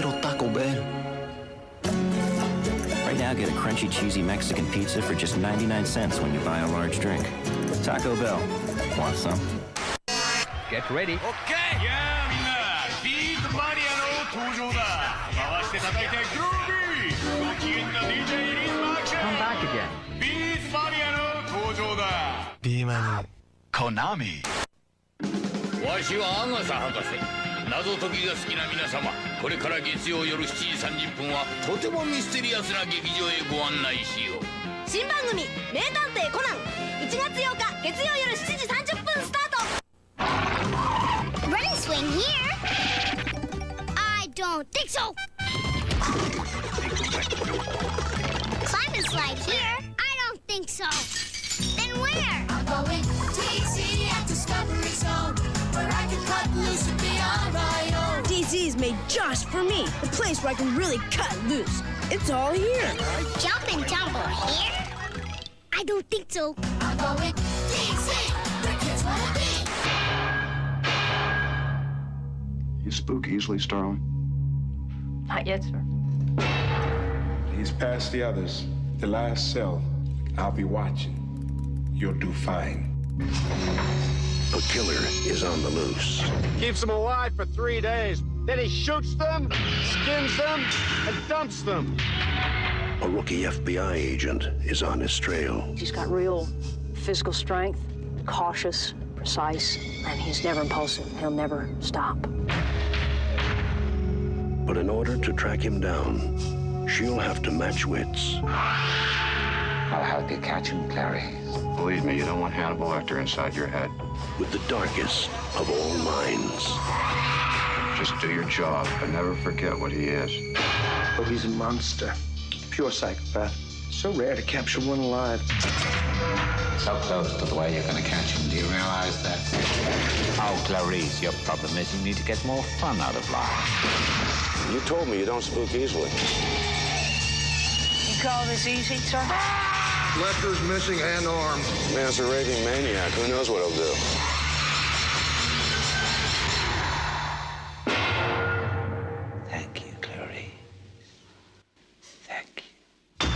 quiero Taco Bell. Right now, get a crunchy, cheesy Mexican pizza for just 99 cents when you buy a large drink. Taco Bell. Want some? Get ready. Okay! やあみんな、ビートマニアの登場だ。回して叩いてグルービー。ご機嫌な DJ リズムアクション。 Come back again. ビートマニアの登場だ。ビーマニコナミ。わしはアガサ博士。謎解きが好きな皆様、これから月曜夜7時30分はとてもミステリアスな劇場へご案内しよう。新番組「名探偵コナン」1月8日月曜夜7時30分スタート。 Running swing here? I don't think so. Climb and slide here? I don't think so. Then where? I'm going DC at Discovery Zone, where I can cut loose and be on my own. DC is made just for me, the place where I can really cut loose. It's all here. Jump and tumble here? I don't think so. I'm going DC, where kids wanna be. You spook easily, Starling? Not yet, sir. He's past the others. The last cell. I'll be watching. You'll do fine. A killer is on the loose. Keeps them alive for 3 days. Then he shoots them, skins them, and dumps them. A rookie FBI agent is on his trail. He's got real physical strength, cautious, precise, and he's never impulsive. He'll never stop. But in order to track him down, she'll have to match wits. I'll help you catch him, Clary. Believe me, you don't want Hannibal Lecter inside your head. With the darkest of all minds. Just do your job, but never forget what he is. Oh, he's a monster. Pure psychopath. So rare to capture one alive. So close to the way you're gonna catch him. Do you realize that? Oh, Clarice, your problem is you need to get more fun out of life. You told me you don't spook easily. You call this easy, sir? Lecter's missing an arm. Man's a raving maniac. Who knows what he'll do? Thank you, Clarice. Thank you.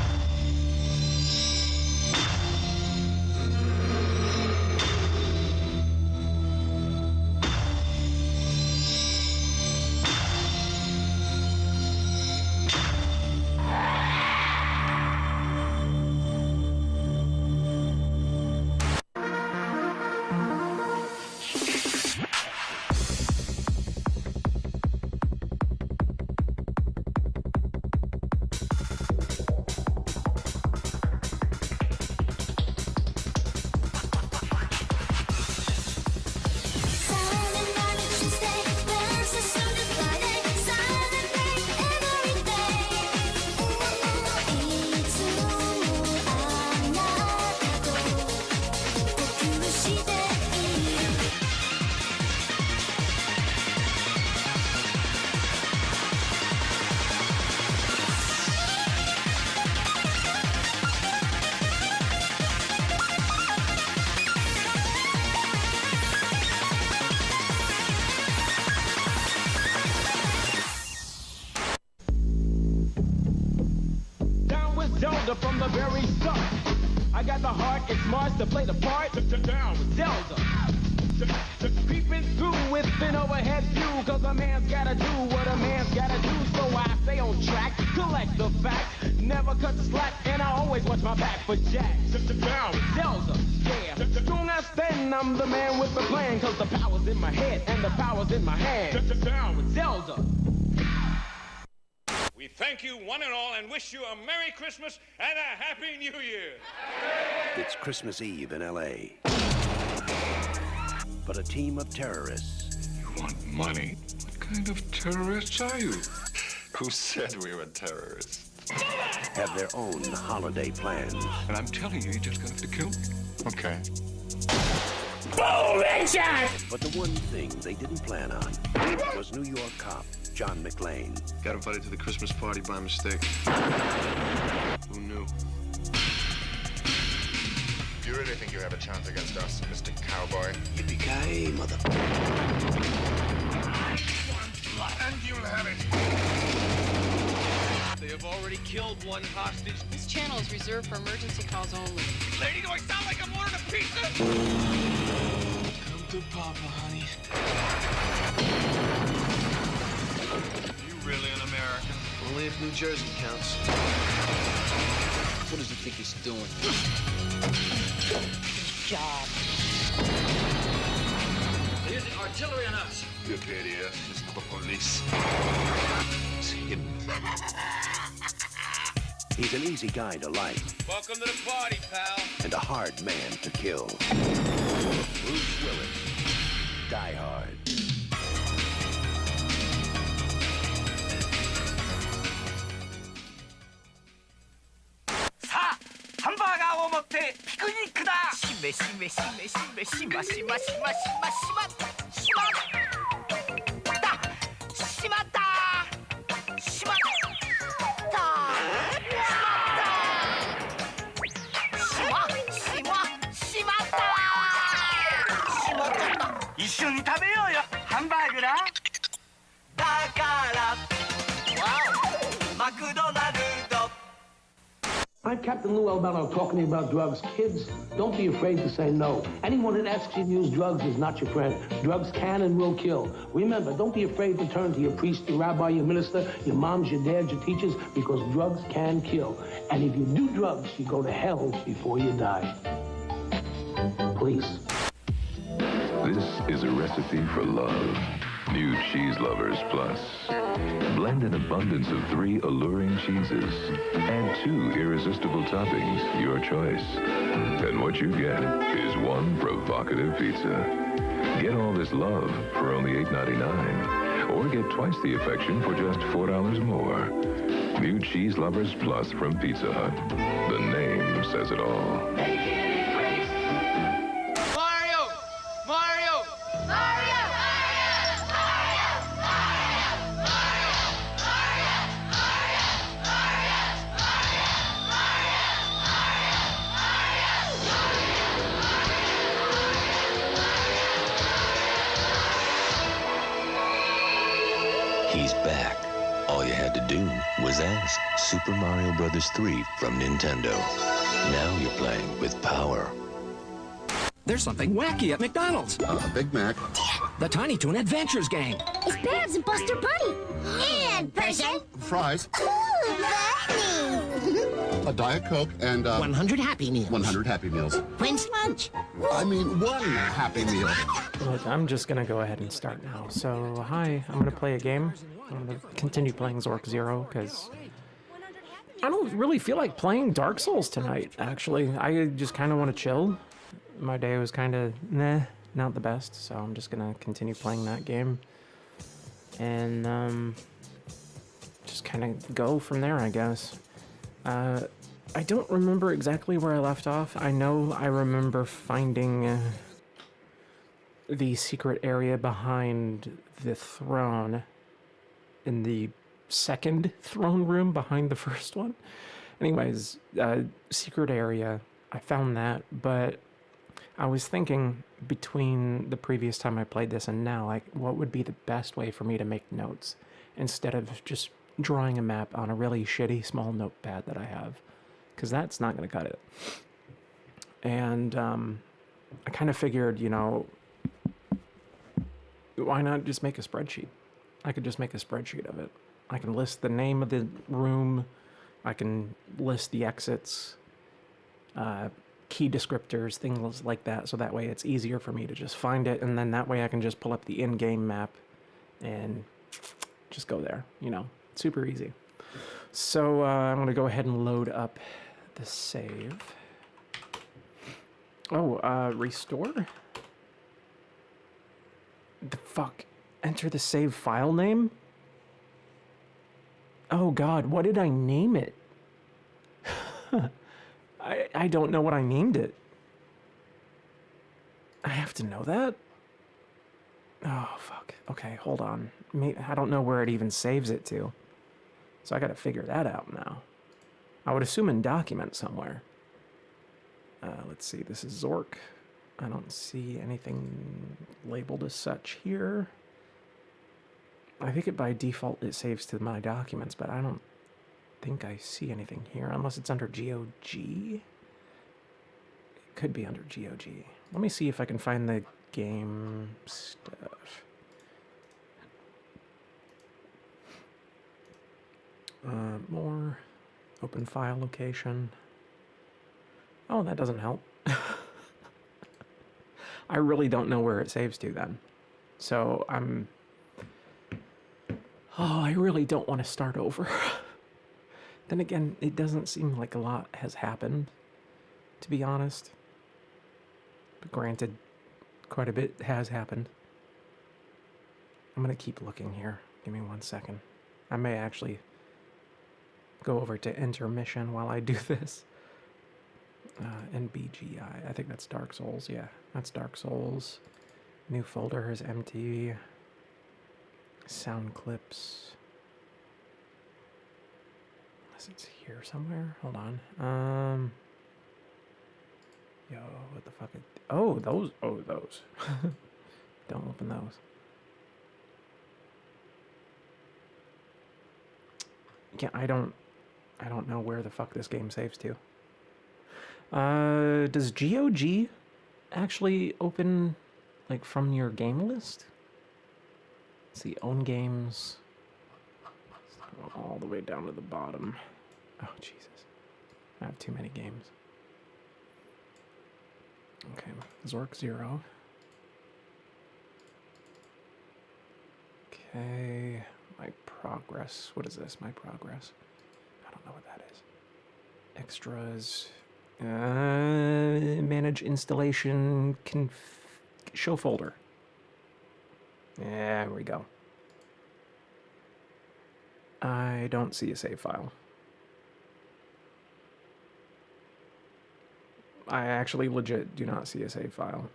Zelda from the very start. I got the heart, it's Mars to play the part. Down with Zelda. Peeping through with an overhead view, cause a man's gotta do what a man's gotta do. So I stay on track, collect the facts, never cut the slack, and I always watch my back for Jack. Down with Zelda, yeah. Don't understand, I'm the man with the plan, cause the power's in my head and the power's in my hand. Down with Zelda. We thank you one and all and wish you a Merry Christmas and a Happy New Year. It's Christmas Eve in L.A. But a team of terrorists... You want money? What kind of terrorists are you? Who said we were terrorists? ...have their own holiday plans. And I'm telling you, you're just gonna have to kill me. Okay. Boom, Richard! But the one thing they didn't plan on was New York cop John McClane. Got invited to the Christmas party by mistake. Who knew? Do you really think you have a chance against us, Mr. Cowboy? Yippee-ki-yay, mother... And you'll have it. have already killed one hostage. This channel is reserved for emergency calls only. Lady, do I sound like I'm ordering a pizza? Come to Papa, honey. You really an American? Only if New Jersey counts. What does he think he's doing? Good job. They're using artillery on us. You idiot. It's not the police. It's him. He's an easy guy to like Welcome to the party, pal. and a hard man to kill. Bruce Willis, Die Hard. 사! 함바가 오모테 피크닉이다! 심해 심해 심해 심해 심하 심하 심하 심하 심하다! 심하다! 심하다! 심하 심하 심하다! 심하다! 一緒に食べようよハンバーグだだからマクドナルド I'm Captain Lou Albano talking to you about drugs. Kids, don't be afraid to say no. Anyone that asks you to use drugs is not your friend. Drugs can and will kill. Remember, don't be afraid to turn to your priest, your rabbi, your minister, your moms, your dads, your teachers, because drugs can kill. And if you do drugs, you go to hell before you die. Please. This is a recipe for love. New Cheese Lovers Plus. Blend an abundance of 3 alluring cheeses. Add 2 irresistible toppings, your choice. And what you get is 1 provocative pizza. Get all this love for only $8.99. Or get twice the affection for just $4 more. New Cheese Lovers Plus from Pizza Hut. The name says it all. Mario! Mario! Mario! He's back. All you had to do was ask. Super Mario Bros. 3 from Nintendo. Now you're playing with power. There's something wacky at McDonald's. Big Mac. The Tiny Toon Adventures game. It's Babs and Buster Bunny. And person. Fries. Ooh, Bunny. A Diet Coke and 100 Happy Meals. 100 Happy Meals. When's lunch? I mean, 1 Happy Meal. Look, I'm just gonna go ahead and start now. So, hi, I'm gonna play a game. I'm gonna continue playing Zork Zero, because I don't really feel like playing Dark Souls tonight, actually. I just kind of want to chill. My day was kind of, not the best, so I'm just gonna continue playing that game. And, just kind of go from there, I guess. I don't remember exactly where I left off. I know I remember finding the secret area behind the throne in the second throne room behind the first one. Anyways, secret area, I found that, but I was thinking between the previous time I played this and now, like, what would be the best way for me to make notes instead of just drawing a map on a really shitty small notepad that I have, because that's not going to cut it. And I kind of figured, you know, why not just make a spreadsheet? I could just make a spreadsheet of it. I can list the name of the room, I can list the exits, key descriptors, things like that, so that way it's easier for me to just find it, and then that way I can just pull up the in-game map and just go there, you know. Super easy. So I'm going to go ahead and load up the save. Oh, restore? The fuck? Enter the save file name? Oh god, what did I name it? I don't know what I named it. I have to know that? Oh, fuck. Okay, hold on. I don't know where it even saves it to. So I gotta figure that out now. I would assume in document somewhere. Let's see, this is Zork. I don't see anything labeled as such here. I think by default it saves to my documents, but I don't think I see anything here, unless it's under GOG. It could be under GOG. Let me see if I can find the game stuff. More. Open file location. Oh, that doesn't help. I really don't know where it saves to then. So I'm... Oh, I really don't want to start over. Then again, it doesn't seem like a lot has happened, to be honest. But granted, quite a bit has happened. I'm going to keep looking here. Give me 1 second. I may actually go over to intermission while I do this. NBGI. I think that's Dark Souls. Yeah, that's Dark Souls. New folder is empty. Sound clips. Unless it's here somewhere. Hold on. Yo, what the fuck? Oh, those. Oh, those. Don't open those. Yeah, I don't know where the fuck this game saves to. Does GOG actually open, like, from your game list? Let's see, own games. Let's go all the way down to the bottom. Oh, Jesus. I have too many games. Okay, Zork 0. Okay, my progress. What is this? My progress. I don't know what that is. Extras. Manage installation. Show folder. There we go. I don't see a save file. I actually legit do not see a save file.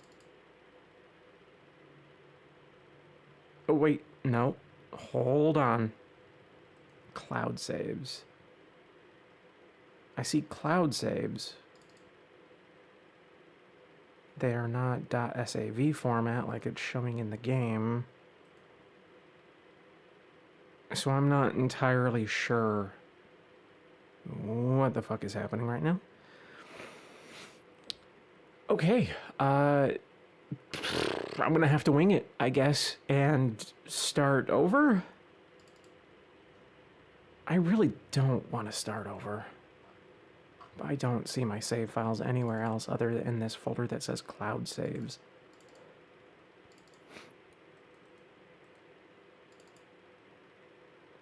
Oh, wait. No. Hold on. Cloud saves. I see cloud saves. They are not .sav format like it's showing in the game. So I'm not entirely sure what the fuck is happening right now. Okay, I'm gonna have to wing it, I guess, and start over? I really don't want to start over. I don't see my save files anywhere else other than in this folder that says cloud saves.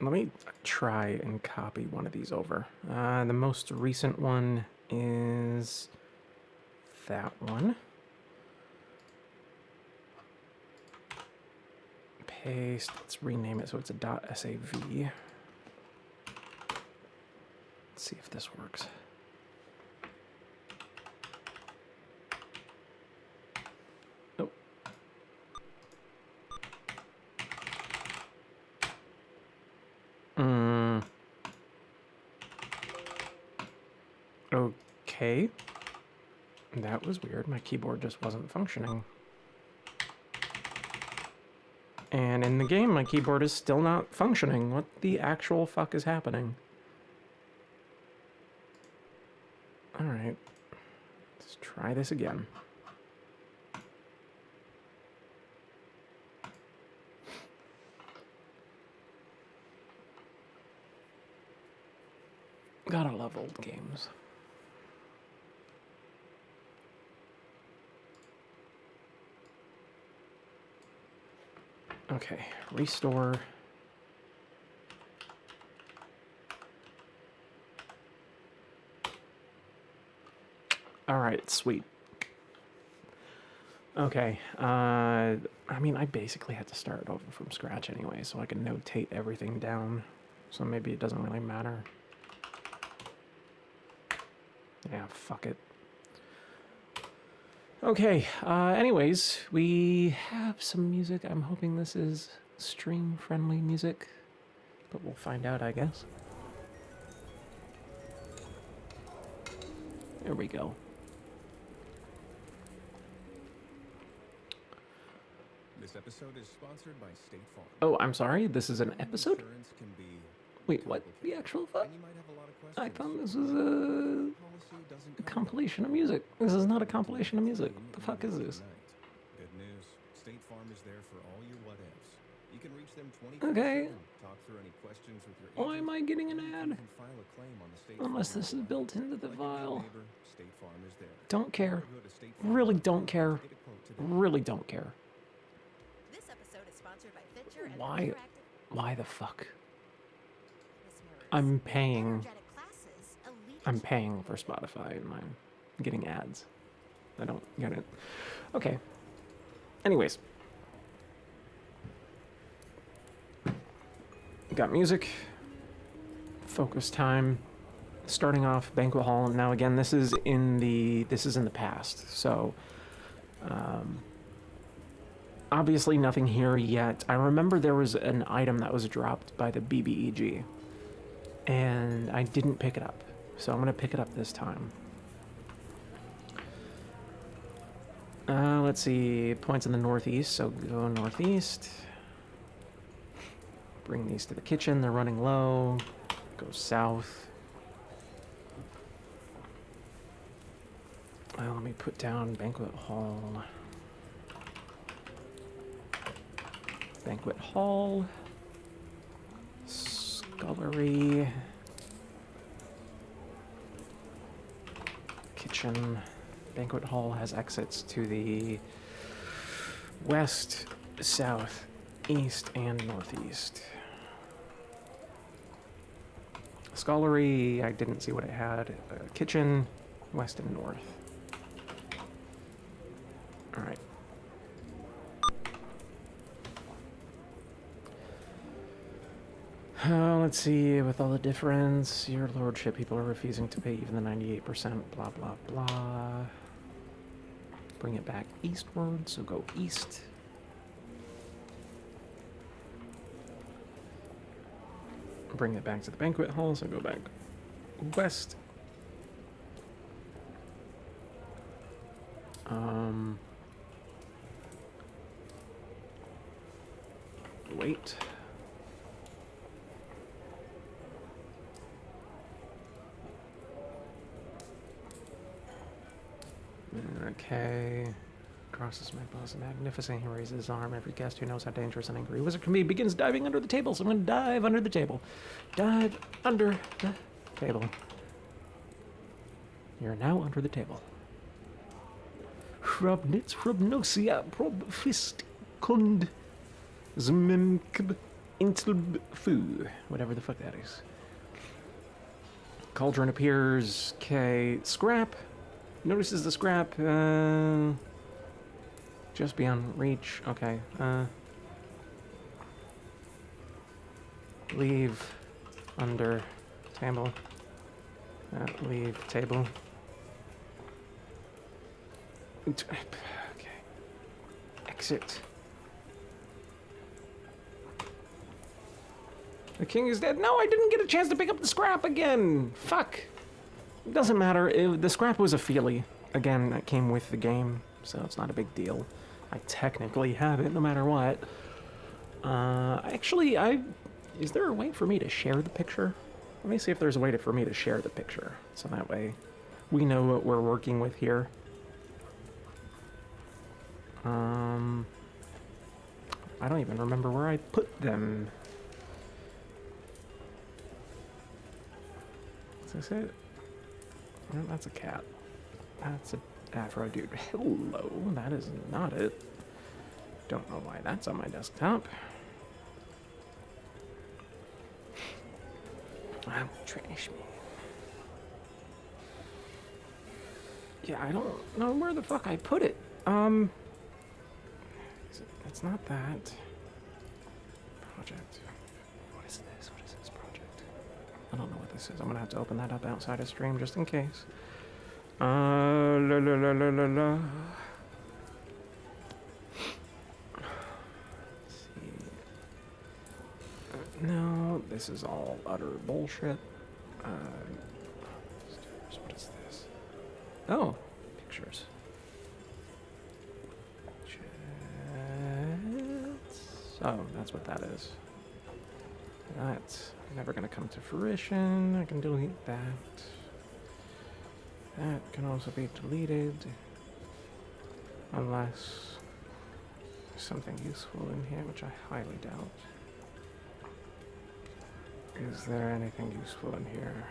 Let me try and copy one of these over. The most recent one is that one. Paste. Let's rename it so it's a .sav. Let's see if this works. Nope. Okay. That was weird. My keyboard just wasn't functioning. And in the game, my keyboard is still not functioning. What the actual fuck is happening? Alright. Let's try this again. Gotta love old games. Okay, restore. All right, sweet. Okay, I mean, I basically had to start over from scratch anyway, so I can notate everything down, so maybe it doesn't really matter. Yeah, fuck it. Okay, anyways, we have some music. I'm hoping this is stream-friendly music, but we'll find out, I guess. There we go. This episode is sponsored by State Farm. Oh, I'm sorry, this is an episode? Insurance can be Wait, what the actual fuck? I thought this was a compilation of music. This is not a compilation of music. What the fuck is this? Good news. State Farm is there for all your what ifs. You can reach them 24/7. Okay. Talk through any questions with your Why am I getting an ad? You can file a claim on the State Unless Farm this is built into the file. neighbor. State Farm is there. Don't care. Go to State Farm. Really don't care. Really don't care. This episode is sponsored by Fincher and Why? Interactive. Why the fuck? I'm paying for Spotify and I'm getting ads. I don't get it. Okay. Anyways. Got music. Focus time. Starting off banquet hall. Now again, this is in the past. So obviously nothing here yet. I remember there was an item that was dropped by the BBEG. And I didn't pick it up. So I'm going to pick it up this time. Let's see. Points in the northeast, so go northeast. Bring these to the kitchen. They're running low. Go south. Let me put down banquet hall. Banquet hall. Scullery. Kitchen. Banquet hall has exits to the west, south, east, and northeast. Scullery, I didn't see what it had. Kitchen, west and north. Alright. Let's see, with all the difference, your lordship, people are refusing to pay even the 98%, blah, blah, blah. Bring it back eastward, so go east. Bring it back to the banquet hall, so go back west. Wait. Okay. Crosses my boss magnificent. He raises his arm. Every guest who knows how dangerous and angry a wizard can be begins diving under the table. So I'm going to dive under the table. Dive under the table. You're now under the table. Hrubnitz, Hrubnosia, Probfist, Kund, Zmimkb, Intlb, Fu. Whatever the fuck that is. Cauldron appears. Okay. Scrap. Notices the scrap. Just beyond reach. Okay. Leave under table. Leave table. Okay. Exit. The king is dead. No, I didn't get a chance to pick up the scrap again. Fuck. It doesn't matter. The scrap was a feelie. Again, that came with the game, so it's not a big deal. I technically have it no matter what. Actually, is there a way for me to share the picture? Let me see if there's a way for me to share the picture, so that way we know what we're working with here. I don't even remember where I put them. Is this it? No, that's a cat. That's an Afro dude. Hello, that is not it. Don't know why that's on my desktop. I'm trash me. Yeah, I don't know where the fuck I put it. It's not that. Project. What is this? What is this project? I don't know what this is. I'm gonna have to open that up outside of stream just in case. La la la la la la. Let's see. No, this is all utter bullshit. What is this? Oh, pictures. Oh, that's what that is. That's Never gonna come to fruition. I can delete that. That can also be deleted. Unless there's something useful in here, which I highly doubt. Is there anything useful in here?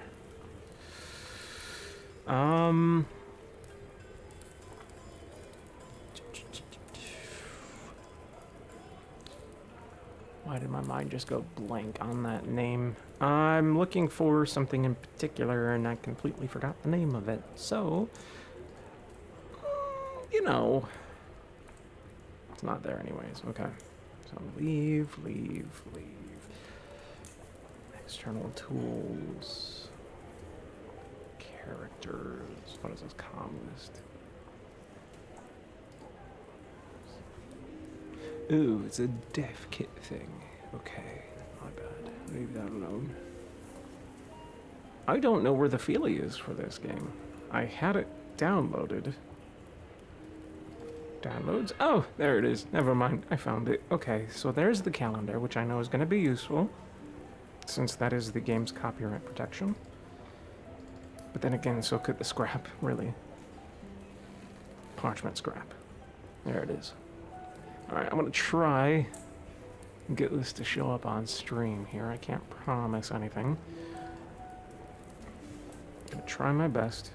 Why did my mind just go blank on that name? I'm looking for something in particular and I completely forgot the name of it. So, you know, it's not there anyways. Okay. So leave. External tools. Characters. What is this? Com list. Ooh, it's a dev kit thing. Okay, my bad. Leave that alone. I don't know where the feelie is for this game. I had it downloaded. Downloads? Oh, there it is. Never mind. I found it. Okay, so there's the calendar, which I know is going to be useful, since that is the game's copyright protection. But then again, so could the scrap, really. Parchment scrap. There it is. Alright, I'm gonna try and get this to show up on stream here. I can't promise anything. I'm gonna try my best.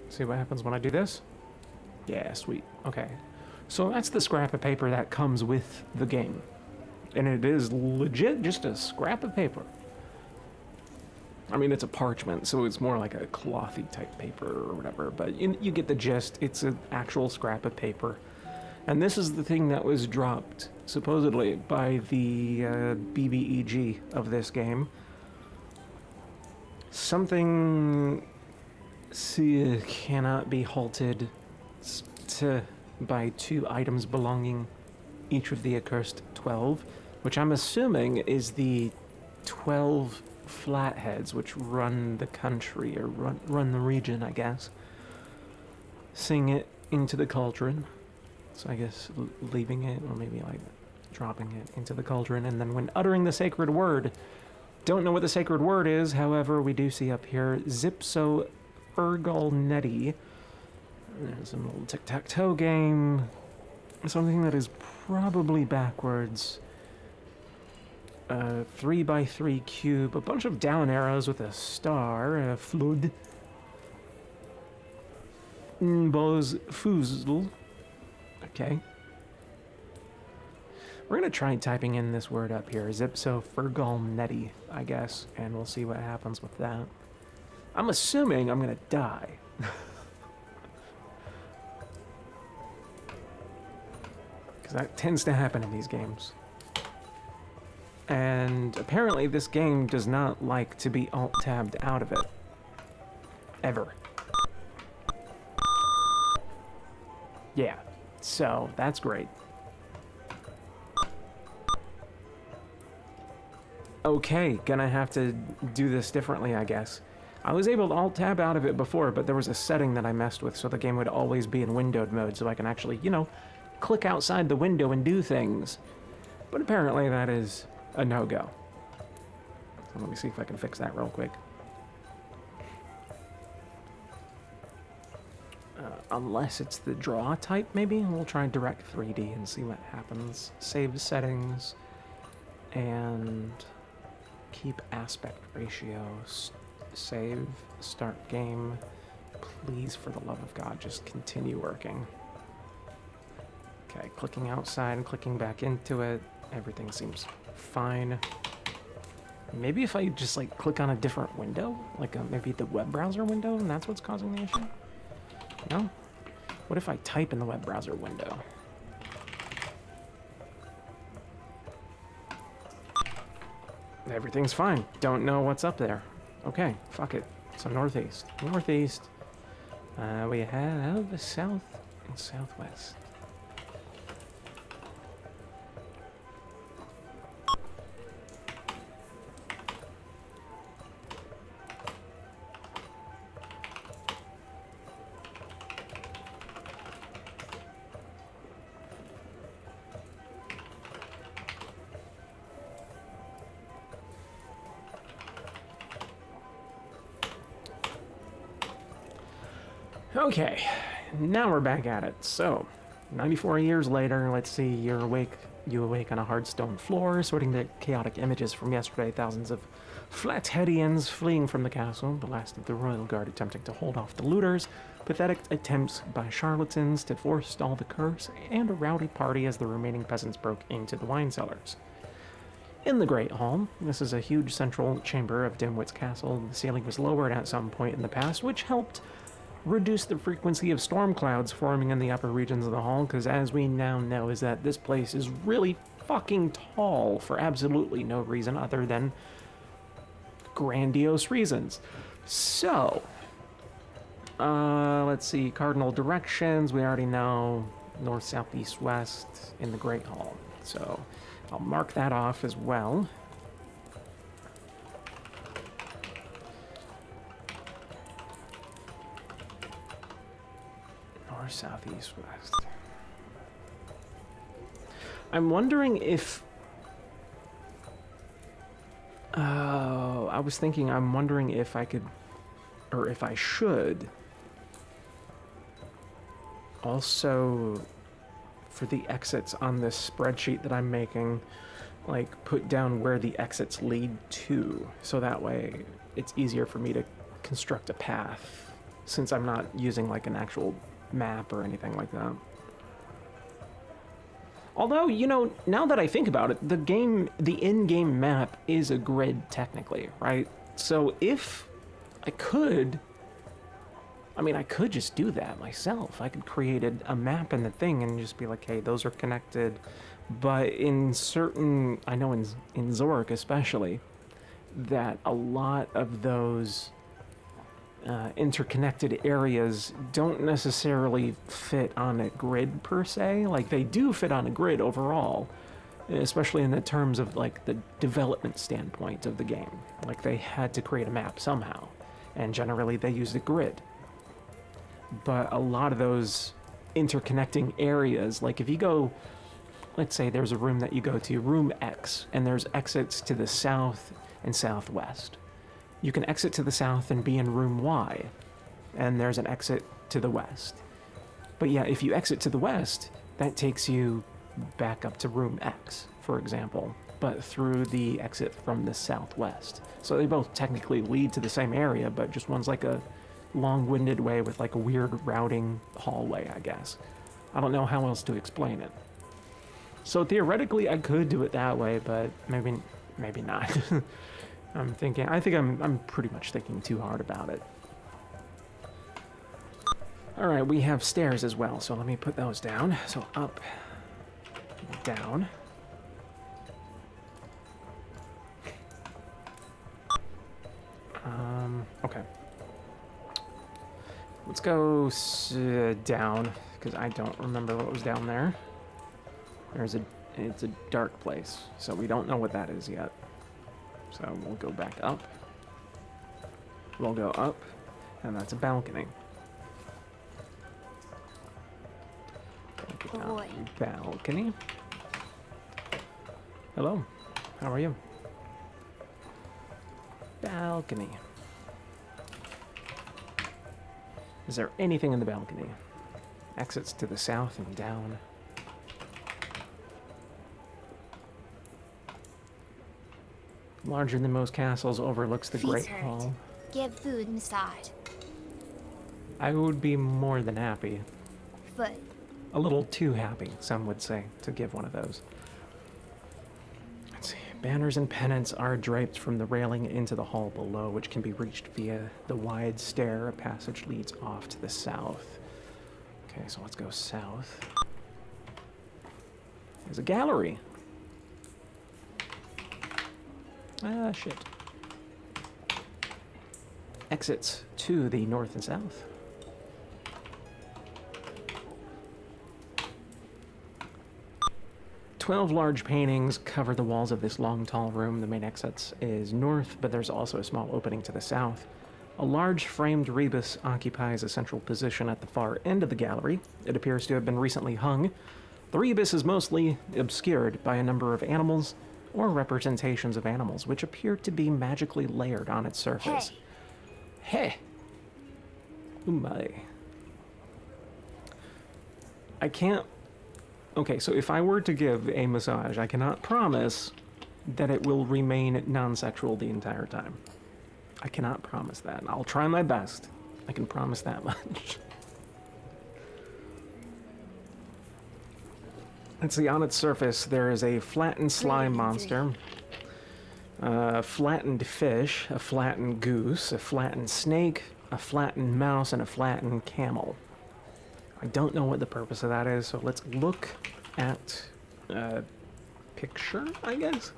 See what happens when I do this? Yeah, sweet. Okay. So that's the scrap of paper that comes with the game. And it is legit just a scrap of paper. I mean, it's a parchment, so it's more like a clothy type paper or whatever, but you get the gist. It's an actual scrap of paper. And this is the thing that was dropped, supposedly, by the BBEG of this game. Something cannot be halted by 2 items belonging each of the accursed 12, which I'm assuming is the 12 flatheads which run the country, or run the region, I guess. Sing it into the cauldron. So I guess leaving it, or maybe like dropping it into the cauldron, and then when uttering the sacred word, don't know what the sacred word is, however, we do see up here, Zipso Fergalnetti. There's a little tic-tac-toe game, something that is probably backwards. 3x3 cube, a bunch of down arrows with a star, a flood. Boz Fuzl. Okay. We're going to try typing in this word up here, Zipso Fergalnetti, I guess, and we'll see what happens with that. I'm assuming I'm going to die. Because that tends to happen in these games. And apparently this game does not like to be alt-tabbed out of it. Ever. Yeah. So, that's great. Okay, gonna have to do this differently, I guess. I was able to alt-tab out of it before, but there was a setting that I messed with so the game would always be in windowed mode so I can actually, you know, click outside the window and do things. But apparently that is a no-go. So let me see if I can fix that real quick. Unless it's the draw type, maybe? We'll try Direct 3D and see what happens. Save settings. And keep aspect ratio. Save. Start game. Please, for the love of God, just continue working. Okay, clicking outside and clicking back into it. Everything seems fine. Maybe if I just, like, click on a different window? Like, maybe the web browser window, and that's what's causing the issue? No? What if I type in the web browser window? Everything's fine. Don't know what's up there. Okay, fuck it. So northeast. Northeast. We have the south and southwest. Okay, now we're back at it. So, 94 years later, let's see, you awake on a hard stone floor, sorting the chaotic images from yesterday. Thousands of Flatheadians fleeing from the castle, the last of the royal guard attempting to hold off the looters, pathetic attempts by charlatans to forestall the curse, and a rowdy party as the remaining peasants broke into the wine cellars. In the Great Hall, this is a huge central chamber of Dimwit's castle. The ceiling was lowered at some point in the past, which helped reduce the frequency of storm clouds forming in the upper regions of the hall, because as we now know is that this place is really fucking tall for absolutely no reason other than grandiose reasons. So, let's see, cardinal directions, we already know north, south, east, west in the Great Hall. So, I'll mark that off as well. North, south, east, west. I'm wondering if... I'm wondering if I could, or if I should, also, for the exits on this spreadsheet that I'm making, like, put down where the exits lead to, so that way it's easier for me to construct a path, since I'm not using, like, an actual map or anything like that. Although, you know, now that I think about it, the in-game map is a grid technically, right? So if I could, I could just do that myself. I could create a map in the thing and just be like, hey, those are connected. But in certain, I know in Zork especially, that a lot of those interconnected areas don't necessarily fit on a grid per se. Like, they do fit on a grid overall, especially in the terms of like the development standpoint of the game. Like, they had to create a map somehow, and generally they used a grid. But a lot of those interconnecting areas, like if you go, let's say there's a room that you go to, room X, and there's exits to the south and southwest. You can exit to the south and be in room Y, and there's an exit to the west. But yeah, if you exit to the west, that takes you back up to room X, for example, but through the exit from the southwest. So they both technically lead to the same area, but just one's like a long-winded way with like a weird routing hallway, I guess. I don't know how else to explain it. So theoretically, I could do it that way, but maybe not. I think I'm pretty much thinking too hard about it. All right, we have stairs as well, so let me put those down. So up, down. Okay. Let's go down, because I don't remember what was down there. It's a dark place, so we don't know what that is yet. So we'll go back up. We'll go up, and that's a balcony. Boy. Balcony. Hello, how are you? Balcony. Is there anything in the balcony? Exits to the south and down. Larger than most castles, overlooks the Great Hall. Give food massage. I would be more than happy. Foot. A little too happy, some would say, to give one of those. Let's see. Banners and pennants are draped from the railing into the hall below, which can be reached via the wide stair. A passage leads off to the south. Okay, so let's go south. There's a gallery. Ah, shit. Exits to the north and south. "12 large paintings cover the walls of this long, tall room. The main exit is north, but there's also a small opening to the south. A large framed rebus occupies a central position at the far end of the gallery. It appears to have been recently hung. The rebus is mostly obscured by a number of animals or representations of animals, which appear to be magically layered on its surface." Hey! Oh my. I can't... Okay, so if I were to give a massage, I cannot promise that it will remain non-sexual the entire time. I cannot promise that. I'll try my best. I can promise that much. Let's see, on its surface, there is a flattened slime monster, a flattened fish, a flattened goose, a flattened snake, a flattened mouse, and a flattened camel. I don't know what the purpose of that is, so let's look at a picture, I guess?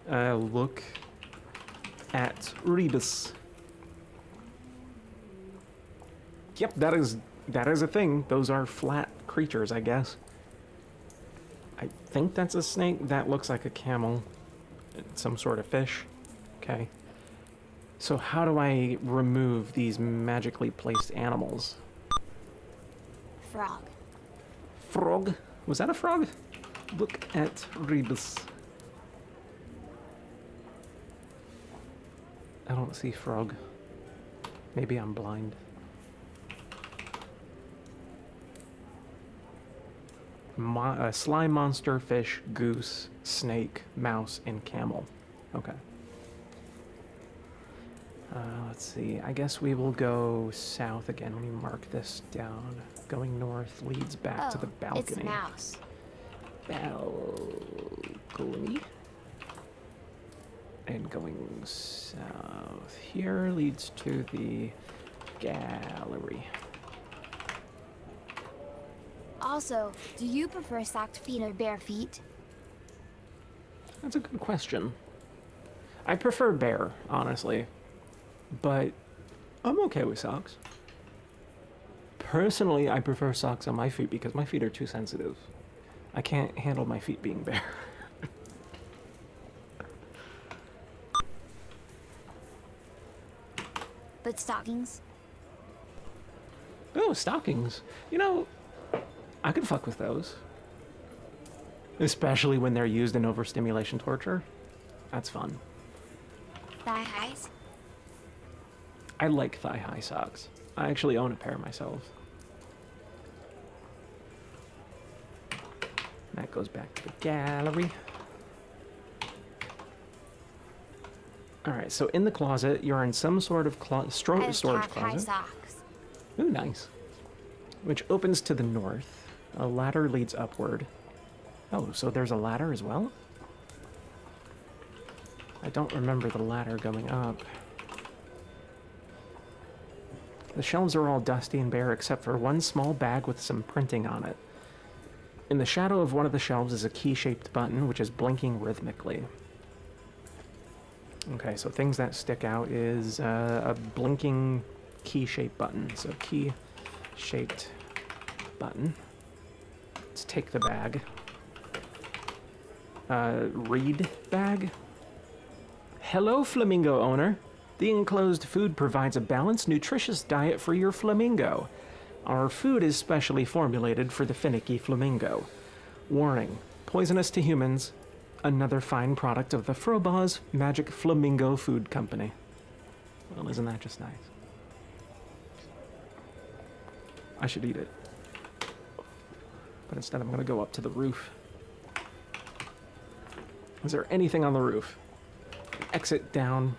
Look at Rebus. Yep, that is a thing. Those are flat creatures, I guess. I think that's a snake. That looks like a camel. Some sort of fish. Okay. So how do I remove these magically placed animals? Frog. Frog? Was that a frog? Look at Rebus. I don't see frog. Maybe I'm blind. Slime monster, fish, goose, snake, mouse, and camel. Okay. Let's see. I guess we will go south again. Let me mark this down. Going north leads back to the balcony. It's a mouse. Balcony. And going south here leads to the gallery. Also, do you prefer socked feet or bare feet? That's a good question. I prefer bare, honestly. But I'm okay with socks. Personally, I prefer socks on my feet because my feet are too sensitive. I can't handle my feet being bare. But stockings? Oh, stockings. You know, I could fuck with those. Especially when they're used in overstimulation torture. That's fun. Thigh highs? I like thigh-high socks. I actually own a pair myself. That goes back to the gallery. Alright, so in the closet, you're in some sort of storage closet. High socks. Ooh, nice. Which opens to the north. A ladder leads upward. Oh, so there's a ladder as well? I don't remember the ladder going up. The shelves are all dusty and bare except for one small bag with some printing on it. In the shadow of one of the shelves is a key-shaped button which is blinking rhythmically. Okay, so things that stick out is a blinking key-shaped button. So key-shaped button. Let's take the bag. Read bag. Hello, flamingo owner. The enclosed food provides a balanced, nutritious diet for your flamingo. Our food is specially formulated for the finicky flamingo. Warning, poisonous to humans. Another fine product of the Frobozz Magic Flamingo Food Company. Well, isn't that just nice? I should eat it. But instead I'm gonna go up to the roof. Is there anything on the roof? Exit down.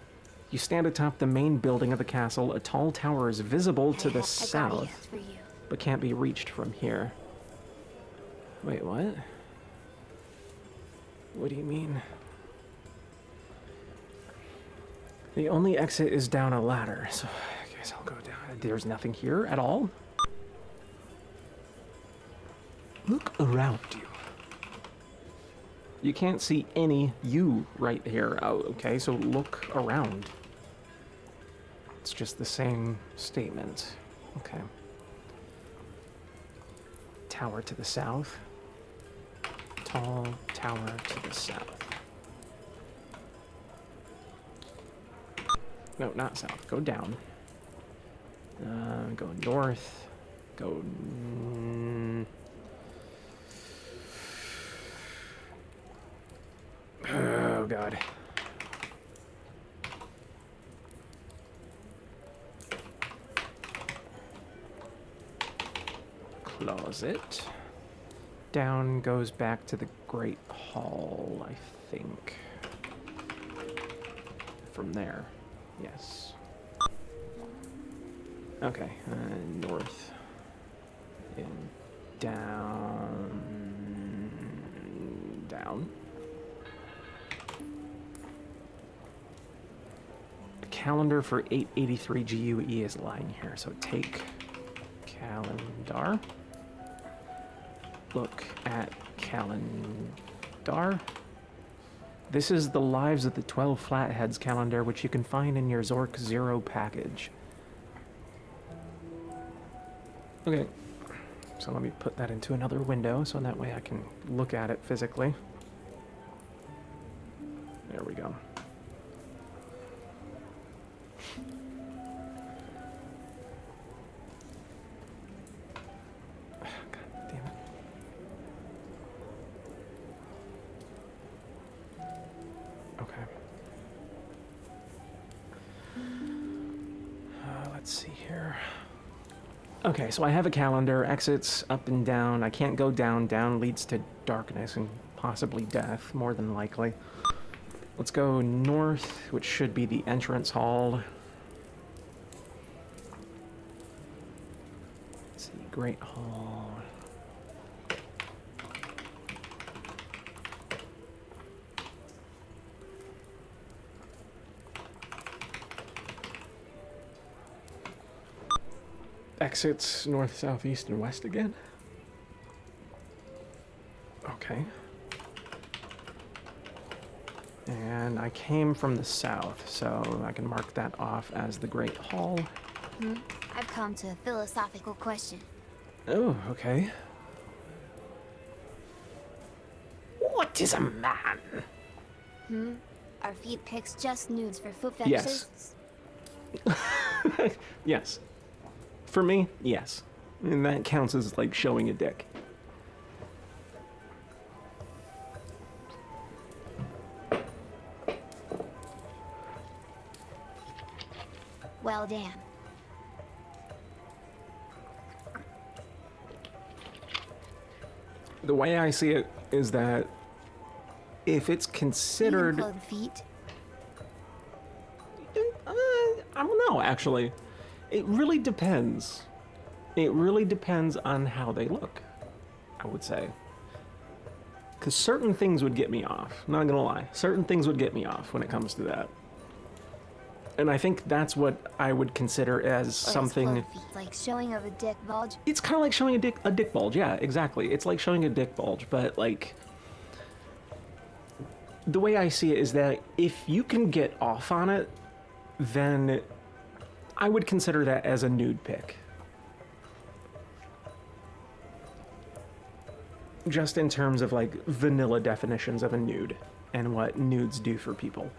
You stand atop the main building of the castle. A tall tower is visible to the south, but can't be reached from here. Wait, what? What do you mean? The only exit is down a ladder, so I guess I'll go down. There's nothing here at all? Look around you. You can't see any you right here. Oh, okay, so look around. It's just the same statement. Okay. Tower to the south. Tall tower to the south. No, not south. Go down. Go north. Go... Oh, God. Closet. down goes back to the Great Hall, I think. From there, yes. Okay, north. And down. Down. The calendar for 883 GUE is lying here, so take calendar. Look at calendar. This is the Lives of the 12 Flatheads calendar, which you can find in your Zork Zero package. Okay, so let me put that into another window so that way I can look at it physically. There we go. God damn it. Okay. Let's see here. Okay, so I have a calendar, exits up and down. I can't go down. Down leads to darkness and possibly death, more than likely. Let's go north, which should be the entrance hall. Let's see, Great Hall. Exits north, south, east, and west again. Okay. And I came from the south, so I can mark that off as the Great Hall. I've come to a philosophical question. Oh, okay. What is a man? Are feet pics just nudes for foot Yes. fetishists? Yes. For me, yes. And that counts as like showing a dick. Well, damn. The way I see it is that if it's considered... Clothed feet. I don't know, actually. It really depends. It really depends on how they look, I would say. Because certain things would get me off. Not gonna lie. Certain things would get me off when it comes to that. And I think that's what I would consider as something... Clothed feet, like showing of a dick bulge. It's kind of like showing a dick bulge. Yeah, exactly. It's like showing a dick bulge, but like... The way I see it is that if you can get off on it, then I would consider that as a nude pic. Just in terms of like vanilla definitions of a nude and what nudes do for people.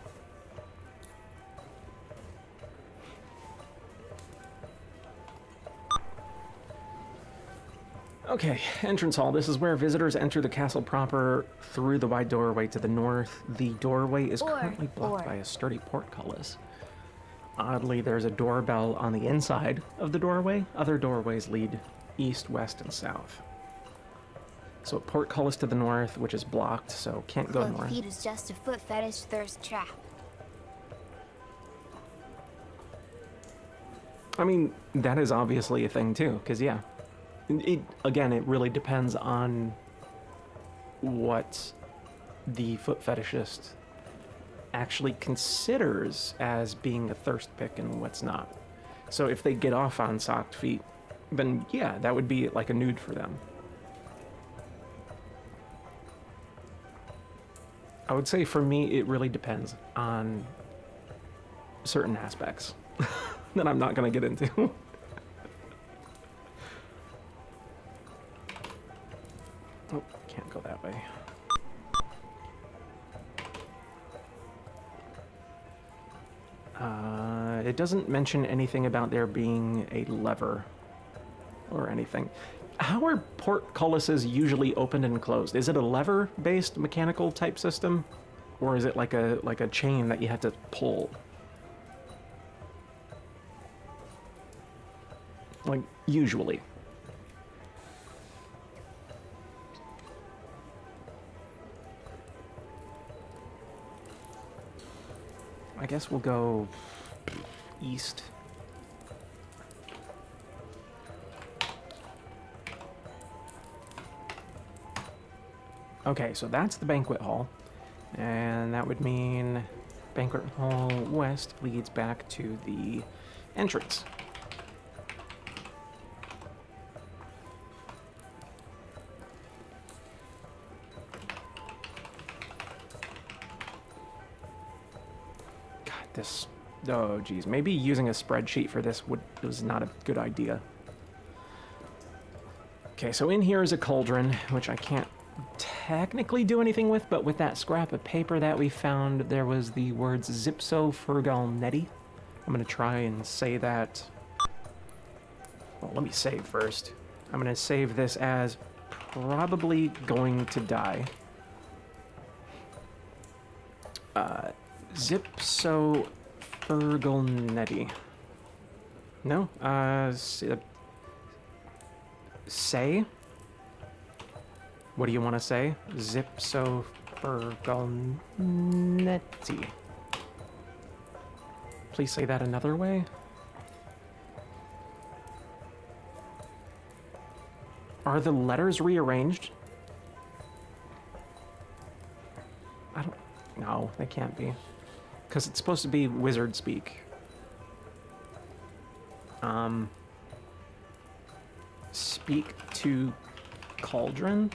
Okay, entrance hall. This is where visitors enter the castle proper through the wide doorway to the north. The doorway is currently blocked by a sturdy portcullis. Oddly, there's a doorbell on the inside of the doorway. Other doorways lead east, west, and south. So a portcullis to the north, which is blocked, so can't go Clothed north. feet is just a foot fetish thirst trap. I mean, that is obviously a thing too, because yeah. Again, it really depends on what the foot fetishist actually considers as being a thirst pick and what's not. So if they get off on socked feet, then yeah, that would be like a nude for them. I would say for me, it really depends on certain aspects that I'm not going to get into. Oh, can't go that way. It doesn't mention anything about there being a lever or anything. How are portcullises usually opened and closed? Is it a lever-based mechanical type system, or is it like a chain that you have to pull? Like usually. I guess we'll go east. Okay, so that's the banquet hall. And that would mean banquet hall west leads back to the entrance. God, this... Oh, geez. Maybe using a spreadsheet for this was not a good idea. Okay, so in here is a cauldron, which I can't technically do anything with, but with that scrap of paper that we found, there was the words Zipso Fergal Neti. I'm going to try and say that. Well, let me save first. I'm going to save this as probably going to die. Zipso Fergal Neti. No? Say? What do you want to say? Zipso Fergal Neti. Please say that another way. Are the letters rearranged? I don't... No, they can't be. Because it's supposed to be wizard speak. Speak to cauldron?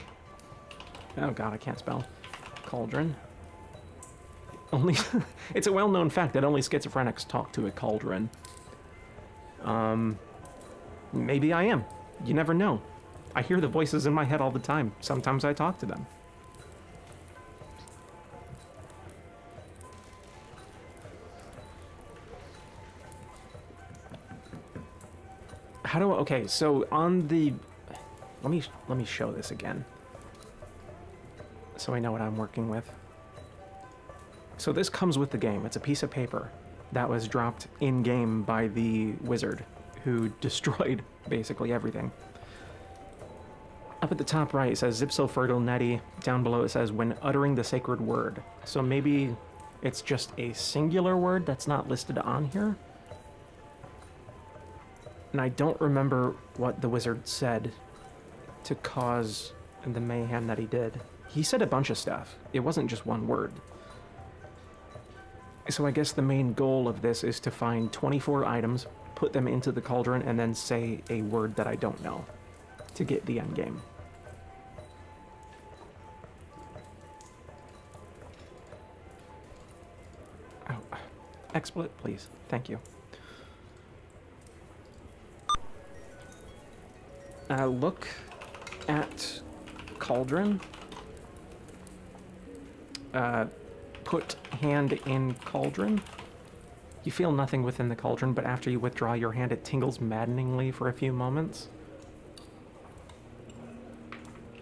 Oh god, I can't spell. Cauldron. Only... It's a well-known fact that only schizophrenics talk to a cauldron. Maybe I am. You never know. I hear the voices in my head all the time. Sometimes I talk to them. How do I... Okay, so on the... Let me show this again. So I know what I'm working with. So this comes with the game. It's a piece of paper that was dropped in-game by the wizard, who destroyed basically everything. Up at the top right, it says Zipso Fergal Neti. Down below it says, when uttering the sacred word. So maybe it's just a singular word that's not listed on here? And I don't remember what the wizard said to cause the mayhem that he did. He said a bunch of stuff. It wasn't just one word. So I guess the main goal of this is to find 24 items, put them into the cauldron, and then say a word that I don't know to get the end game. Oh, XSplit, please. Thank you. Look at cauldron. Put hand in cauldron. You feel nothing within the cauldron, but after you withdraw your hand, it tingles maddeningly for a few moments.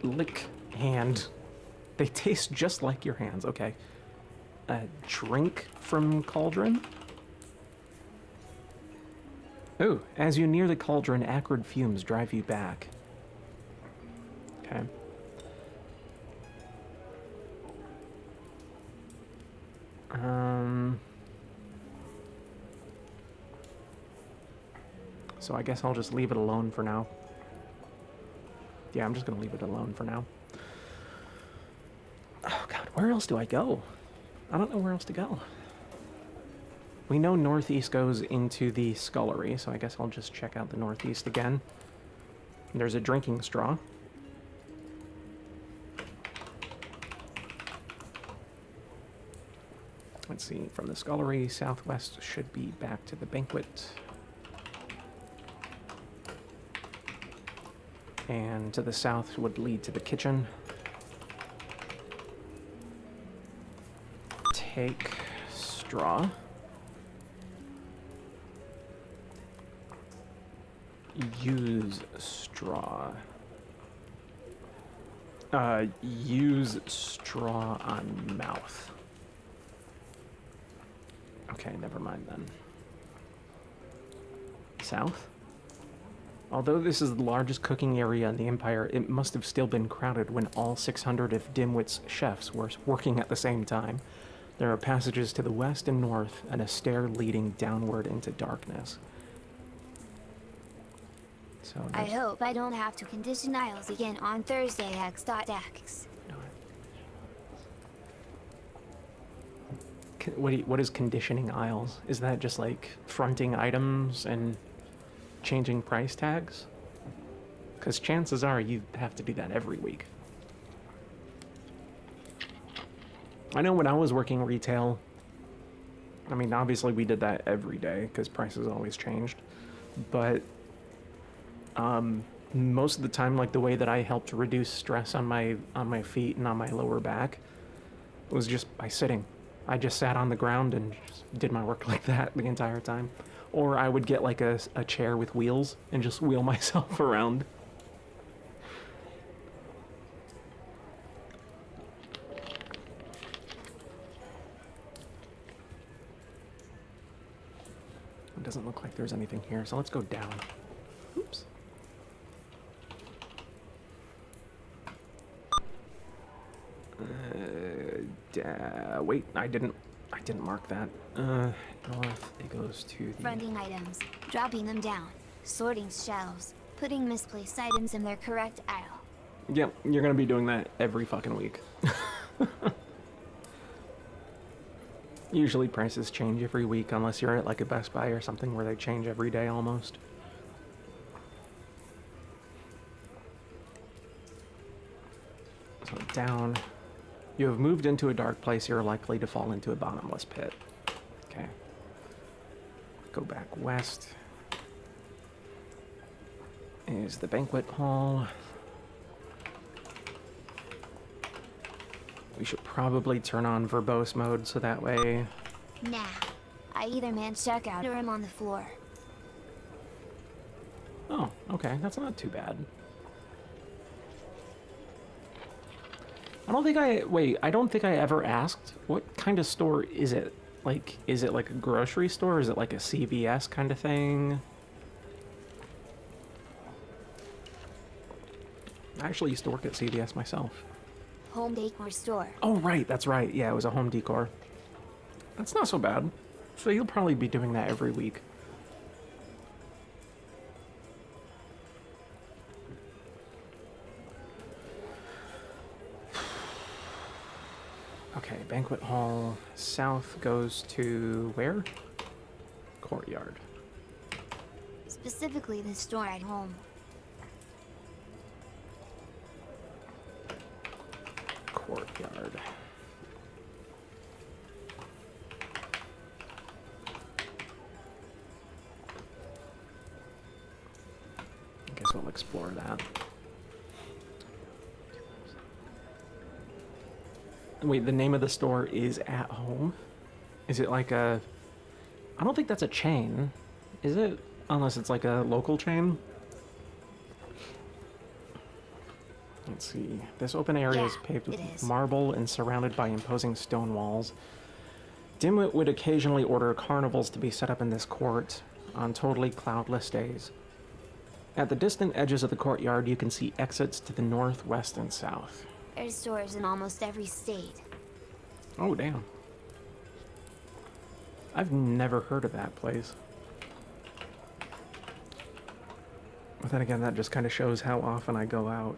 Lick hand. They taste just like your hands. Okay. Drink from cauldron. Ooh, as you near the cauldron, acrid fumes drive you back. Okay. So I guess I'll just leave it alone for now. Yeah, I'm just gonna leave it alone for now. Oh god, where else do I go? I don't know where else to go. We know northeast goes into the scullery, so I guess I'll just check out the northeast again. There's a drinking straw. Let's see, from the scullery, southwest should be back to the banquet. And to the south would lead to the kitchen. Take straw. Use straw. Use straw on mouth. Okay, never mind then. South? Although this is the largest cooking area in the Empire, it must have still been crowded when all 600 of Dimwit's chefs were working at the same time. There are passages to the west and north, and a stair leading downward into darkness. So I hope I don't have to condition Isles again on Thursday X.X. What is conditioning aisles? Is that just like fronting items and changing price tags? Because chances are you have to do that every week. I know when I was working retail, I mean, obviously we did that every day because prices always changed. But most of the time, like the way that I helped reduce stress on my feet and on my lower back was just by sitting. I just sat on the ground and just did my work like that the entire time. Or I would get like a chair with wheels and just wheel myself around. It doesn't look like there's anything here, so let's go down. Oops. Wait, I didn't mark that. North, it goes to the... Fronting items, dropping them down, sorting shelves, putting misplaced items in their correct aisle. Yep, you're gonna be doing that every fucking week. Usually prices change every week unless you're at like a Best Buy or something where they change every day almost. So down. You have moved into a dark place. You're likely to fall into a bottomless pit. Okay. Go back west. Is the banquet hall. We should probably turn on verbose mode so that way... Nah, I either man check out or I'm on the floor. Oh, okay, that's not too bad. I don't think I ever asked, what kind of store is it? Like, is it like a grocery store? Is it like a CVS kind of thing? I actually used to work at CVS myself. Home decor store. Oh, right, that's right. Yeah, it was a home decor. That's not so bad. So you'll probably be doing that every week. Okay, banquet hall. South goes to where? Courtyard. Specifically the store at home. Courtyard. I guess we'll explore that. Wait, the name of the store is At Home? Is it like a... I don't think that's a chain, is it? Unless it's like a local chain? Let's see. This open area is paved with marble and surrounded by imposing stone walls. Dimwit would occasionally order carnivals to be set up in this court on totally cloudless days. At the distant edges of the courtyard, you can see exits to the north, west, and south. There's stores in almost every state. Oh, damn. I've never heard of that place. But then again, that just kind of shows how often I go out.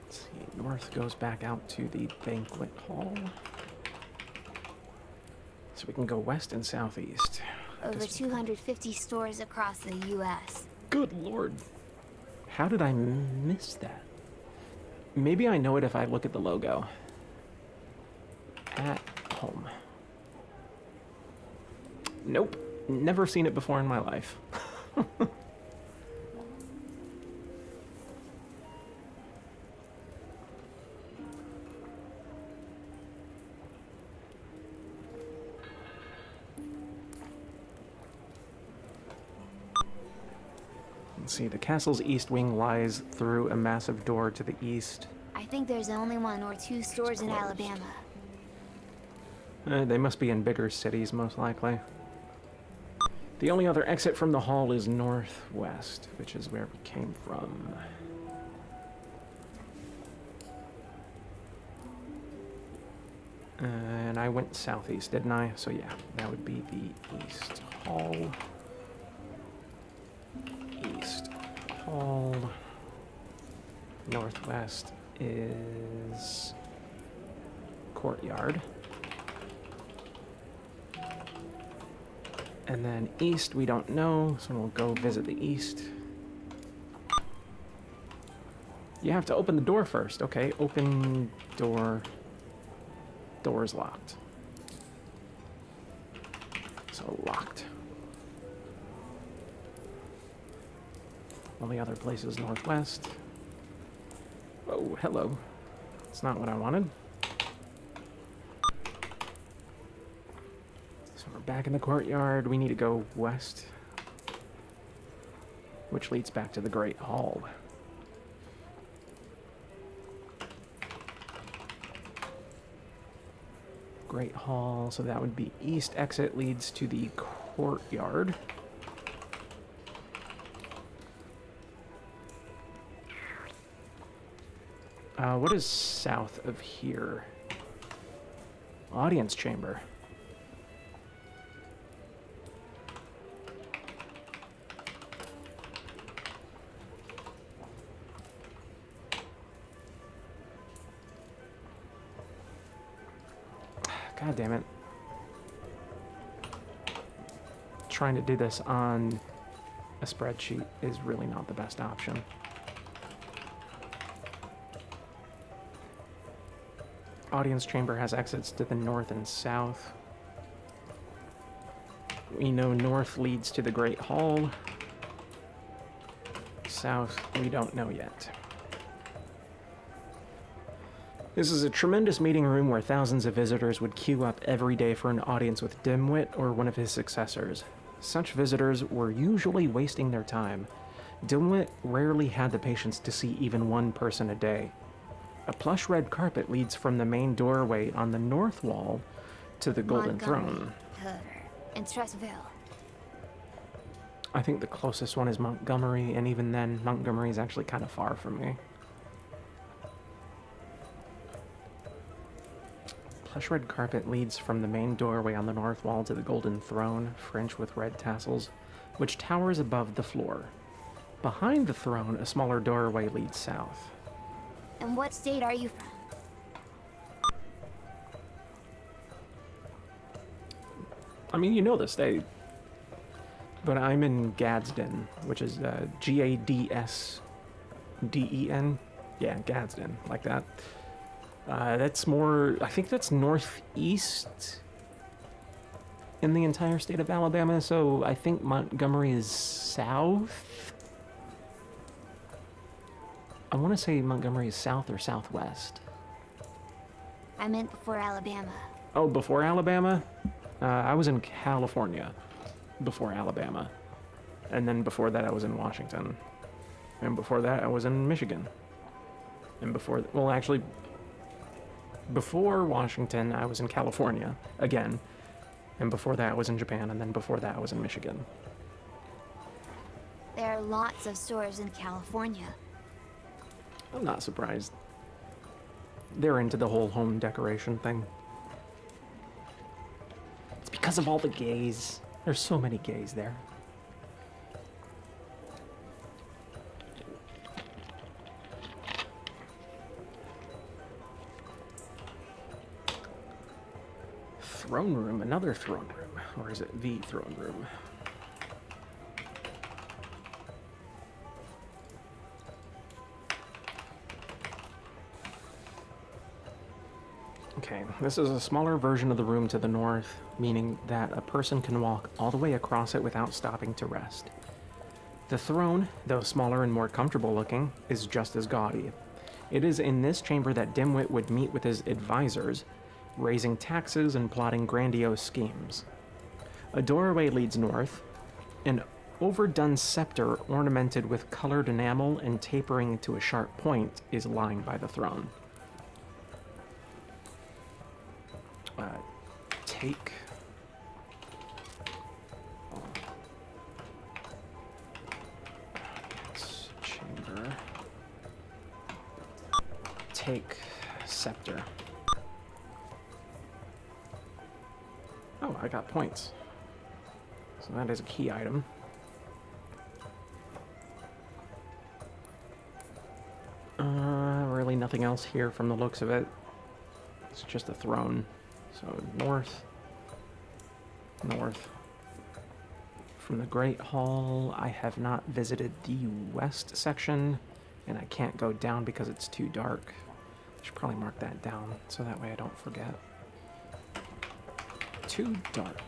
Let's see, north goes back out to the banquet hall. So we can go west and southeast. Over 250 stores across the U.S. Good lord. How did I miss that? Maybe I know it if I look at the logo. At Home. Nope. Never seen it before in my life. Let's see, the castle's east wing lies through a massive door to the east. I think there's only 1 or 2 stores in Alabama. They must be in bigger cities, most likely. The only other exit from the hall is northwest, which is where we came from. And I went southeast, didn't I? So yeah, that would be the East Hall. East Hall. Northwest is Courtyard. And then east, we don't know, so we'll go visit the east. You have to open the door first. Okay, open door. Door is locked. So locked. All the other places northwest. Oh, hello. That's not what I wanted. So we're back in the courtyard. We need to go west, which leads back to the Great Hall. Great Hall, so that would be east exit leads to the courtyard. What is south of here? Audience chamber. God damn it. Trying to do this on a spreadsheet is really not the best option. Audience chamber has exits to the north and south. We know north leads to the Great Hall. South, we don't know yet. This is a tremendous meeting room where thousands of visitors would queue up every day for an audience with Dimwit or one of his successors. Such visitors were usually wasting their time. Dimwit rarely had the patience to see even one person a day. A plush red carpet leads from the main doorway on the north wall to the Golden Throne. And Stressville. I think the closest one is Montgomery, and even then, Montgomery is actually kind of far from me. Plush red carpet leads from the main doorway on the north wall to the Golden Throne, fringed with red tassels, which towers above the floor. Behind the throne, a smaller doorway leads south. And what state are you from? I mean, you know the state. But I'm in Gadsden, which is Gadsden. Yeah, Gadsden, like that. That's more, I think that's northeast in the entire state of Alabama, so I think Montgomery is south. I want to say Montgomery is south or southwest. I meant before Alabama. Oh, before Alabama? I was in California before Alabama. And then before that I was in Washington. And before that I was in Michigan. And before, well actually, before Washington I was in California, again. And before that I was in Japan, and then before that I was in Michigan. There are lots of stores in California. I'm not surprised. They're into the whole home decoration thing. It's because of all the gays. There's so many gays there. Throne room, another throne room. Or is it the throne room? Okay, this is a smaller version of the room to the north, meaning that a person can walk all the way across it without stopping to rest. The throne, though smaller and more comfortable looking, is just as gaudy. It is in this chamber that Dimwit would meet with his advisors, raising taxes and plotting grandiose schemes. A doorway leads north. An overdone scepter ornamented with colored enamel and tapering to a sharp point is lying by the throne. Take chamber. Take scepter. I got points. So that is a key item. Really nothing else here from the looks of it. It's just a throne. So north. North. From the Great Hall, I have not visited the west section, and I can't go down because it's too dark. I should probably mark that down so that way I don't forget. Too dark.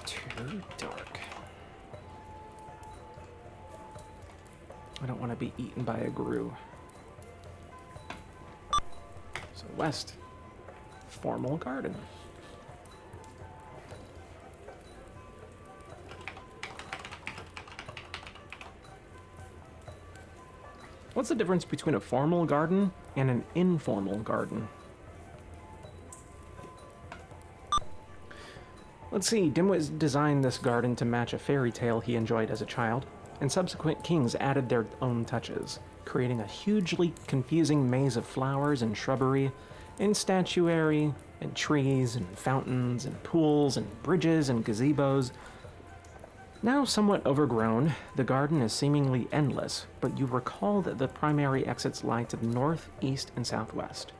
Too dark. I don't want to be eaten by a grue. So west. Formal garden. What's the difference between a formal garden and an informal garden? Let's see, Dimwit designed this garden to match a fairy tale he enjoyed as a child, and subsequent kings added their own touches, creating a hugely confusing maze of flowers and shrubbery, and statuary, and trees, and fountains, and pools, and bridges, and gazebos. Now somewhat overgrown, the garden is seemingly endless, but you recall that the primary exits lie to the north, east, and southwest.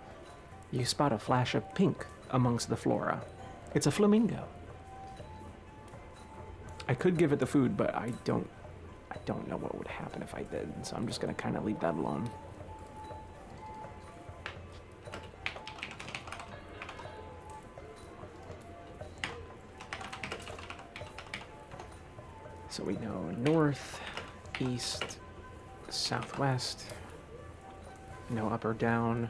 You spot a flash of pink amongst the flora. It's a flamingo. I could give it the food, but I don't know what would happen if I did, so I'm just gonna kind of leave that alone. So we know north, east, southwest, no up or down.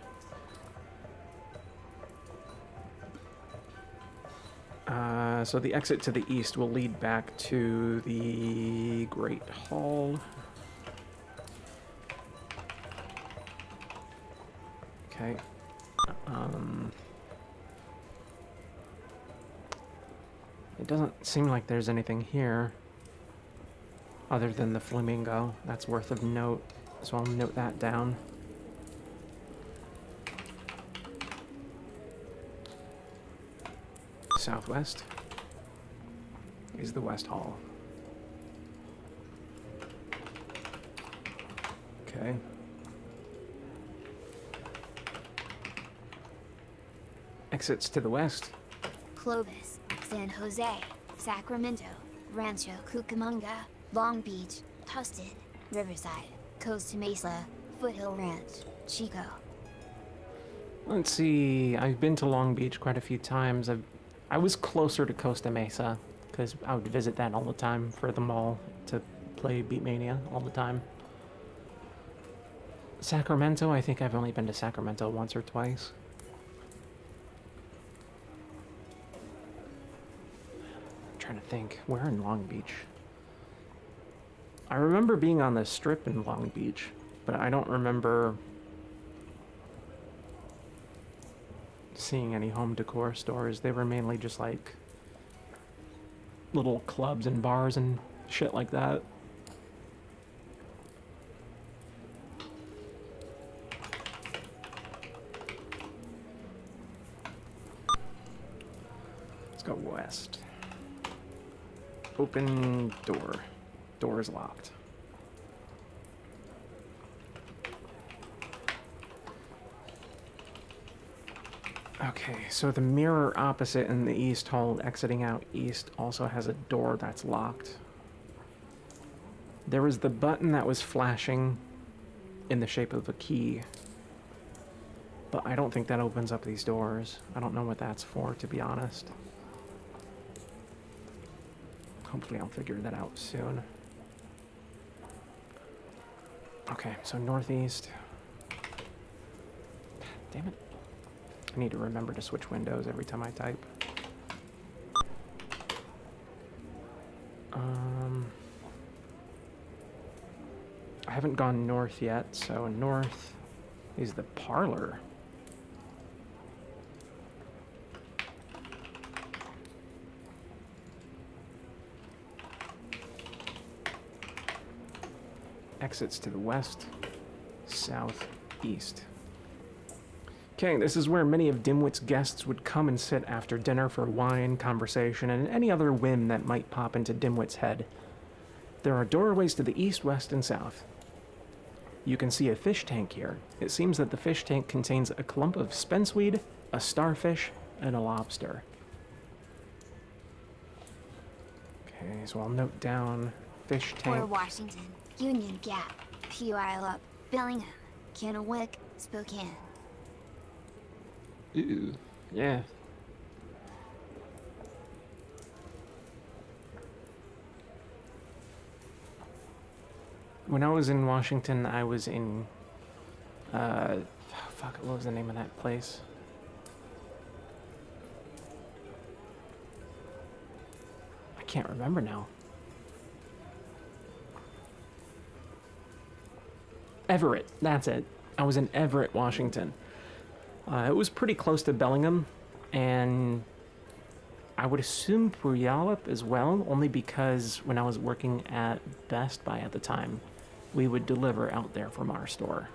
So the exit to the east will lead back to the Great Hall. Okay. It doesn't seem like there's anything here other than the flamingo. That's worth of note, so I'll note that down. Southwest is the West Hall. Okay. Exits to the west. Clovis, San Jose, Sacramento, Rancho Cucamonga, Long Beach, Tustin, Riverside, Costa Mesa, Foothill Ranch, Chico. Let's see, I've been to Long Beach quite a few times. I was closer to Costa Mesa, because I would visit that all the time for the mall to play Beatmania all the time. Sacramento, I think I've only been to Sacramento once or twice. I'm trying to think, where in Long Beach? I remember being on the Strip in Long Beach, but I don't remember seeing any home decor stores. They were mainly just like little clubs and bars and shit like that. Let's go west. Open door. Door is locked. Okay, so the mirror opposite in the east hall exiting out east also has a door that's locked. There was the button that was flashing in the shape of a key, but I don't think that opens up these doors. I don't know what that's for, to be honest. Hopefully I'll figure that out soon. Okay, so northeast. Damn it. I need to remember to switch windows every time I type. I haven't gone north yet, so north is the parlor. Exits to the west, south, east. Okay, this is where many of Dimwit's guests would come and sit after dinner for wine, conversation, and any other whim that might pop into Dimwit's head. There are doorways to the east, west, and south. You can see a fish tank here. It seems that the fish tank contains a clump of spenceweed, a starfish, and a lobster. Okay, so I'll note down fish tank. Port Washington, Union Gap, Puyallup, Bellingham, Kennewick, Spokane. Ooh, yeah. When I was in Washington, I was in, fuck, what was the name of that place? I can't remember now. Everett, that's it. I was in Everett, Washington. It was pretty close to Bellingham, and I would assume Puyallup as well, only because when I was working at Best Buy at the time, we would deliver out there from our store.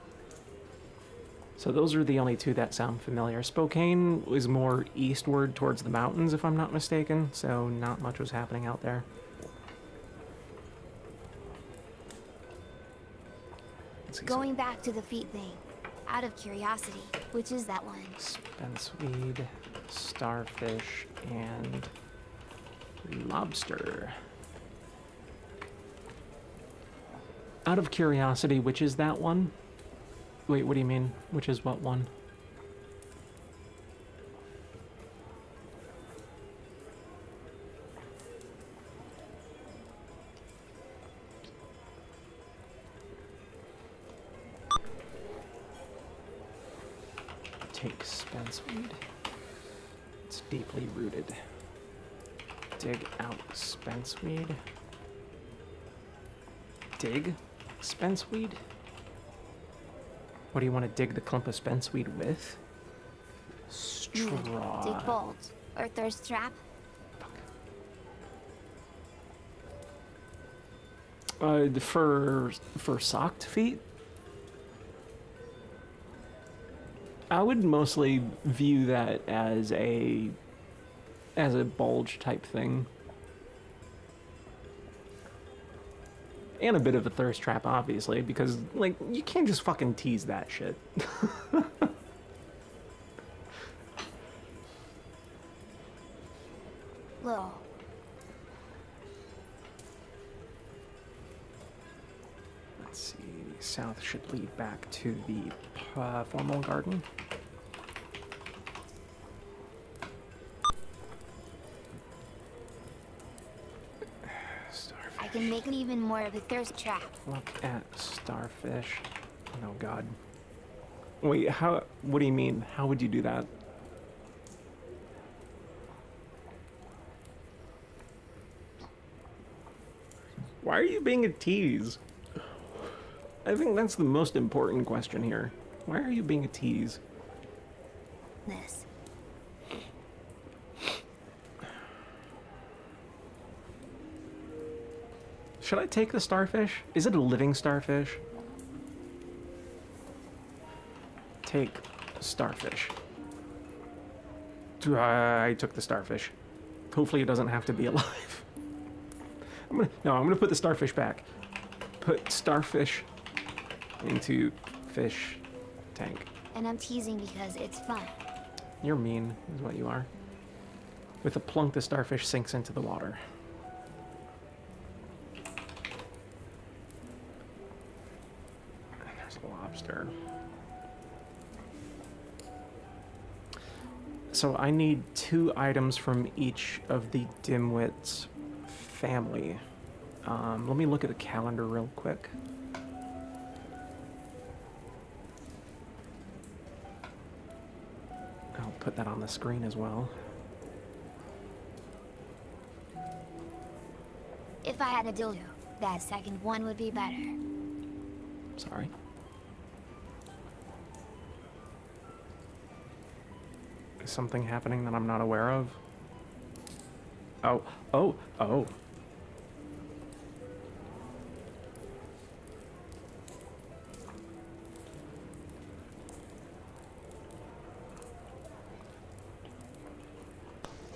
So those are the only two that sound familiar. Spokane was more eastward towards the mountains, if I'm not mistaken, so not much was happening out there. Going back to the feet thing, out of curiosity, which is that one? Spenceweed, starfish, and lobster. Out of curiosity, which is that one? Wait, what do you mean? Which is what one? Take spenceweed. It's deeply rooted. Dig out spenceweed. Dig spenceweed? What do you want to dig the clump of spenceweed with? Straw. Dig bolt or thirst trap. For socked feet? I would mostly view that as a bulge type thing. And a bit of a thirst trap, obviously, because, like, you can't just fucking tease that shit. Low. Let's see, south should lead back to the formal garden. I can make it even more of a thirst trap. Look at starfish. Oh god. Wait, how? What do you mean? How would you do that? Why are you being a tease? I think that's the most important question here. Why are you being a tease? This. Should I take the starfish? Is it a living starfish? Take starfish. I took the starfish. Hopefully it doesn't have to be alive. I'm gonna put the starfish back. Put starfish into fish tank. And I'm teasing because it's fun. You're mean, is what you are. With a plunk, the starfish sinks into the water. And there's a lobster. So I need 2 items from each of the Dimwit's family. Let me look at the calendar real quick. I'll put that on the screen as well. If I had a dildo, that second one would be better. Sorry. Is something happening that I'm not aware of? Oh.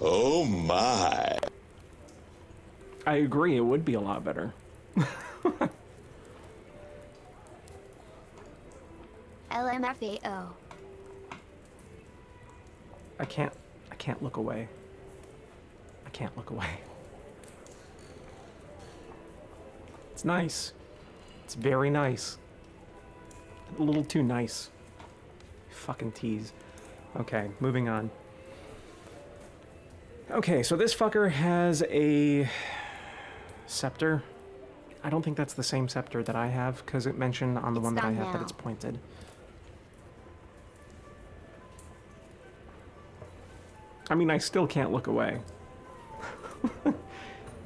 Oh my. I agree, it would be a lot better. LMFAO. I can't look away. I can't look away. It's nice. It's very nice. A little too nice. Fucking tease. Okay, moving on. Okay, so this fucker has a scepter. I don't think that's the same scepter that I have, because it mentioned on the one that I have that it's pointed. I mean, I still can't look away.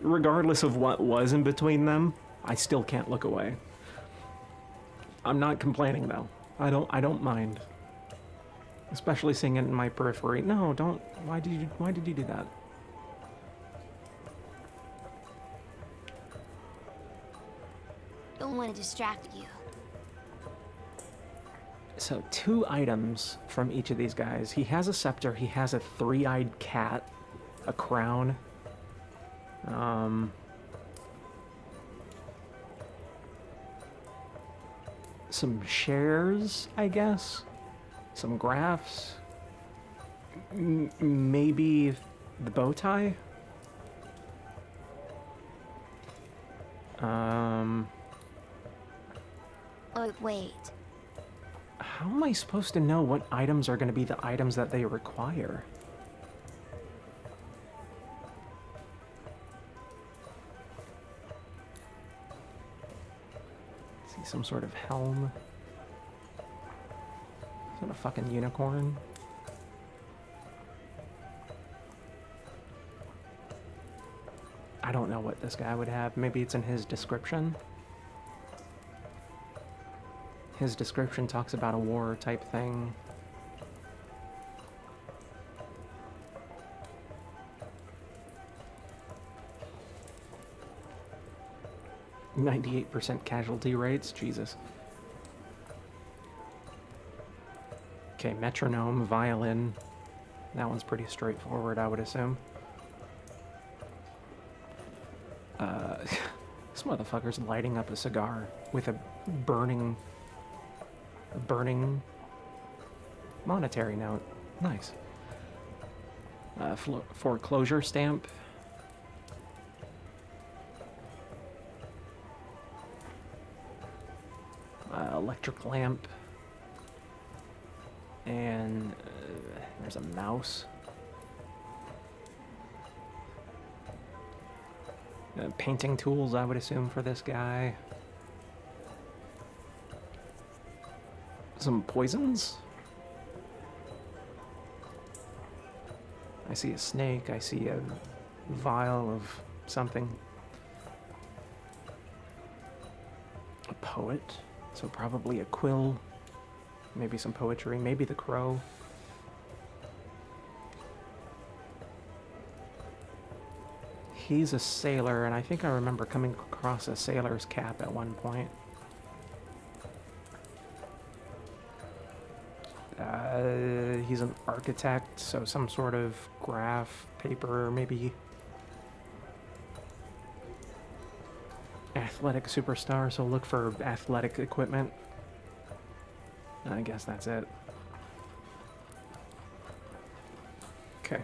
Regardless of what was in between them, I still can't look away. I'm not complaining though. I don't mind. Especially seeing it in my periphery. No, don't. Why did you do that? Don't want to distract you. So 2 items from each of these guys. He has a scepter, he has a 3-eyed cat, a crown, some shares, I guess, some graphs, maybe the bow tie. Oh, wait. How am I supposed to know what items are going to be the items that they require? See some sort of helm. Is that a fucking unicorn? I don't know what this guy would have. Maybe it's in his description. His description talks about a war type thing. %98 casualty rates, Jesus. Okay, metronome, violin. That one's pretty straightforward, I would assume. This motherfucker's lighting up a cigar with a burning monetary note. Nice. Foreclosure stamp. Electric lamp. And there's a mouse. Painting tools, I would assume, for this guy. Some poisons. I see a snake. I see a vial of something. A poet. So probably a quill. Maybe some poetry. Maybe the crow. He's a sailor, and I think I remember coming across a sailor's cap at one point. He's an architect, so some sort of graph, paper, maybe. Athletic superstar, so look for athletic equipment. I guess that's it. Okay.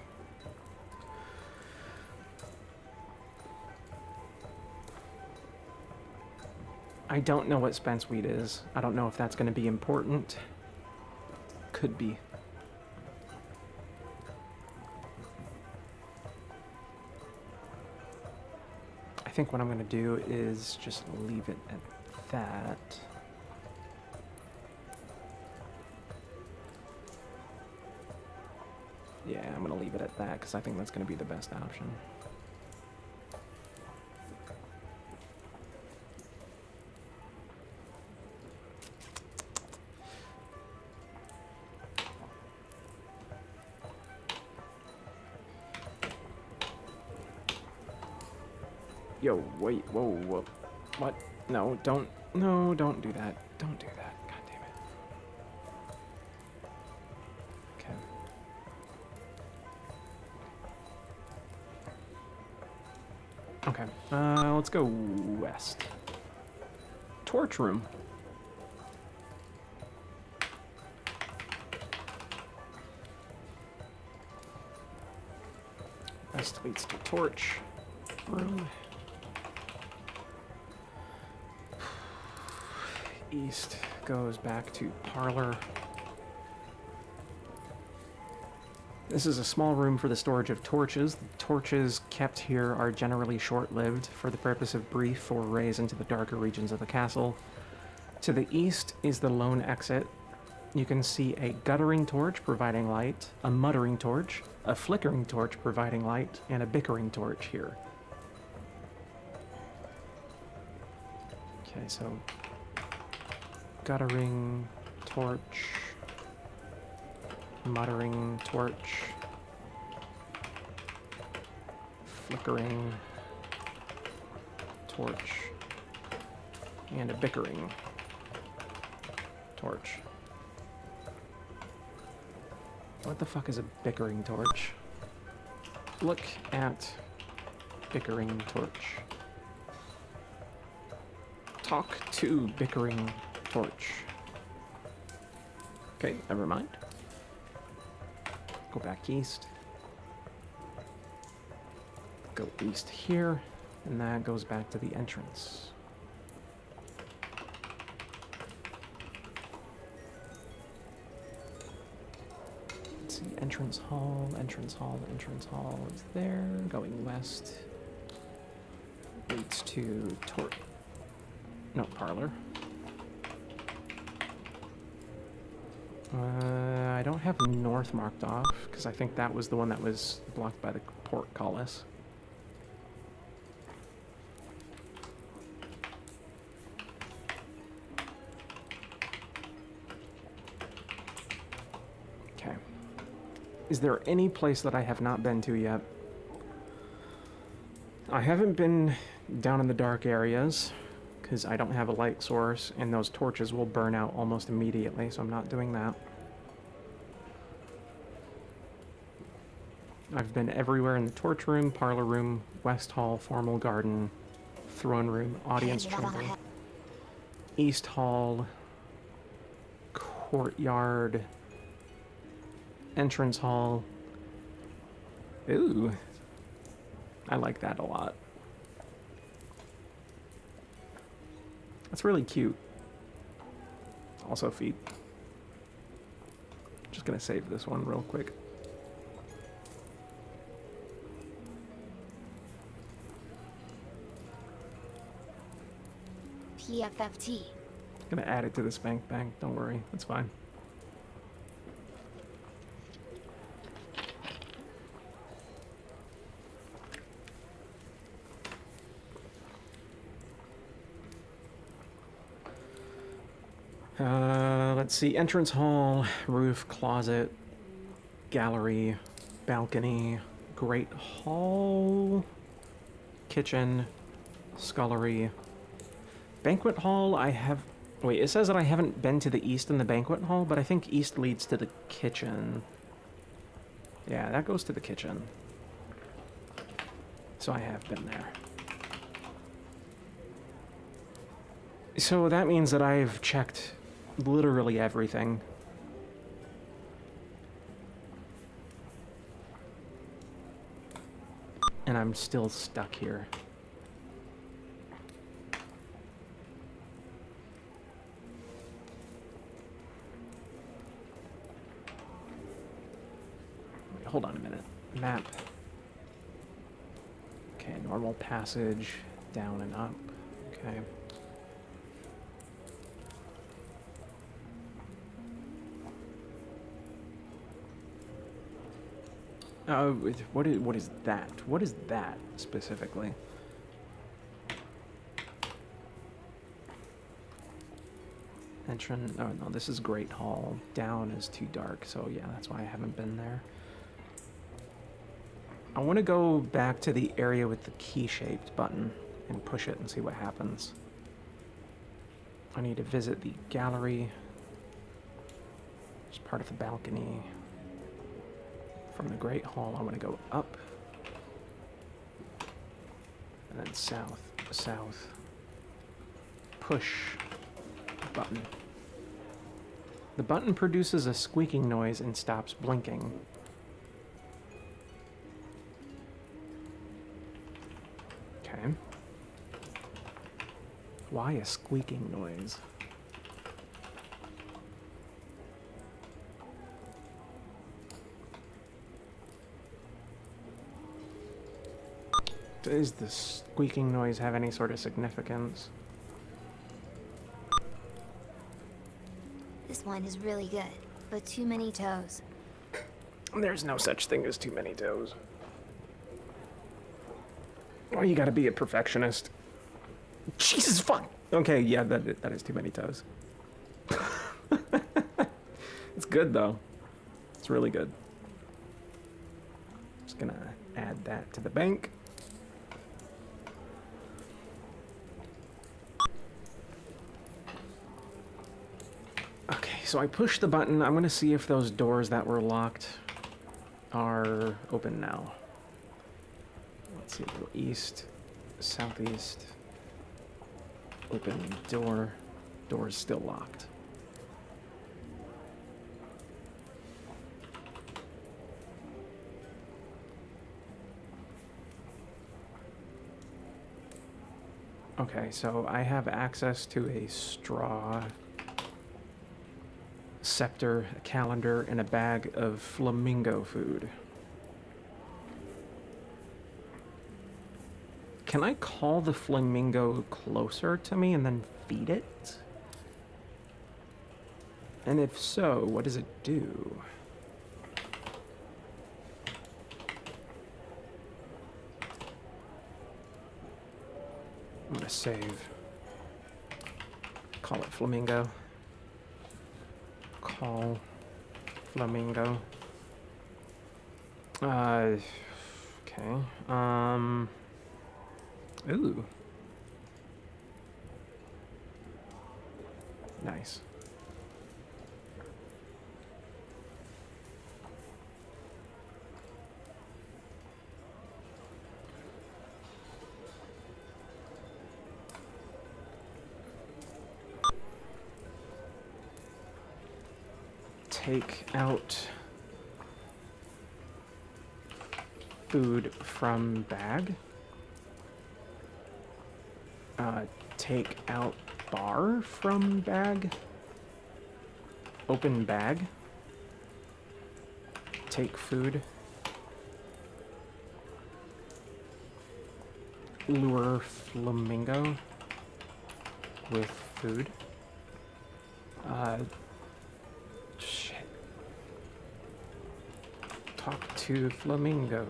I don't know what spence weed is. I don't know if that's going to be important. Could be. I think what I'm going to do is just leave it at that. Yeah, I'm going to leave it at that because I think that's going to be the best option. Yo, wait, whoa, whoa. What? No, don't do that. Don't do that. God damn it. Okay. Okay, let's go west. Torch room. West leads to torch room. East goes back to parlor. This is a small room for the storage of torches. The torches kept here are generally short-lived for the purpose of brief forays into the darker regions of the castle. To the east is the lone exit. You can see a guttering torch providing light, a muttering torch, a flickering torch providing light, and a bickering torch here. Okay, so guttering torch, muttering torch, flickering torch, and a bickering torch. What the fuck is a bickering torch? Look at bickering torch. Talk to bickering torch. Okay, never mind. Go back east. Go east here, and that goes back to the entrance. Let's see, entrance hall, entrance hall, entrance hall is there. Going west leads to parlor. I don't have north marked off, because I think that was the one that was blocked by the portcullis. Okay. Is there any place that I have not been to yet? I haven't been down in the dark areas, because I don't have a light source, and those torches will burn out almost immediately, so I'm not doing that. I've been everywhere in the torch room, parlor room, west hall, formal garden, throne room, audience chamber, east hall, courtyard, entrance hall. Ooh, I like that a lot. That's really cute. Also feet. Just gonna save this one real quick. PFFT. Gonna add it to this bank. Don't worry, that's fine. Let's see, entrance hall, roof, closet, gallery, balcony, great hall, kitchen, scullery, banquet hall. Wait, it says that I haven't been to the east in the banquet hall, but I think east leads to the kitchen. Yeah, that goes to the kitchen. So I have been there. So that means that I've checked literally everything. And I'm still stuck here. Wait, hold on a minute. Map. Okay, normal passage, down and up. Okay. What is that? What is that specifically? Entrance. Oh no, this is Great Hall. Down is too dark, so yeah, that's why I haven't been there. I want to go back to the area with the key-shaped button and push it and see what happens. I need to visit the gallery. It's part of the balcony. From the Great Hall, I want to go up. And then south, south. Push button. The button produces a squeaking noise and stops blinking. Okay. Why a squeaking noise? Does the squeaking noise have any sort of significance? This wine is really good, but too many toes. There's no such thing as too many toes. Oh, you gotta be a perfectionist. Jesus fuck! Okay, yeah, that is too many toes. It's good, though. It's really good. Just gonna add that to the bank. Okay, so I push the button. I'm gonna see if those doors that were locked are open now. Let's see, go east, southeast, open door, door's still locked. Okay, so I have access to a straw, scepter, a calendar, and a bag of flamingo food. Can I call the flamingo closer to me and then feed it? And if so, what does it do? I'm gonna save. Call it flamingo. Call flamingo. Okay. Ooh. Nice. Take out food from bag. Take out bar from bag. Open bag. Take food. Lure flamingo with food. Shit. Talk to flamingo.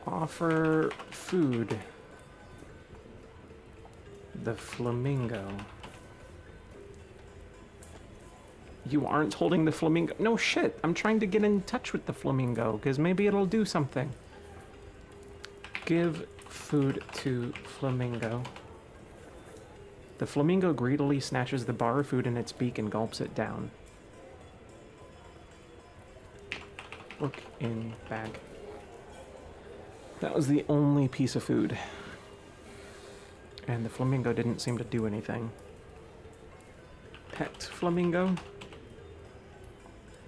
Offer food. The flamingo. You aren't holding the flamingo. No shit. I'm trying to get in touch with the flamingo because maybe it'll do something. Give food to flamingo. The flamingo greedily snatches the bar of food in its beak and gulps it down. Look in bag. That was the only piece of food. And the flamingo didn't seem to do anything. Pet flamingo.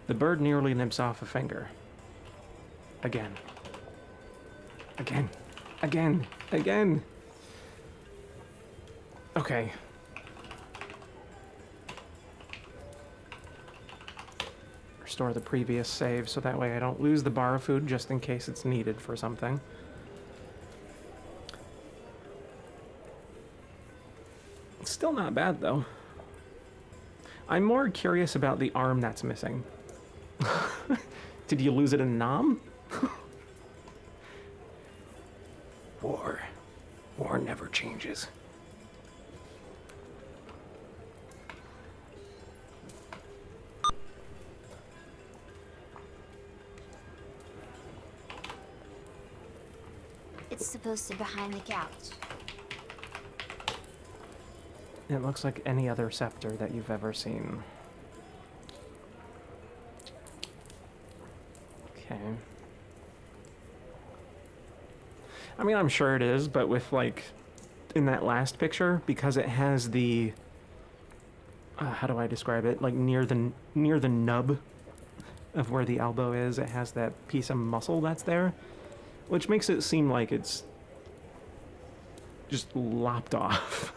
The bird nearly nips off a finger. Again. Again. Again. Again. Okay. Restore the previous save so that way I don't lose the bar of food just in case it's needed for something. It's still not bad though. I'm more curious about the arm that's missing. Did you lose it in Nam? War. War never changes. It's supposed to be behind the couch. It looks like any other scepter that you've ever seen. Okay. I mean, I'm sure it is, but with, like, in that last picture, because it has the... how do I describe it? Like, near the nub of where the elbow is, it has that piece of muscle that's there, which makes it seem like it's just lopped off.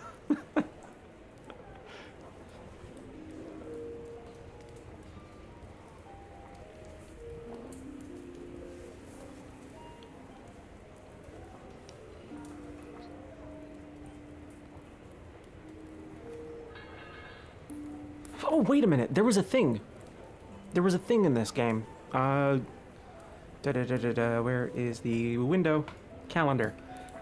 Oh, wait a minute. There was a thing. There was a thing in this game. Where is the window? Calendar.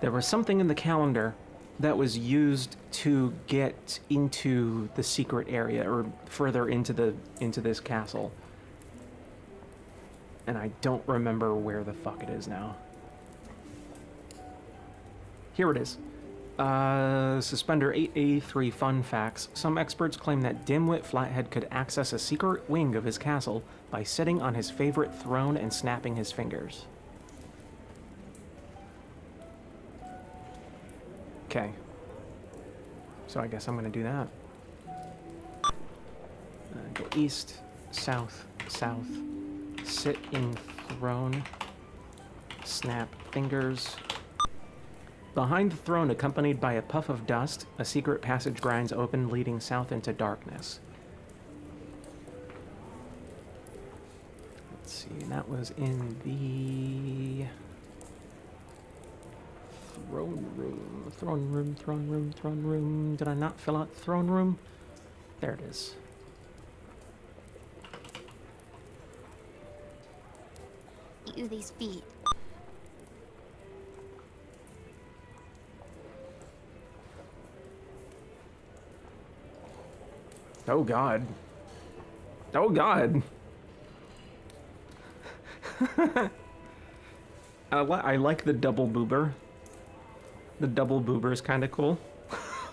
There was something in the calendar that was used to get into the secret area, or further into this castle. And I don't remember where the fuck it is now. Here it is. Suspender 8A3 fun facts. Some experts claim that Dimwit Flathead could access a secret wing of his castle by sitting on his favorite throne and snapping his fingers. Okay. So I guess I'm gonna do that. Go east, south, south. Sit in throne. Snap fingers. Behind the throne, accompanied by a puff of dust, a secret passage grinds open, leading south into darkness. Let's see, that was in the... throne room. Throne room, throne room, throne room. Did I not fill out the throne room? There it is. Use these feet. Oh god. Oh god. I like the double boober. The double boober is kind of cool.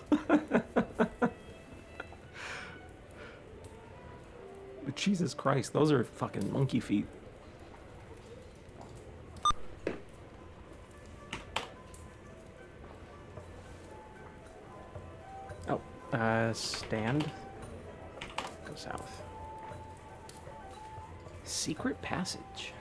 But Jesus Christ, those are fucking monkey feet. Oh, stand. Go south. Secret passage.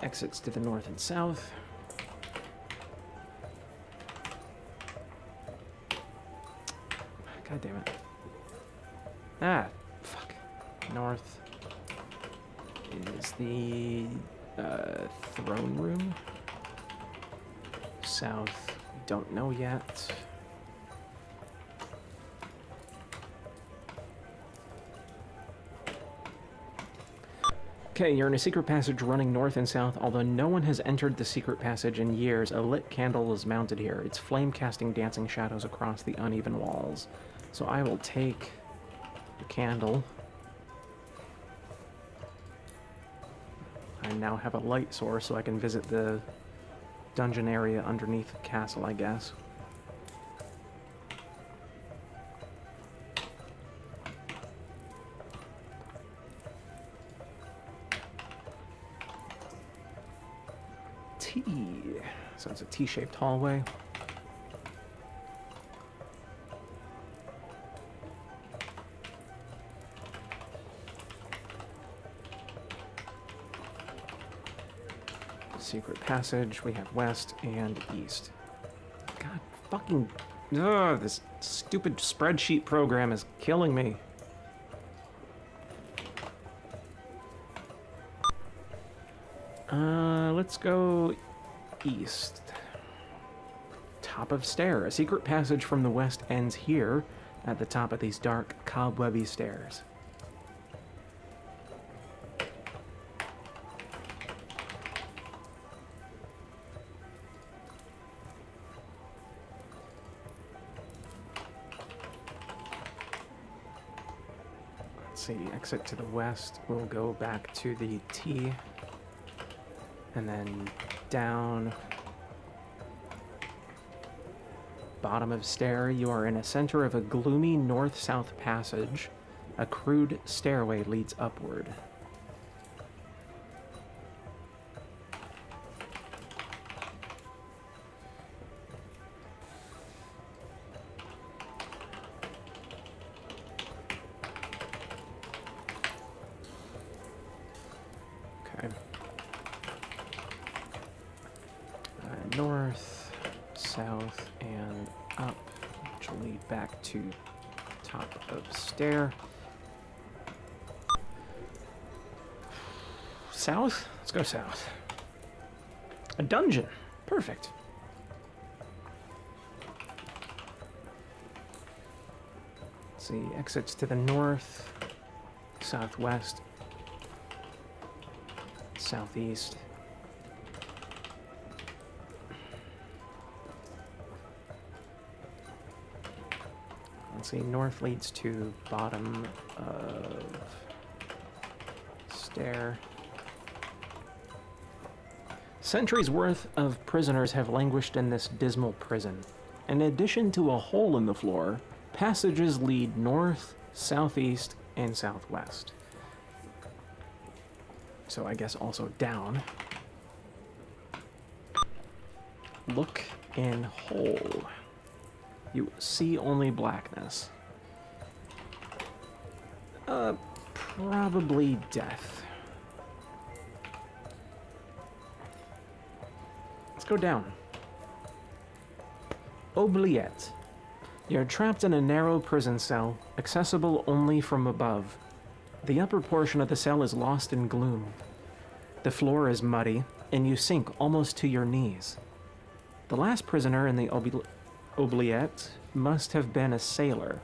Exits to the north and south. God damn it. Ah, fuck. North is the throne room. South, we don't know yet. Okay, you're in a secret passage running north and south. Although no one has entered the secret passage in years, a lit candle is mounted here. Its flame casting dancing shadows across the uneven walls. So I will take the candle. I now have a light source so I can visit the dungeon area underneath the castle, I guess. T. So it's a T-shaped hallway. Secret passage. We have west and east. God fucking... Ugh, this stupid spreadsheet program is killing me. Let's go east. Top of stair. A secret passage from the west ends here at the top of these dark, cobwebby stairs. Let's see, exit to the west. We'll go back to the T. And then down. bottom of stair. You are in a center of a gloomy north-south passage. A crude stairway leads upward. Okay. North, south, and up, which will lead back to top of stair. South? Let's go south. A dungeon. Perfect. Let's see, exits to the north, southwest, southeast. Let's see, north leads to bottom of stair. Centuries worth of prisoners have languished in this dismal prison. In addition to a hole in the floor, passages lead north, southeast, and southwest. So I guess also down. Look in hole. You see only blackness. Probably death. Let's go down. Oubliette. You're trapped in a narrow prison cell, accessible only from above. The upper portion of the cell is lost in gloom. The floor is muddy, and you sink almost to your knees. The last prisoner in the Oubliette must have been a sailor.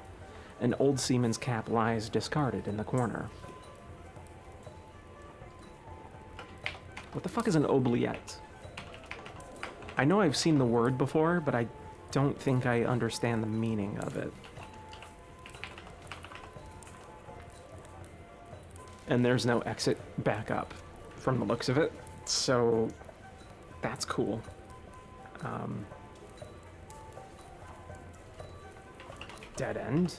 An old seaman's cap lies discarded in the corner. What the fuck is an oubliette? I know I've seen the word before, but I don't think I understand the meaning of it. And there's no exit back up from the looks of it, so that's cool. Dead end.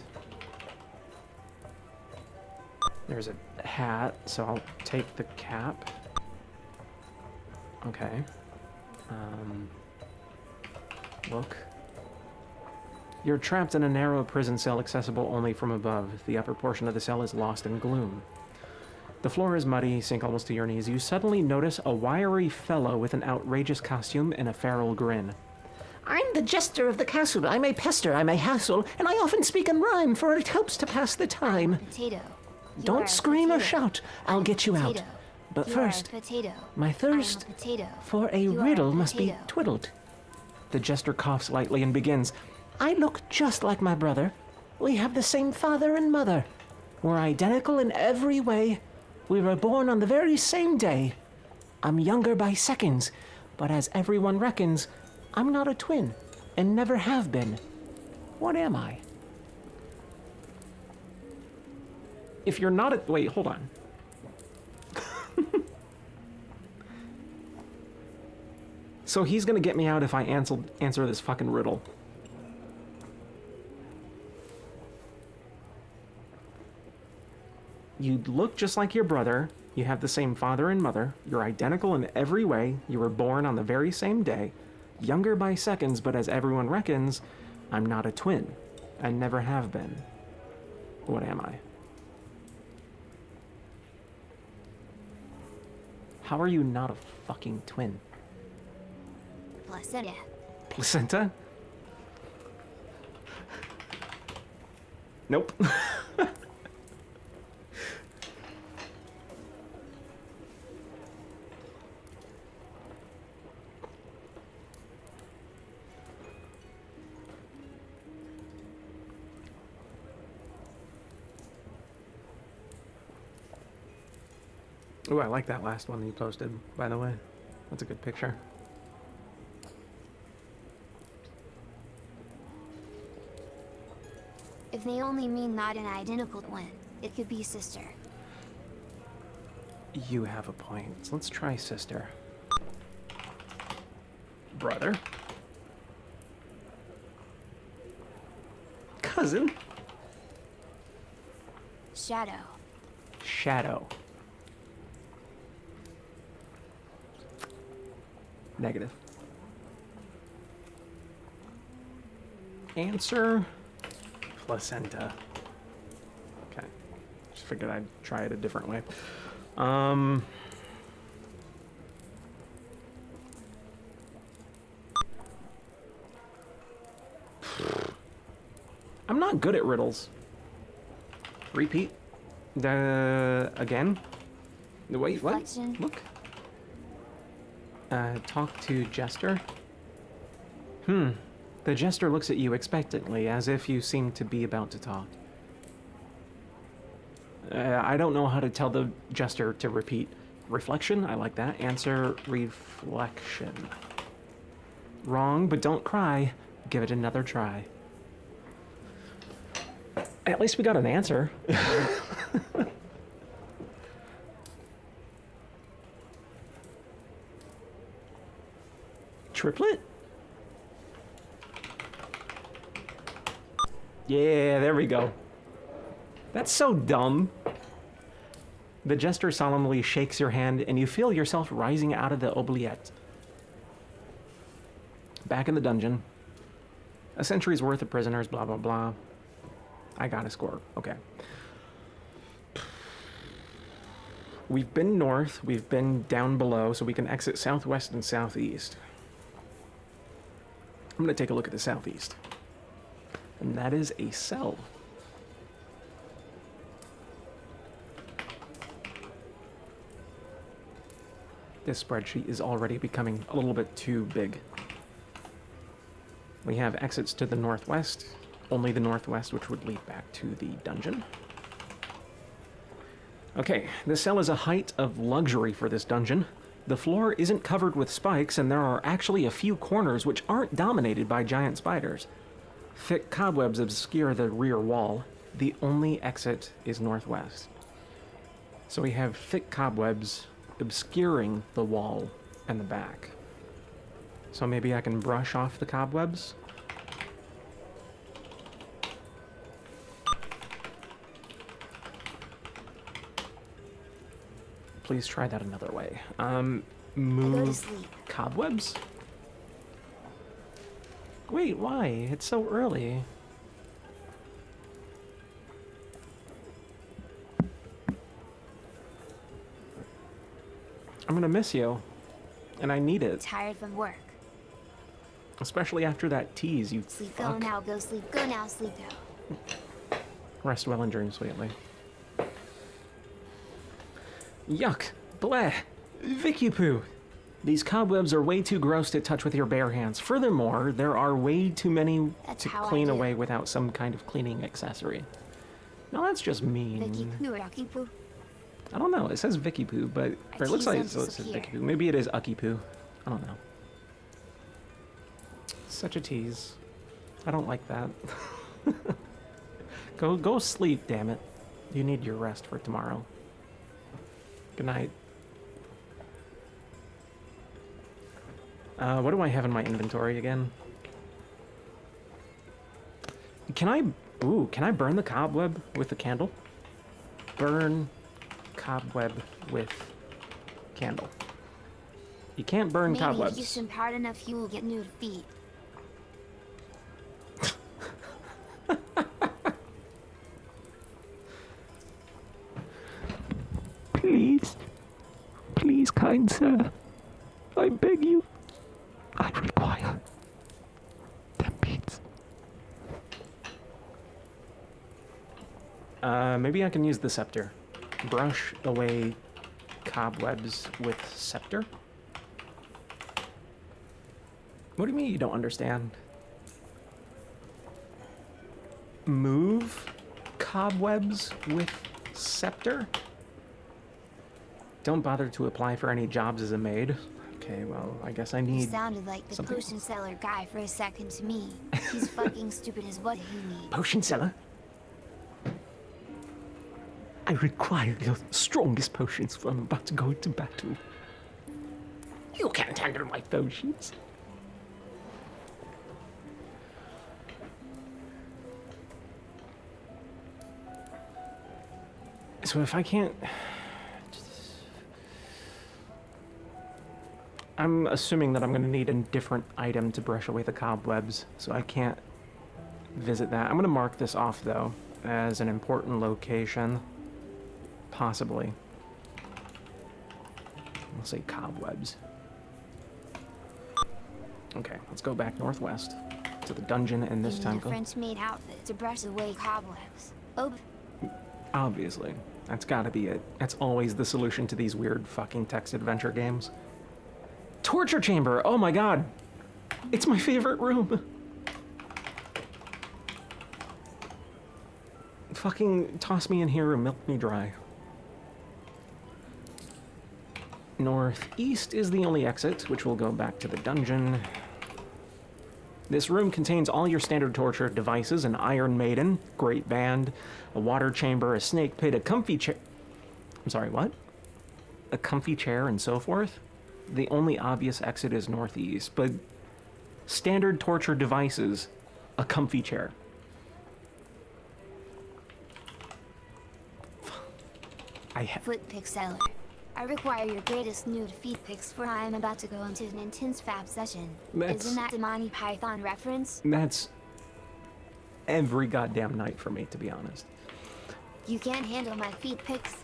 There's a hat, so I'll take the cap. Okay. Look. You're trapped in a narrow prison cell accessible only from above. The upper portion of the cell is lost in gloom. The floor is muddy, sink almost to your knees. You suddenly notice a wiry fellow with an outrageous costume and a feral grin. I'm the jester of the castle. I may pester, I may hassle, and I often speak in rhyme, for it helps to pass the time. Potato. Don't scream or shout. I'll get you out. But first, my thirst for a riddle must be twiddled. The jester coughs lightly and begins. I look just like my brother. We have the same father and mother. We're identical in every way. We were born on the very same day. I'm younger by seconds, but as everyone reckons, I'm not a twin, and never have been. What am I? If you're not a... Wait, hold on. So he's gonna get me out if I answer this fucking riddle. You look just like your brother. You have the same father and mother. You're identical in every way. You were born on the very same day. Younger by seconds, but as everyone reckons, I'm not a twin. I never have been. What am I? How are you not a fucking twin? Placenta. Placenta? Nope. Ooh, I like that last one that you posted, by the way. That's a good picture. If they only mean not an identical twin, it could be sister. You have a point. So let's try sister. Brother. buzzing. Shadow. Shadow. Negative. Answer placenta. Okay. Just figured I'd try it a different way. I'm not good at riddles. Repeat. Again? Wait, what? Reflection. Look. Talk to Jester. The Jester looks at you expectantly, as if you seem to be about to talk. I don't know how to tell the Jester to repeat. Reflection? I like that. Answer reflection. Wrong, but don't cry. Give it another try. At least we got an answer. Triplet? Yeah, there we go. That's so dumb. The Jester solemnly shakes your hand, and you feel yourself rising out of the oubliette. Back in the dungeon. A century's worth of prisoners, blah, blah, blah. I got a score. Okay. We've been north, we've been down below, so we can exit southwest and southeast. I'm going to take a look at the southeast. And that is a cell. This spreadsheet is already becoming a little bit too big. We have exits to the northwest, only the northwest, which would lead back to the dungeon. Okay, this cell is a height of luxury for this dungeon. The floor isn't covered with spikes, and there are actually a few corners which aren't dominated by giant spiders. Thick cobwebs obscure the rear wall. The only exit is northwest. So we have thick cobwebs obscuring the wall and the back. So maybe I can brush off the cobwebs? Please try that another way. Move cobwebs? Wait, why? It's so early. I'm gonna miss you, and I need it. Tired from work. Especially after that tease, you Sleep, fuck. go now, go sleep, go now, sleep, go. Rest well and dream sweetly. Yuck! Bleh! Vicky poo! These cobwebs are way too gross to touch with your bare hands. Furthermore, there are way too many to clean away without some kind of cleaning accessory. No, that's just mean. Vicky poo or Ucky poo? I don't know. It says Vicky poo, but or it looks like it says Vicky poo. Maybe it is Ucky poo. I don't know. Such a tease. I don't like that. Go sleep, damn it. You need your rest for tomorrow. Good night. What do I have in my inventory again? Can I burn the cobweb with the candle? Burn cobweb with candle. You can't burn Maybe cobwebs. if you swim hard enough, you will get nude feet. Please, kind sir, I beg you, I require 10 beads. Maybe I can use the scepter. Brush away cobwebs with scepter? What do you mean you don't understand? Move cobwebs with scepter? Don't bother to apply for any jobs as a maid. Okay, well, I guess I You need sounded like the something. potion seller guy for a second to me. He's fucking stupid as what he needs. Potion seller? I require your strongest potions for I'm about to go into battle. You can't handle my potions. So if I can't... I'm assuming that I'm going to need a different item to brush away the cobwebs, so I can't visit that. I'm going to mark this off, though, as an important location. Possibly. I'll say cobwebs. Okay, let's go back northwest to the dungeon in this You need a temple. French-made outfit to brush away cobwebs. Oh, Obviously. That's gotta be it. That's always the solution to these weird fucking text adventure games. Torture chamber! Oh my god! It's my favorite room! Fucking toss me in here and milk me dry. Northeast is the only exit, which will go back to the dungeon. This room contains all your standard torture devices: an Iron Maiden, great band, a water chamber, a snake pit, a comfy chair. I'm sorry, what? A comfy chair and so forth? The only obvious exit is northeast, but standard torture devices, a comfy chair. Foot pick seller. I require your greatest nude feet pics, for I am about to go into an intense fab session. Isn't that a Monty Python reference? That's every goddamn night for me, to be honest. You can't handle my feet pics.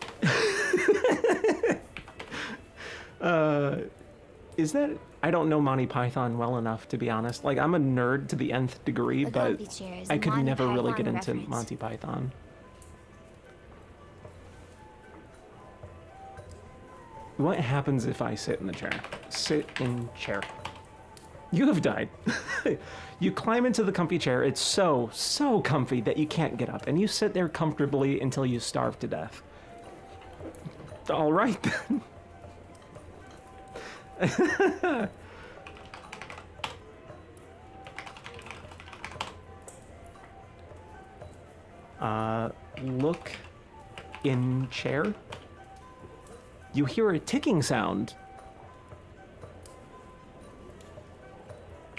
Is that... I don't know Monty Python well enough, to be honest. Like, I'm a nerd to the nth degree, A but comfy chair is I a could Monty never really Python get into reference. Monty Python. What happens if I sit in the chair? Sit in chair. You have died. You climb into the comfy chair. It's so comfy that you can't get up, and you sit there comfortably until you starve to death. All right, then. Look in chair. You hear a ticking sound.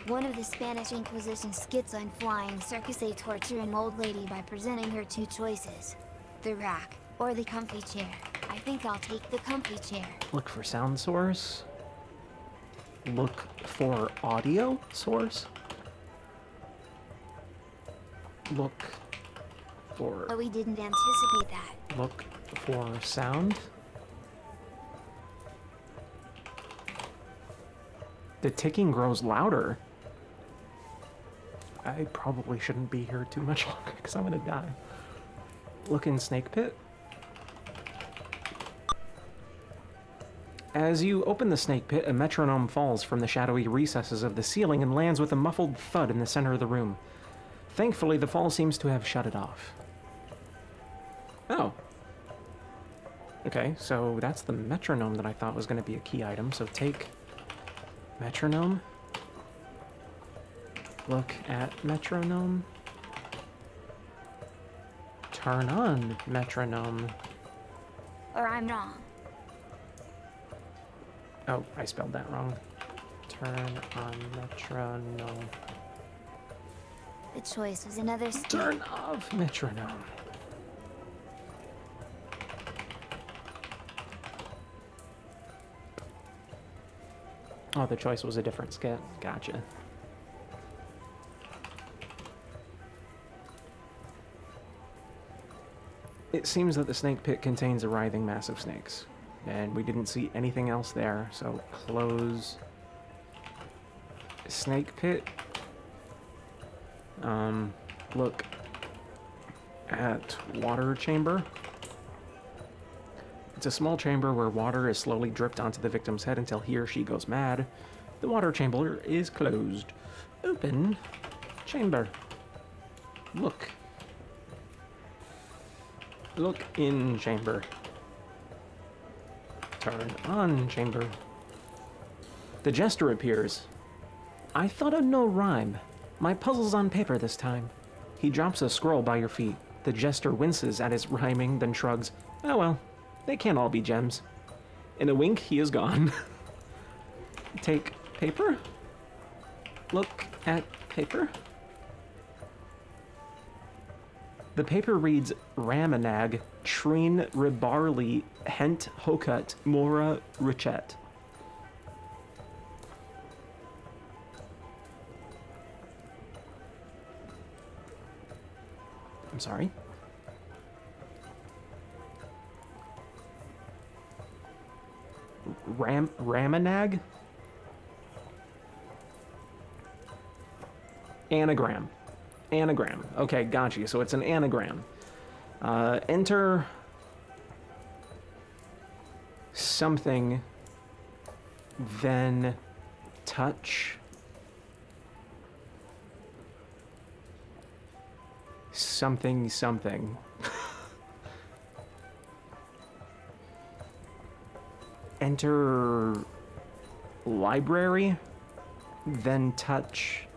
One of the Spanish Inquisition skits on flying circus torture an old lady by presenting her two choices: the rack or the comfy chair. I think I'll take the comfy chair. Look for sound source. Look for audio source. Look for... But we didn't anticipate that. Look for sound. The ticking grows louder. I probably shouldn't be here too much longer because I'm gonna die. Look in snake pit. As you open the snake pit, a metronome falls from the shadowy recesses of the ceiling and lands with a muffled thud in the center of the room. Thankfully, the fall seems to have shut it off. Oh. Okay, so that's the metronome that I thought was going to be a key item, so take metronome. Look at metronome. Turn on metronome. Or I'm wrong. Oh, I spelled that wrong. Turn on metronome. The choice was another skit. Turn off metronome. Oh, the choice was a different skit. Gotcha. It seems that the snake pit contains a writhing mass of snakes, and we didn't see anything else there, so close snake pit. Look at water chamber. It's a small chamber where water is slowly dripped onto the victim's head until he or she goes mad. The water chamber is closed. Open chamber. Look. Look in chamber. Turn on chamber. The jester appears. I thought of no rhyme. My puzzle's on paper this time. He drops a scroll by your feet. The jester winces at his rhyming, then shrugs. Oh well, they can't all be gems. In a wink, he is gone. Take paper. Look at paper. The paper reads Ramanag, Treen Ribarli, Hent Hokut, Mora Richet. I'm sorry? Ramanag? Anagram. Anagram. Okay, got you. So it's an anagram. Enter something, then touch something something. Enter library, then touch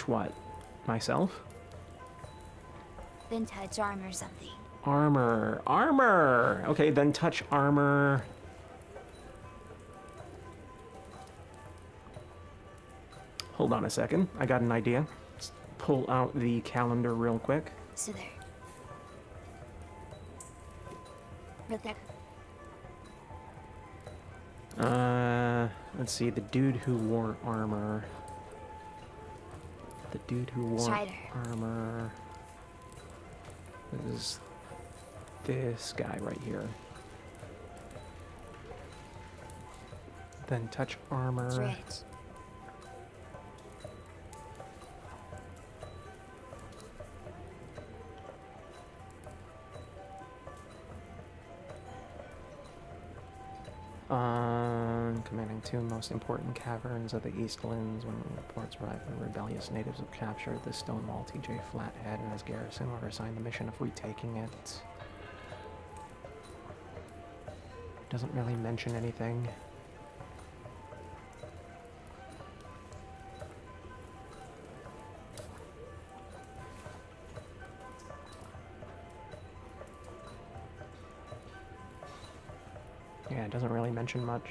what? Myself? Then touch armor something. Armor. Armor! Okay, then touch armor. Hold on a second. I got an idea. Let's pull out the calendar real quick. So there. But there. Let's see. The dude who wore armor. The dude who wore armor is this guy right here. Then touch armor. Dredge. Commanding two most important caverns of the Eastlands. When reports arrive, the rebellious natives have captured the Stonewall. TJ Flathead and his garrison were assigned the mission of retaking it. Doesn't really mention anything. Yeah, it doesn't really mention much.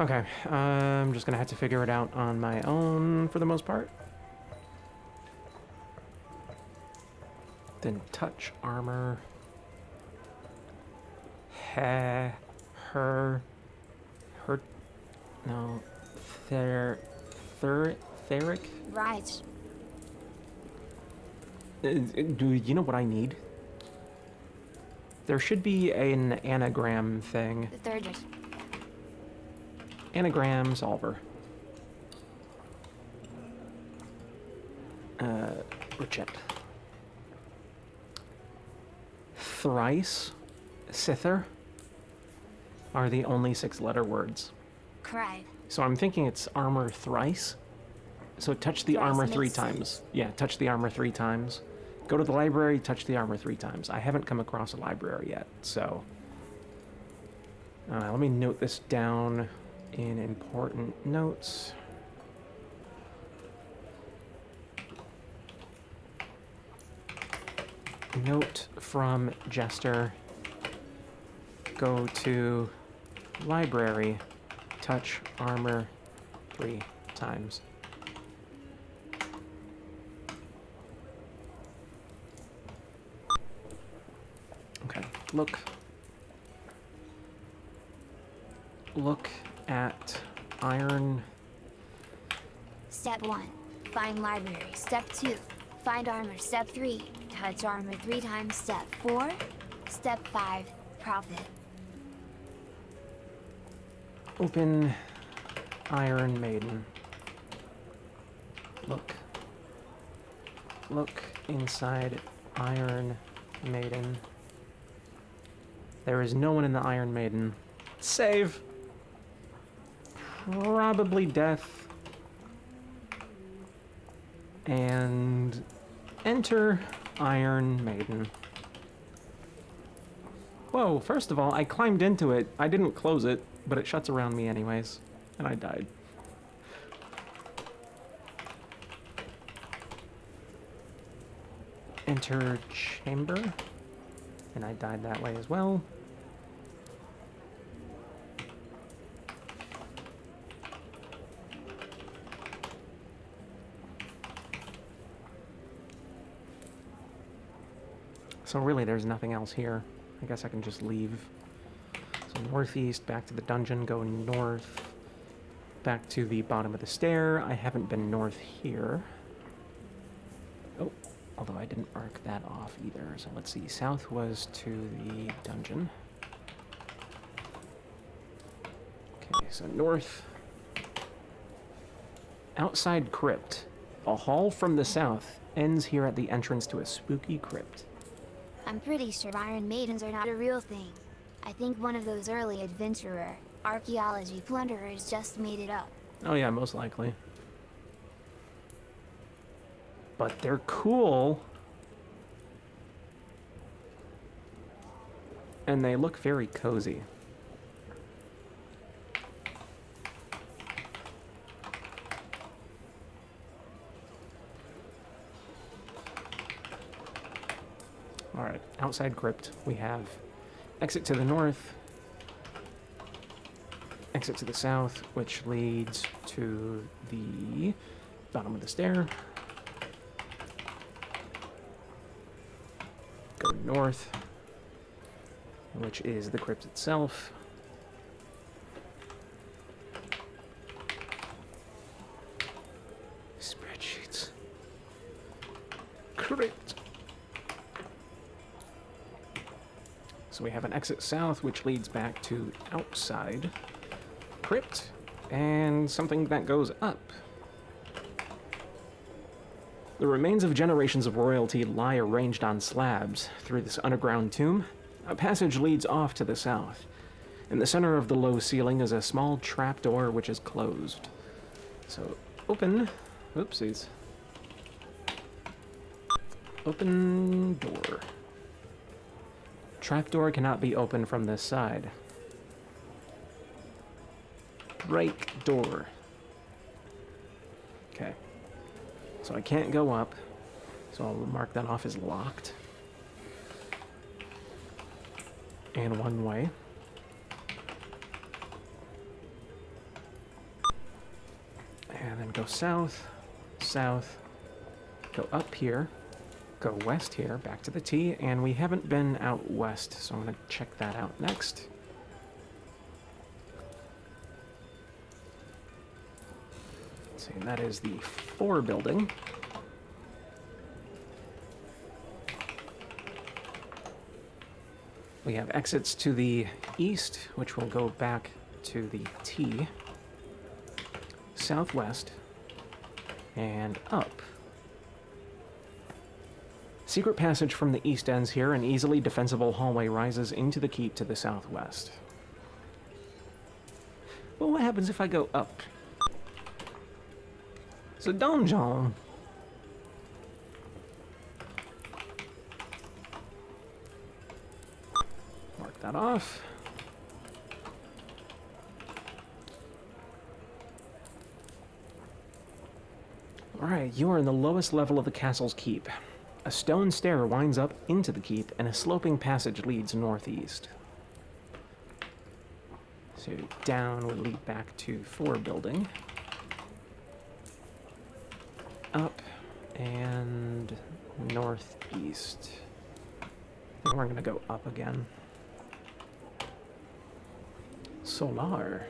Okay, I'm just gonna have to figure it out on my own for the most part. Then touch armor. Her, no, Theric? Right. Do you know what I need? There should be an anagram thing. The third. Anagram solver. Richet. Thrice, Sither are the only 6-letter words. Cried. So I'm thinking it's armor thrice. So touch the armor 3 times. Yeah, touch the armor 3 times. Go to the library, touch the armor 3 times. I haven't come across a library yet, so... let me note this down in important notes. Note from Jester. Go to library, touch armor 3 times. Okay, look at iron. Step 1, find library. Step 2, find armor. Step 3, touch armor 3 times. Step 4, step 5, profit. Open Iron Maiden. Look inside Iron Maiden. There is no one in the Iron Maiden. Save. Probably death. And enter Iron Maiden. Whoa, first of all, I climbed into it. I didn't close it, but it shuts around me anyways. And I died. Enter chamber. And I died that way as well. So really, there's nothing else here. I guess I can just leave. So northeast, back to the dungeon, go north, back to the bottom of the stair. I haven't been north here. Oh, although I didn't arc that off either. So let's see, south was to the dungeon. Okay, so north. Outside crypt. A hall from the south ends here at the entrance to a spooky crypt. I'm pretty sure Iron Maidens are not a real thing. I think one of those early adventurer, archaeology plunderers just made it up. Oh yeah, most likely. But they're cool. And they look very cozy. Alright, outside crypt, we have exit to the north, exit to the south, which leads to the bottom of the stair. Go north, which is the crypt itself. Spreadsheets. Crypt. So we have an exit south, which leads back to outside crypt, and something that goes up. The remains of generations of royalty lie arranged on slabs through this underground tomb. A passage leads off to the south. In the center of the low ceiling is a small trapdoor which is closed. So open, oopsies. Open door. Trapdoor cannot be opened from this side. Break door. Okay. So I can't go up, so I'll mark that off as locked. And one way. And then go south, south, go up here, go west here, back to the T, and we haven't been out west, so I'm going to check that out next. Let's see, that is the 4 building. We have exits to the east, which will go back to the T, southwest, and up. Secret passage from the east ends here. An easily defensible hallway rises into the keep to the southwest. Well, what happens if I go up? It's a donjon. Mark that off. Alright, you are in the lowest level of the castle's keep. A stone stair winds up into the keep, and a sloping passage leads northeast. So down would lead back to 4 building. Up and northeast. I think we're gonna go up again. Solar.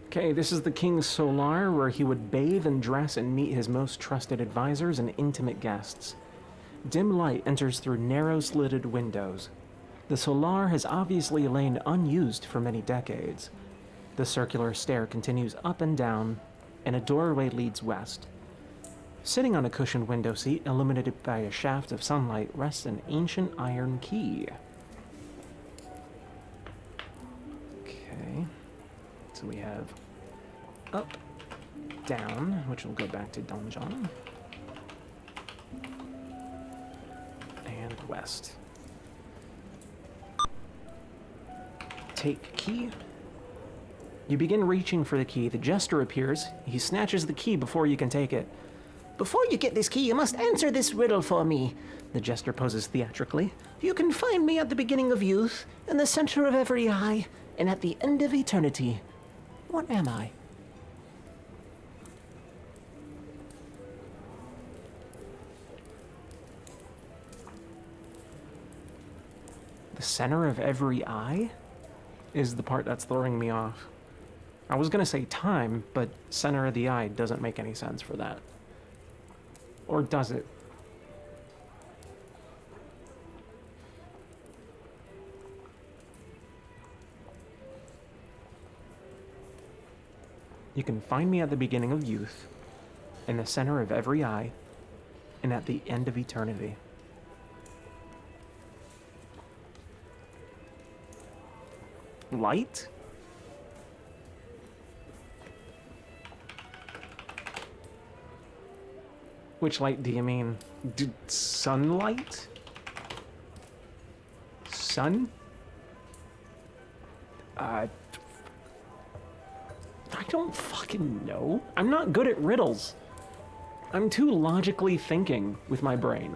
Okay, this is the King's Solar, where he would bathe and dress and meet his most trusted advisors and intimate guests. Dim light enters through narrow slitted windows. The Solar has obviously lain unused for many decades. The circular stair continues up and down, and a doorway leads west. Sitting on a cushioned window seat, illuminated by a shaft of sunlight, rests an ancient iron key. Okay, so we have up, down, which will go back to donjon, and west. Take key. You begin reaching for the key. The jester appears. He snatches the key before you can take it. Before you get this key, you must answer this riddle for me. The jester poses theatrically. You can find me at the beginning of youth, in the center of every eye, And at the end of eternity, what am I? The center of every eye is the part that's throwing me off. I was gonna say time, but center of the eye doesn't make any sense for that. Or does it? You can find me at the beginning of youth, in the center of every eye, and at the end of eternity. Light? Which light do you mean? Sunlight? Sun? I don't fucking know. I'm not good at riddles. I'm too logically thinking with my brain.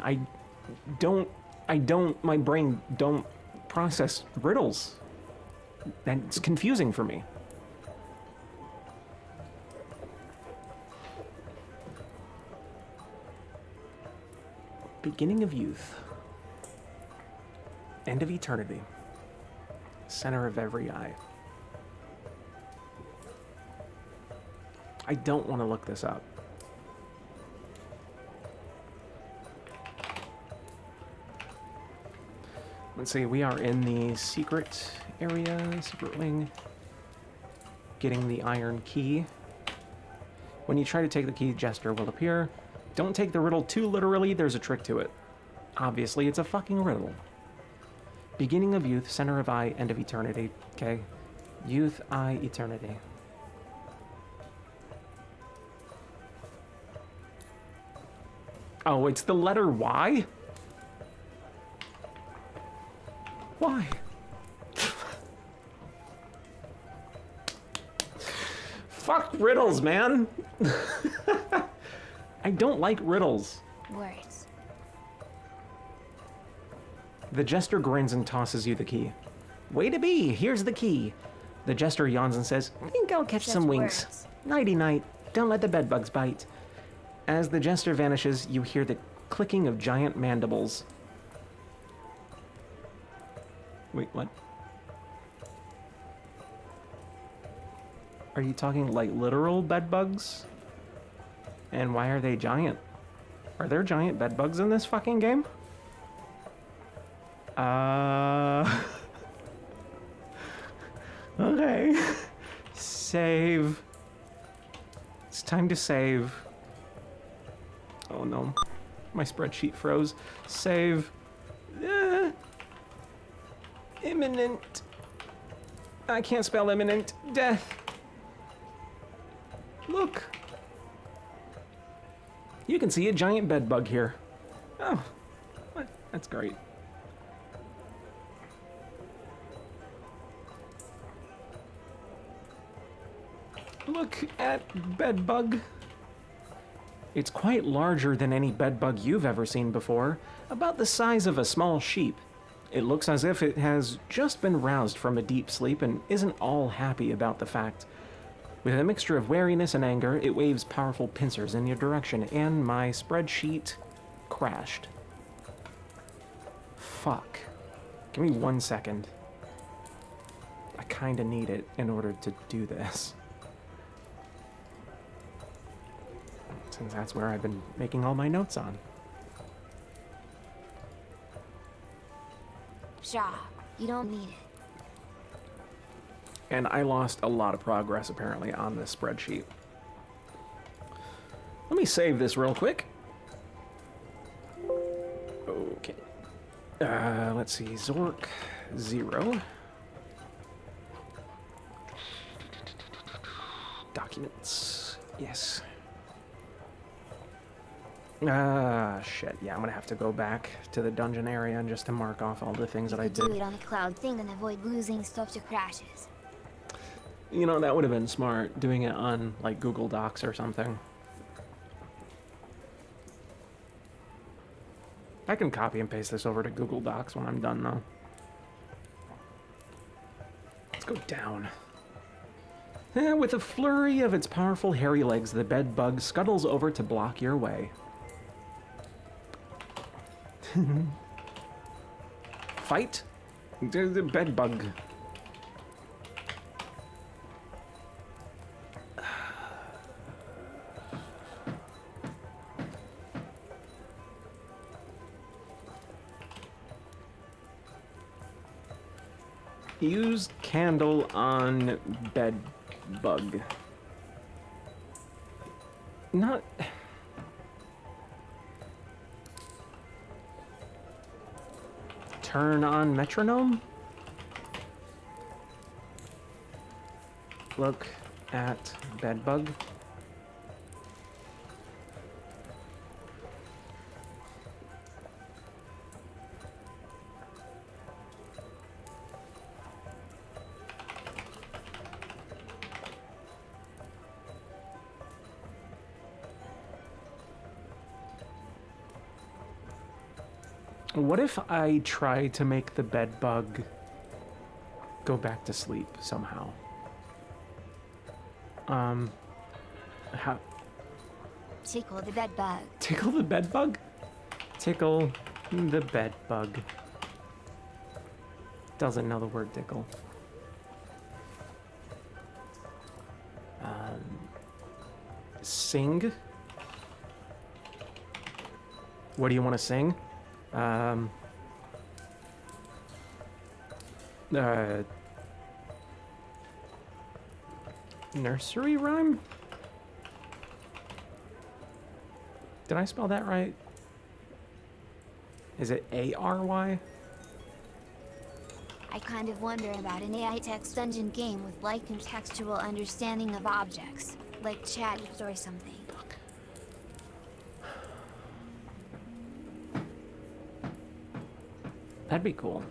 My brain don't process riddles. And it's confusing for me. Beginning of youth. End of eternity. Center of every eye. I don't want to look this up. Let's see, we are in the secret area, secret wing. Getting the iron key. When you try to take the key, Jester will appear. Don't take the riddle too literally, there's a trick to it. Obviously, it's a fucking riddle. Beginning of youth, center of eye, end of eternity. Okay. Youth, eye, eternity. Oh, it's the letter Y? Why? Fuck riddles, man. I don't like riddles. Words. The Jester grins and tosses you the key. Way to be, here's the key. The Jester yawns and says, think I'll catch some winks. Nighty-night, don't let the bedbugs bite. As the Jester vanishes, you hear the clicking of giant mandibles. Wait, what? Are you talking like literal bedbugs? And why are they giant? Are there giant bedbugs in this fucking game? Okay. Save. It's time to save. Oh no. My spreadsheet froze. Save. Imminent. I can't spell imminent. Death. Look. You can see a giant bedbug here. Oh. What? That's great. Look at bedbug. It's quite larger than any bedbug you've ever seen before, about the size of a small sheep. It looks as if it has just been roused from a deep sleep and isn't all happy about the fact. With a mixture of wariness and anger, it waves powerful pincers in your direction, and my spreadsheet crashed. Fuck. Give me 1 second. I kinda need it in order to do this. Since that's where I've been making all my notes on. Shaw, you don't need it. And I lost a lot of progress, apparently, on this spreadsheet. Let me save this real quick. Okay. Let's see. Zork 0. Documents. Yes. Shit. Yeah, I'm gonna have to go back to the dungeon area and just to mark off all the things that I Do did. it on the cloud thing and avoid losing stuff to crashes. You know, that would have been smart, doing it on, like, Google Docs or something. I can copy and paste this over to Google Docs when I'm done, though. Let's go down. With a flurry of its powerful hairy legs, the bed bug scuttles over to block your way. Fight? The bed bug. Use candle on bed bug. Not... Turn on metronome? Look at bed bug. What if I try to make the bed bug go back to sleep somehow? How? Tickle the bed bug. Tickle the bed bug? Tickle the bed bug. Doesn't know the word tickle. Sing? What do you want to sing? Nursery rhyme? Did I spell that right? Is it A-R-Y? I kind of wonder about an AI text dungeon game with like contextual understanding of objects, like chat or something. That'd be cool.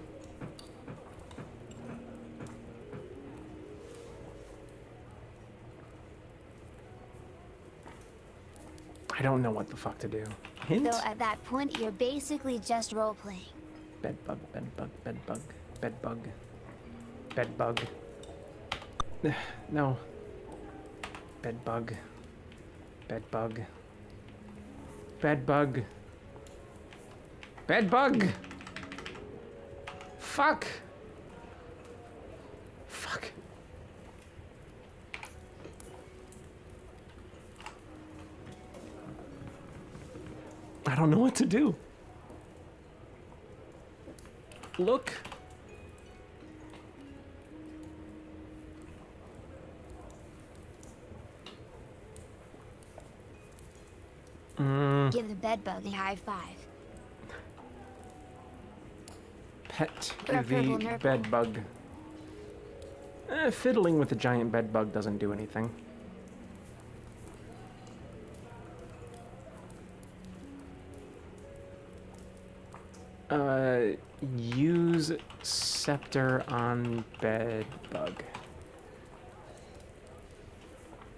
I don't know what the fuck to do. Hint? Though at that point, you're basically just role-playing. Bed bug, bed bug, bed bug, bed bug, bed bug. No. Bed bug. Bed bug. Bed bug. Bed bug! Fuck! Fuck. I don't know what to do. Look. Give the bed bug a high five. Pet Purple the nurple. bed bug. Fiddling with the giant bed bug doesn't do anything. Use scepter on bed bug.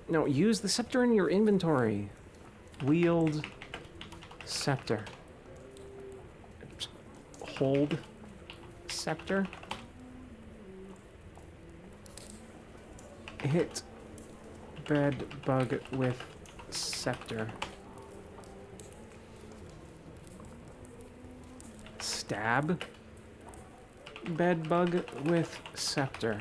No, use the scepter in your inventory. Wield scepter. Hold scepter. Hit bed bug with scepter. Stab bed bug with scepter.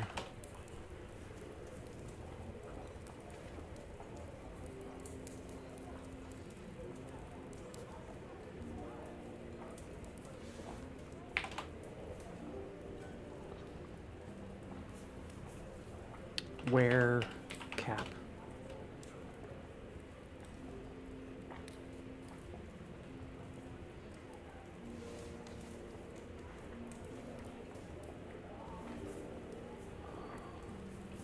Wear cap.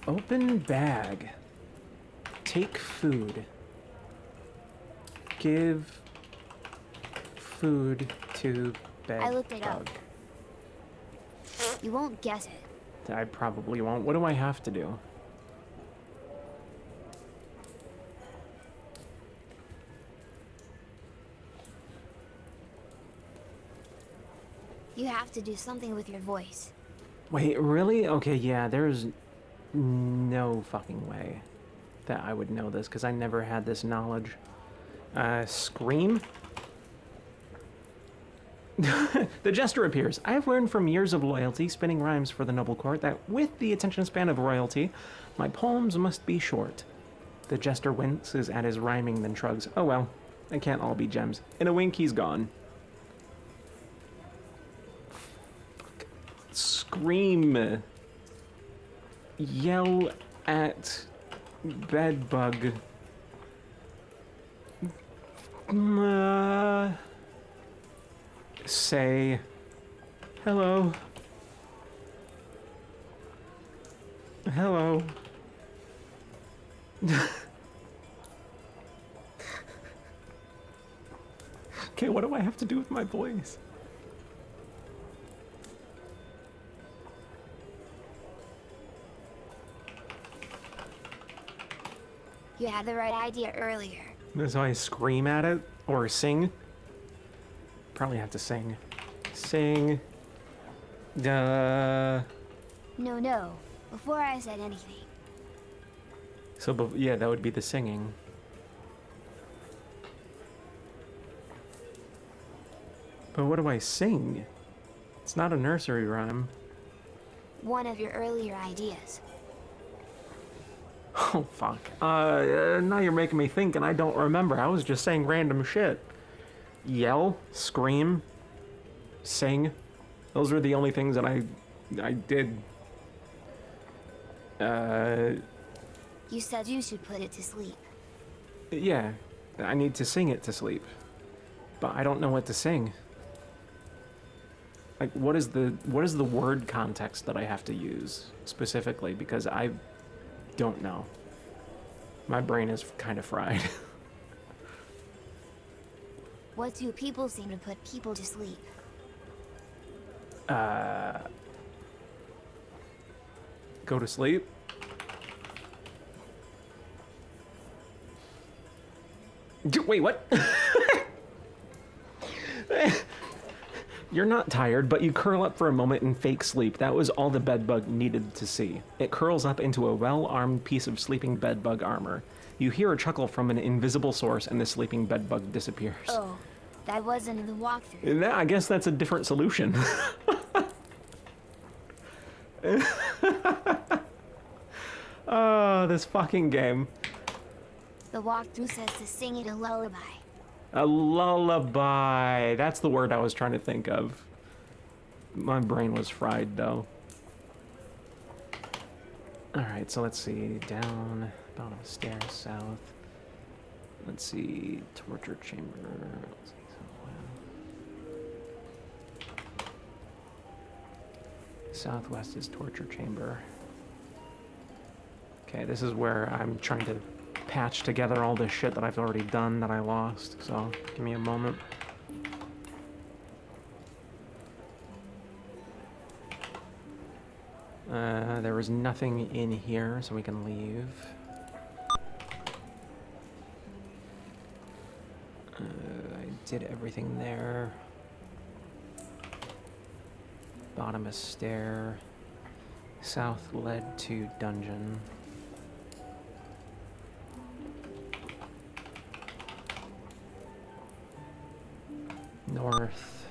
Open bag. Take food. Give food to bed I looked it bug. up. You won't guess it. I probably won't. What do I have to do? You have to do something with your voice. Wait, really? Okay, yeah, there's no fucking way that I would know this, because I never had this knowledge. Scream? The Jester appears. I have learned from years of loyalty, spinning rhymes for the noble court, that with the attention span of royalty, my poems must be short. The Jester winces at his rhyming, then shrugs. Oh well, they can't all be gems. In a wink, he's gone. Scream. Yell at bedbug. Say hello. Hello. Okay, what do I have to do with my voice? You had the right idea earlier. So I scream at it or sing? Probably have to sing. Sing. Duh. No. Before I said anything. So, yeah, that would be the singing. But what do I sing? It's not a nursery rhyme. One of your earlier ideas. Oh, fuck. Now you're making me think and I don't remember. I was just saying random shit. Yell, scream, sing. Those are the only things that I did. You said you should put it to sleep. Yeah, I need to sing it to sleep. But I don't know what to sing. Like, what is the word context that I have to use specifically? Because I don't know. My brain is kind of fried. What do people seem to put people to sleep? Go to sleep? Wait, what? You're not tired, but you curl up for a moment in fake sleep. That was all the bedbug needed to see. It curls up into a well-armed piece of sleeping bedbug armor. You hear a chuckle from an invisible source, and the sleeping bedbug disappears. Oh, that wasn't in the walkthrough. I guess that's a different solution. Oh, this fucking game. The walkthrough says to sing it a lullaby. A lullaby. That's the word I was trying to think of. My brain was fried, though. Alright, so let's see. Down, bottom of stairs, south. Let's see. Torture chamber. Let's see, southwest is torture chamber. Okay, this is where I'm trying to patch together all this shit that I've already done that I lost, so give me a moment. There was nothing in here, so we can leave. I did everything there. Bottom of stair. South led to dungeon. North.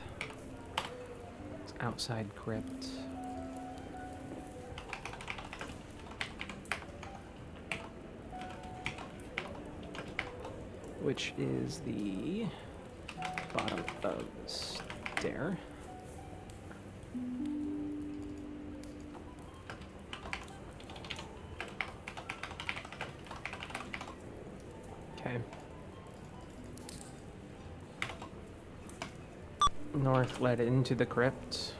It's outside crypt. Which is the bottom of the stair. Okay. North led into the crypt.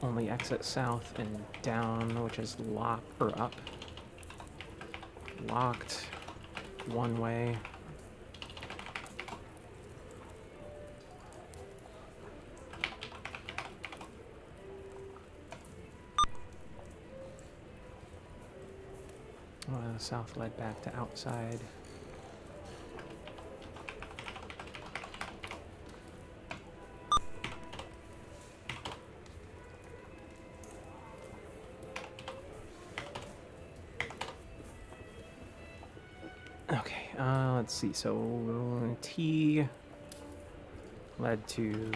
Only exit south and down, which is locked, or up. Locked one way. South led back to outside. let's see. So T led to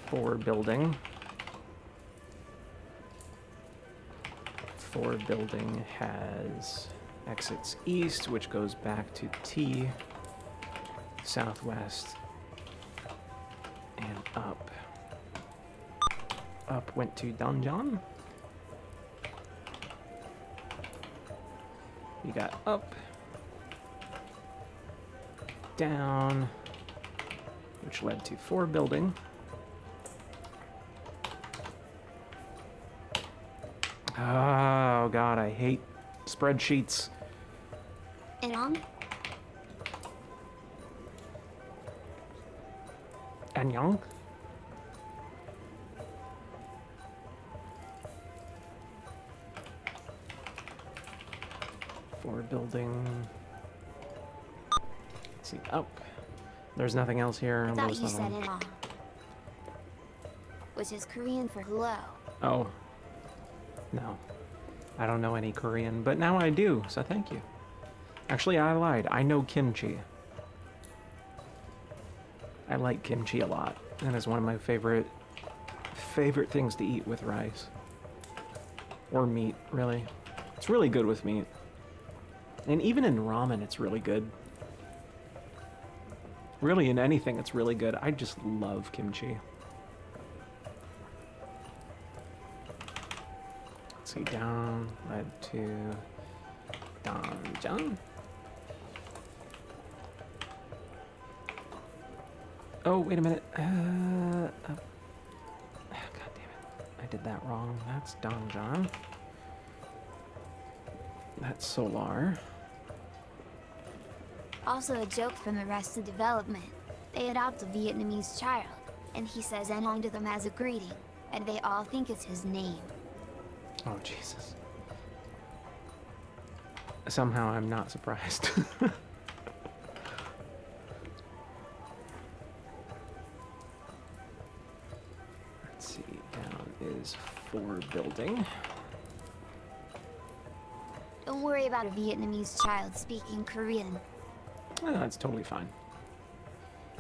4 building. 4 building has exits east, which goes back to T, southwest, and up. Up went to Donjon. You got up, down, which led to 4 building. Oh god, I hate spreadsheets. And on? And young? For building. Let's see, up. There's nothing else here. I on thought lowest you level. said in on. Which is Korean for hello. Oh. No. I don't know any Korean, but now I do, so thank you. Actually, I lied. I know kimchi. I like kimchi a lot. That is one of my favorite things to eat with rice. Or meat, really. It's really good with meat. And even in ramen, it's really good. Really, in anything, it's really good. I just love kimchi. Let's see, down led to Donjon. Oh, wait a minute. God damn it. I did that wrong. That's Donjon. That's Solar. Also a joke from Arrested Development. They adopt a Vietnamese child, and he says Anong to them as a greeting, and they all think it's his name. Oh, Jesus. Somehow I'm not surprised. Let's see, down is 4 building. Don't worry about a Vietnamese child speaking Korean. Oh, that's totally fine.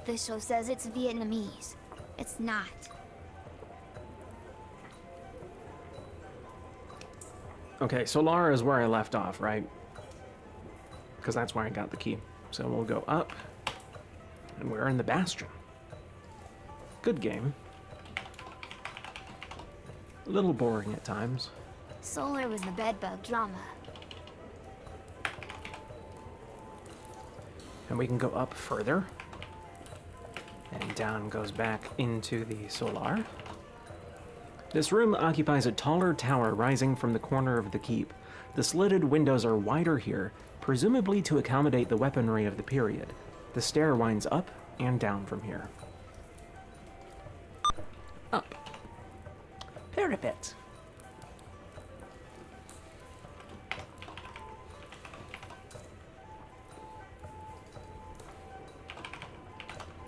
The show says it's Vietnamese. It's not. Okay, Solar is where I left off, right? Because that's where I got the key. So we'll go up, and we're in the Bastion. Good game. A little boring at times. Solar was the bedbug drama. And we can go up further. And down goes back into the Solar. This room occupies a taller tower rising from the corner of the keep. The slitted windows are wider here, presumably to accommodate the weaponry of the period. The stair winds up and down from here. Up. Parapet.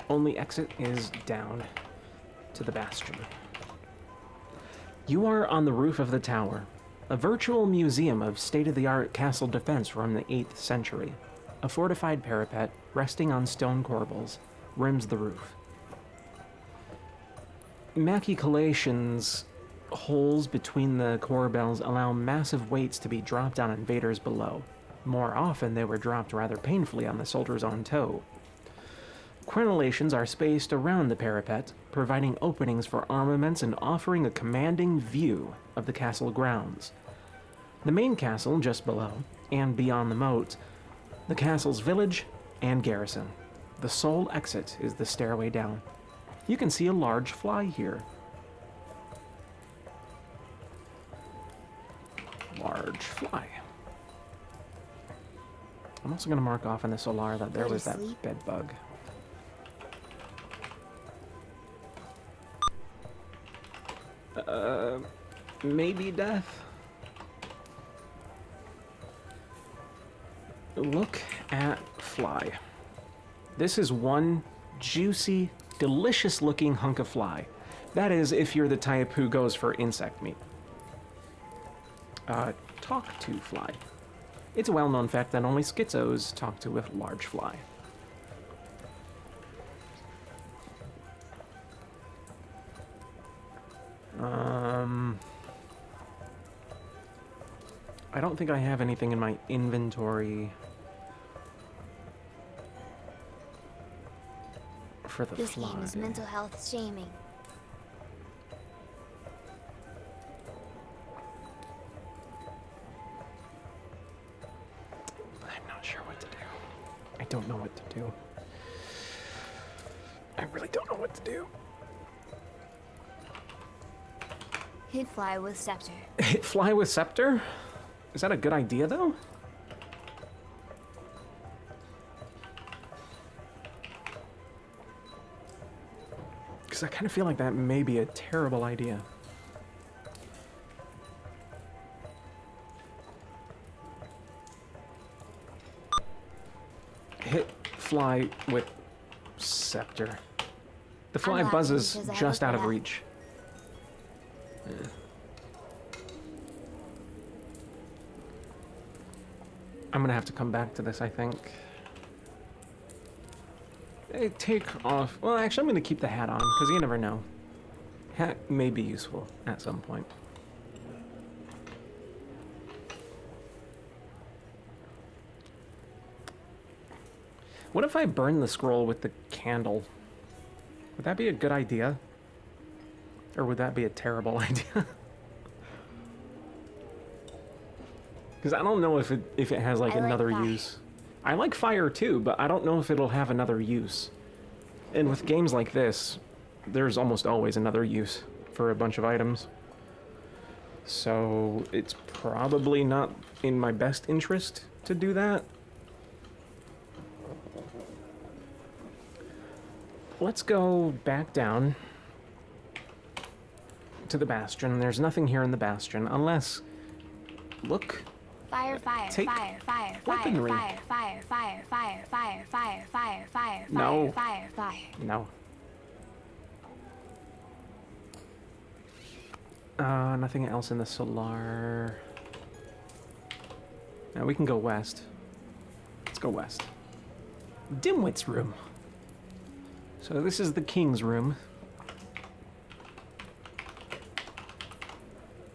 Only exit is down to the Bastion. You are on the roof of the tower, a virtual museum of state-of-the-art castle defense from the 8th century. A fortified parapet, resting on stone corbels, rims the roof. Machicolations, holes between the corbels, allow massive weights to be dropped on invaders below. More often, they were dropped rather painfully on the soldiers on tow. Crenellations are spaced around the parapet, providing openings for armaments and offering a commanding view of the castle grounds. The main castle just below, and beyond the moat, the castle's village and garrison. The sole exit is the stairway down. You can see a large fly here. Large fly. I'm also going to mark off in the Solar that there was that bed bug. Maybe death. Look at fly. This is one juicy, delicious looking hunk of fly. That is, if you're the type who goes for insect meat. Talk to fly. It's a well-known fact that only schizos talk to a large fly. I don't think I have anything in my inventory for the This fly. game is mental health shaming. I'm not sure what to do. I don't know what to do. I really don't know what to do. Hit fly with scepter. Hit fly with scepter? Is that a good idea, though? Because I kind of feel like that may be a terrible idea. Hit fly with scepter. The fly not buzzes because I just looked out it of up. reach. Yeah. I'm gonna have to come back to this, I think. Take off. Well, actually, I'm gonna keep the hat on because you never know. Hat may be useful at some point. What if I burn the scroll with the candle? Would that be a good idea? Or would that be a terrible idea? Because I don't know if it has like another use. I like fire too, but I don't know if it'll have another use. And with games like this, there's almost always another use for a bunch of items. So it's probably not in my best interest to do that. Let's go back down to the Bastion. There's nothing here in the Bastion, unless... Look. Fire, fire, Take fire, fire, weaponry. fire, fire, fire, fire, fire, fire, fire, fire, No. fire, fire. No. Nothing else in the Solar. Now we can go west. Let's go west. Dimwit's room. So this is the king's room.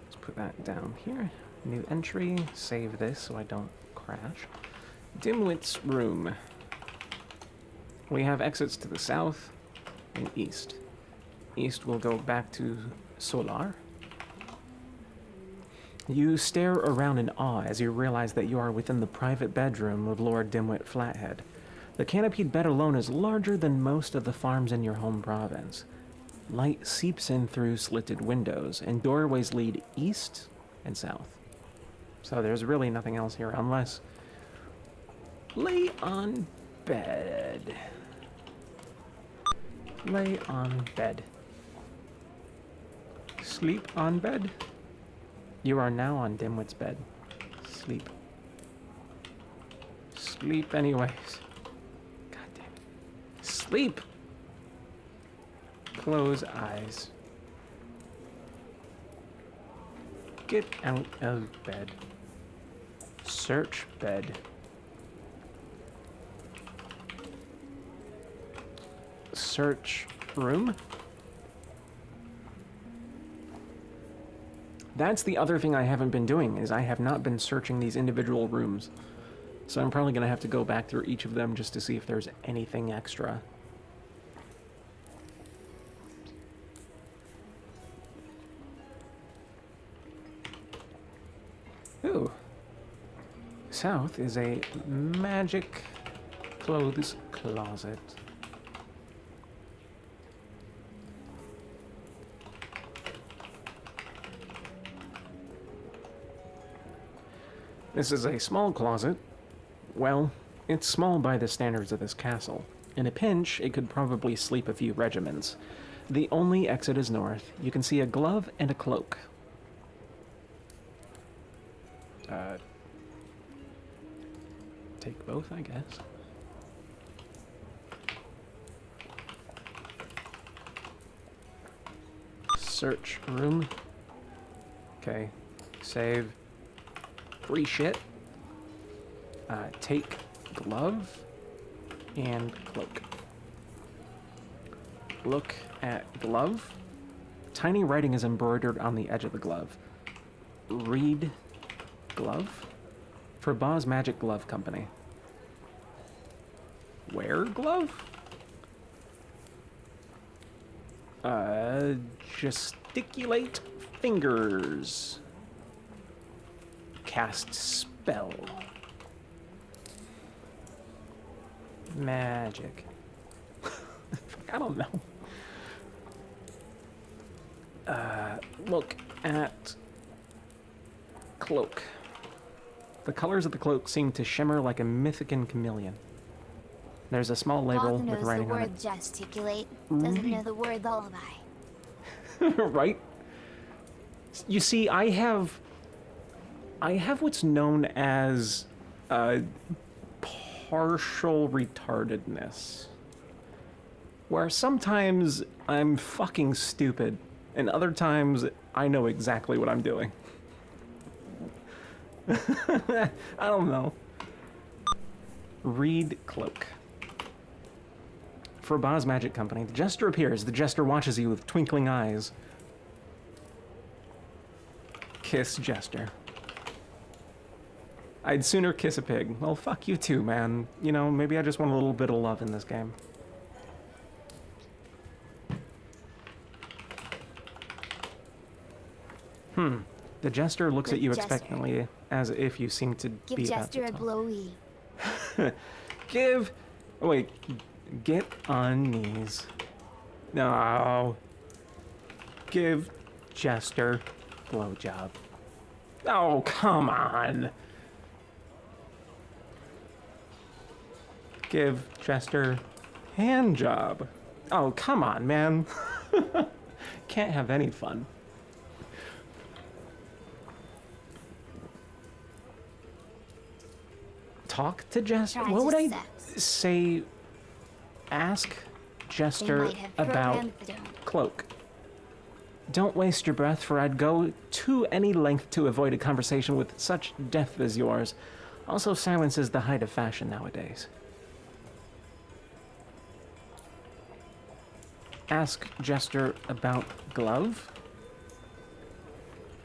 Let's put that down here. New entry. Save this so I don't crash. Dimwit's room. We have exits to the south and east. East will go back to Solar. You stare around in awe as you realize that you are within the private bedroom of Lord Dimwit Flathead. The canopied bed alone is larger than most of the farms in your home province. Light seeps in through slitted windows, and doorways lead east and south. So there's really nothing else here, unless... Lay on bed. Lay on bed. Sleep on bed. You are now on Dimwit's bed. Sleep. Sleep anyways. God damn it. Sleep! Close eyes. Get out of bed. Search bed. Search room. That's the other thing I haven't been doing, is I have not been searching these individual rooms. So I'm probably going to have to go back through each of them just to see if there's anything extra. Ooh. South is a magic clothes closet. This is a small closet. Well, it's small by the standards of this castle. In a pinch, it could probably sleep a few regiments. The only exit is north. You can see a glove and a cloak. Take both, I guess. Search room. Okay. Save. Free shit. Take glove and cloak. Look at glove. Tiny writing is embroidered on the edge of the glove. Read glove? For Boz Magic Glove Company. Wear glove? Gesticulate fingers. Cast spell. Magic. I don't know. Look at cloak. The colors of the cloak seem to shimmer like a mythican chameleon. There's a small label Bob knows with writing the on word it. gesticulate, doesn't know the word lullaby. Right? You see, I have what's known as partial retardedness, where sometimes I'm fucking stupid, and other times I know exactly what I'm doing. I don't know. Read cloak. For Boz Magic Company, the jester appears. The jester watches you with twinkling eyes. Kiss jester. I'd sooner kiss a pig. Well, fuck you too, man. You know, maybe I just want a little bit of love in this game. The jester looks at you expectantly, as if you seem to Give be about Jester to a talk. blowy. Get on knees. No. Give Jester blowjob. Oh, come on. Give Jester hand job. Oh, come on, man. Can't have any fun. Talk to Jester? Try What to would I sex. say? Ask Jester might have about programmed them. cloak. Don't waste your breath, for I'd go to any length to avoid a conversation with such depth as yours. Also, silence is the height of fashion nowadays. Ask Jester about glove.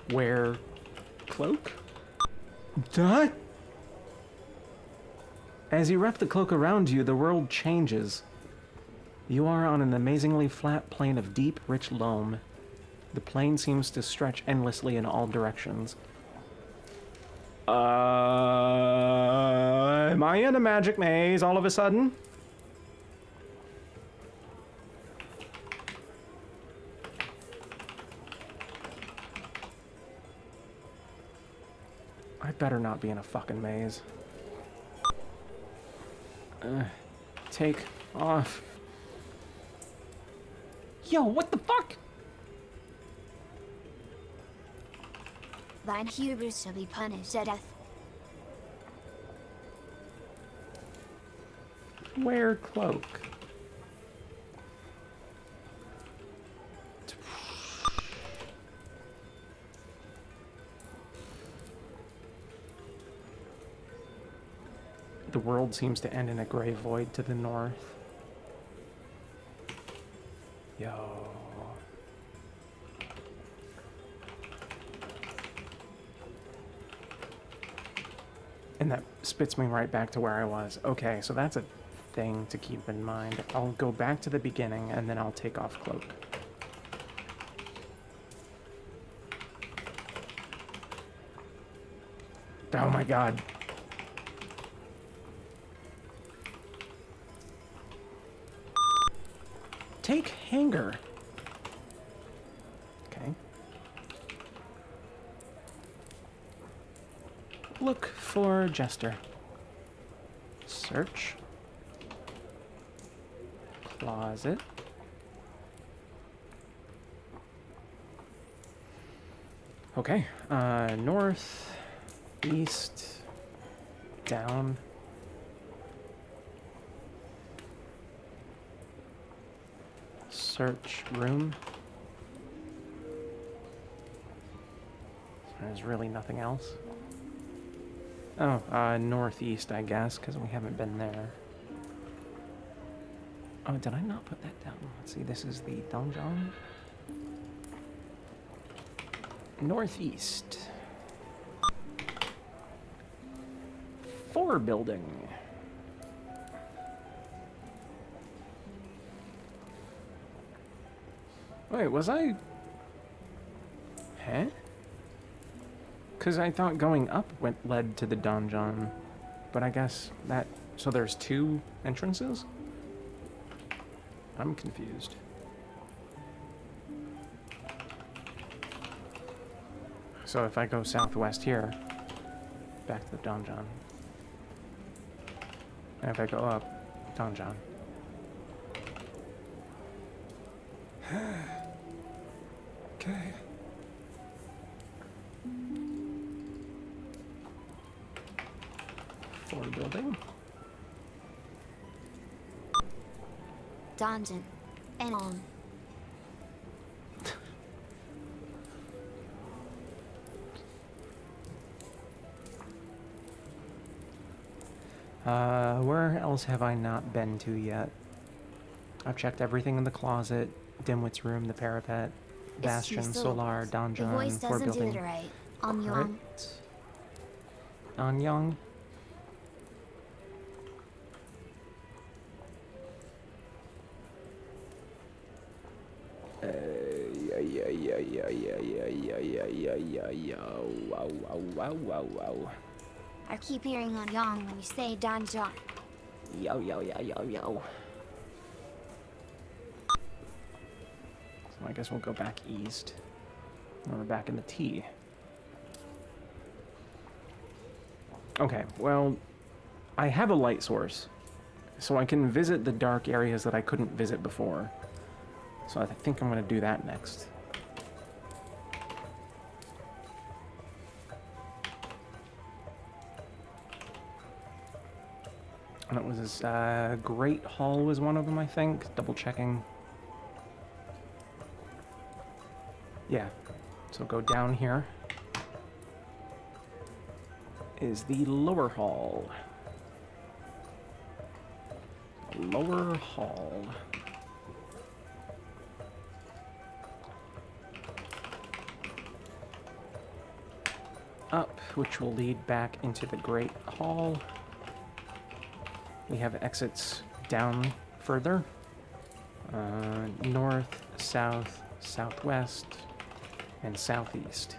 Wear cloak. Duh. As you wrap the cloak around you, the world changes. You are on an amazingly flat plain of deep, rich loam. The plain seems to stretch endlessly in all directions. Am I in a magic maze all of a sudden? I better not be in a fucking maze. Take off. Yo, what the fuck? Thine hubris shall be punished at death. Wear cloak. The world seems to end in a gray void to the north. Yo. And that spits me right back to where I was. Okay, so that's a thing to keep in mind. I'll go back to the beginning and then I'll take off cloak. Oh my god. Take hanger. Okay. Look for Jester. Search. Closet. Okay. North, east, down. Search room. There's really nothing else. Oh, northeast, I guess, because we haven't been there. Oh, did I not put that down? Let's see, this is the donjon. Northeast. floor building. Wait, was I... Huh? Because I thought going up led to the donjon. But I guess that... So there's two entrances? I'm confused. So if I go southwest here, back to the donjon. And if I go up, donjon. Okay. Floor building. Donjon. And on. Where else have I not been to yet? I've checked everything in the closet, Dimwit's room, the parapet, Bastion, Solar, donjon, The voice floor doesn't do building. it right. Anyang. Anyang. Wow. I keep hearing Anyang when you say donjon. Yo. So I guess we'll go back east. And we're back in the T. Okay, well, I have a light source, so I can visit the dark areas that I couldn't visit before. So I think I'm going to do that next. And it was this Great Hall was one of them, I think. Double checking. Yeah. So go down here. Is the lower hall. Lower hall. Up, which will lead back into the Great Hall. We have exits down further. North, south, southwest, and southeast.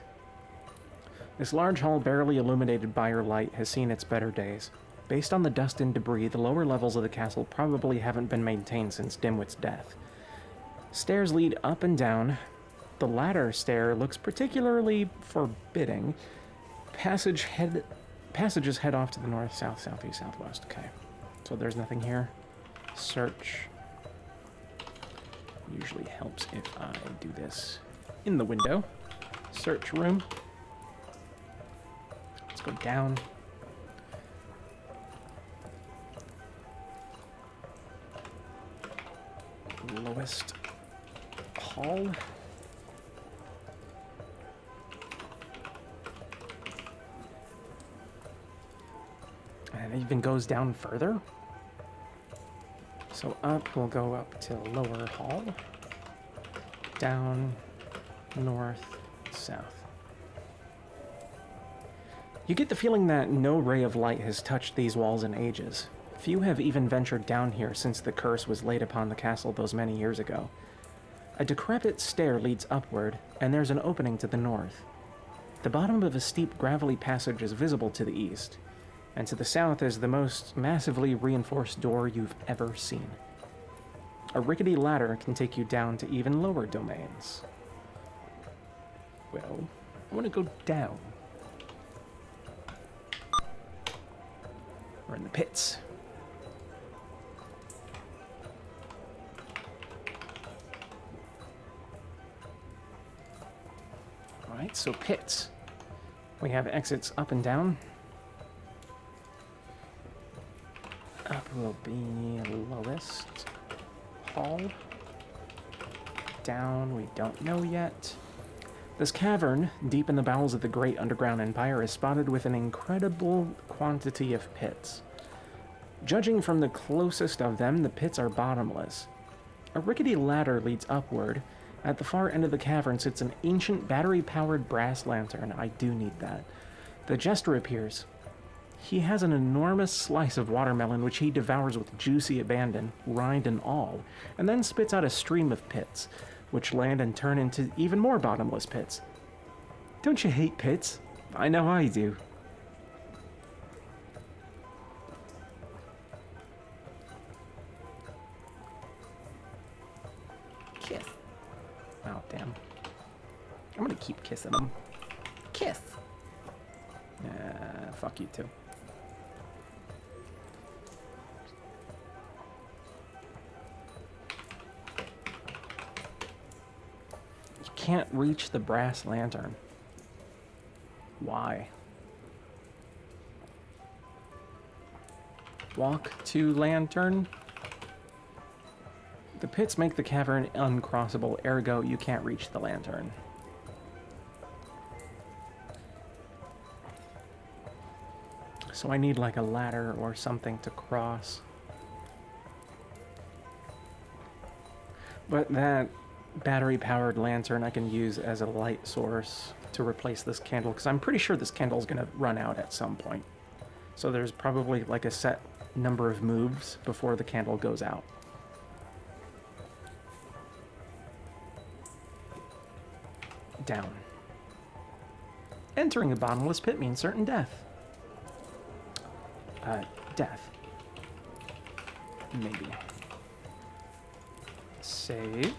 This large hall, barely illuminated by your light, has seen its better days. Based on the dust and debris, the lower levels of the castle probably haven't been maintained since Dimwit's death. Stairs lead up and down. The latter stair looks particularly forbidding. Passages head off to the north, south, southeast, southwest. Okay. So there's nothing here. Search. Usually helps if I do this in the window. Search room. Let's go down. Lowest hall. And it even goes down further. So up, we'll go up to lower hall. Down, north, south. You get the feeling that no ray of light has touched these walls in ages. Few have even ventured down here since the curse was laid upon the castle those many years ago. A decrepit stair leads upward, and there's an opening to the north. The bottom of a steep gravelly passage is visible to the east, and to the south is the most massively reinforced door you've ever seen. A rickety ladder can take you down to even lower domains. Well, I want to go down. We're in the pits. Alright, so pits. We have exits up and down. Up will be lowest hall. Down, we don't know yet. This cavern, deep in the bowels of the great underground empire, is spotted with an incredible quantity of pits. Judging from the closest of them, the pits are bottomless. A rickety ladder leads upward. At the far end of the cavern sits an ancient battery-powered brass lantern. I do need that. The jester appears. He has an enormous slice of watermelon which he devours with juicy abandon, rind and all, and then spits out a stream of pits, which land and turn into even more bottomless pits. Don't you hate pits? I know I do. Kiss. Oh, damn. I'm gonna keep kissing him. Kiss. Fuck you too. You can't reach the brass lantern. Why? Walk to lantern. The pits make the cavern uncrossable, ergo you can't reach the lantern. So I need like a ladder or something to cross. But that battery-powered lantern I can use as a light source to replace this candle, because I'm pretty sure this candle is going to run out at some point. So there's probably like a set number of moves before the candle goes out. Down. Entering a bottomless pit means certain death. Death. Maybe. Save.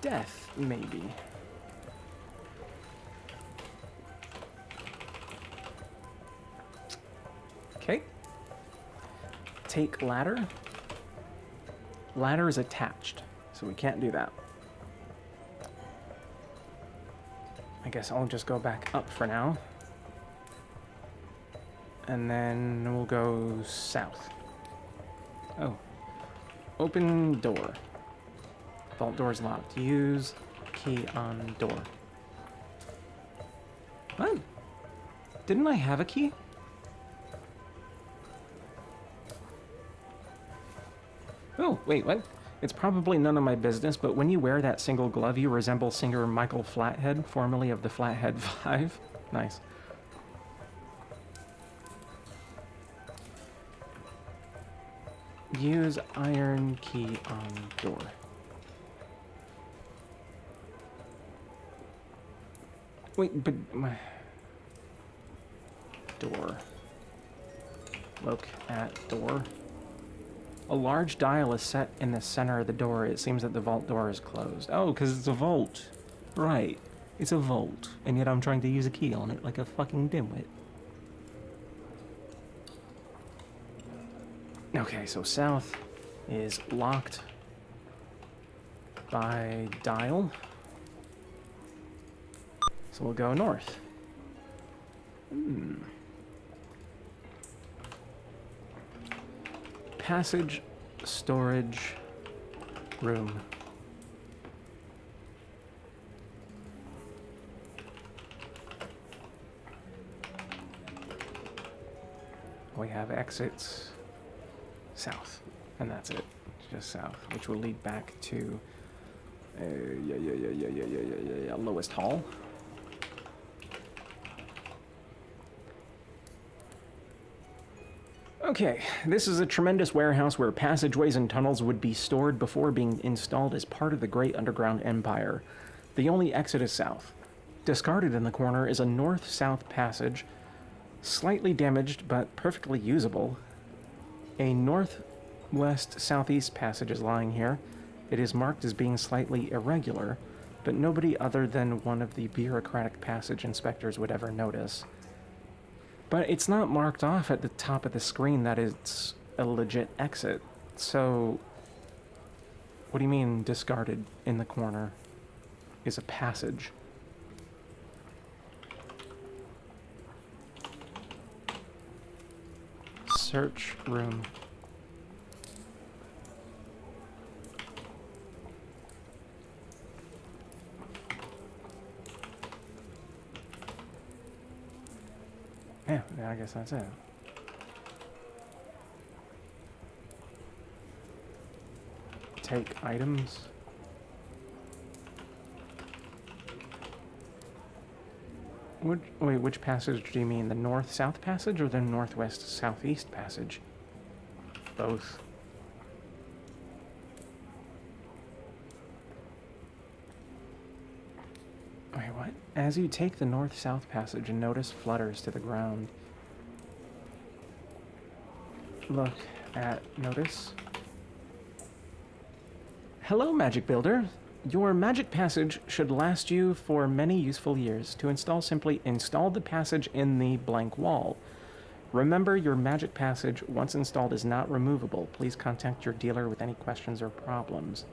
Death, maybe. Okay. Take ladder. Ladder is attached, so we can't do that. I guess I'll just go back up for now. And then we'll go south. Oh. Open door. Vault door is locked. Use key on door. What? Didn't I have a key? Oh, wait, what? It's probably none of my business, but when you wear that single glove, you resemble singer Michael Flathead, formerly of the Flathead 5. Nice. Use iron key on door. Wait, but my door. Look at door. A large dial is set in the center of the door. It seems that the vault door is closed. Oh, because it's a vault. Right. It's a vault. And yet I'm trying to use a key on it like a fucking dimwit. Okay, so south is locked by dial. So we'll go north. Passage, storage, room. We have exits south, and that's it. Just south, which will lead back to lowest hall. Okay, this is a tremendous warehouse where passageways and tunnels would be stored before being installed as part of the Great Underground Empire. The only exit is south. Discarded in the corner is a north-south passage, slightly damaged but perfectly usable. A northwest-southeast passage is lying here. It is marked as being slightly irregular, but nobody other than one of the bureaucratic passage inspectors would ever notice. But it's not marked off at the top of the screen that it's a legit exit. So, what do you mean discarded in the corner is a passage? Search room. Yeah, I guess that's it. Take items. Which passage do you mean? The north-south passage or the northwest-southeast passage? Both. Wait, what? As you take the north-south passage, notice flutters to the ground. Look at notice. Hello, Magic Builder. Your magic passage should last you for many useful years. To install, simply install the passage in the blank wall. Remember, your magic passage, once installed, is not removable. Please contact your dealer with any questions or problems.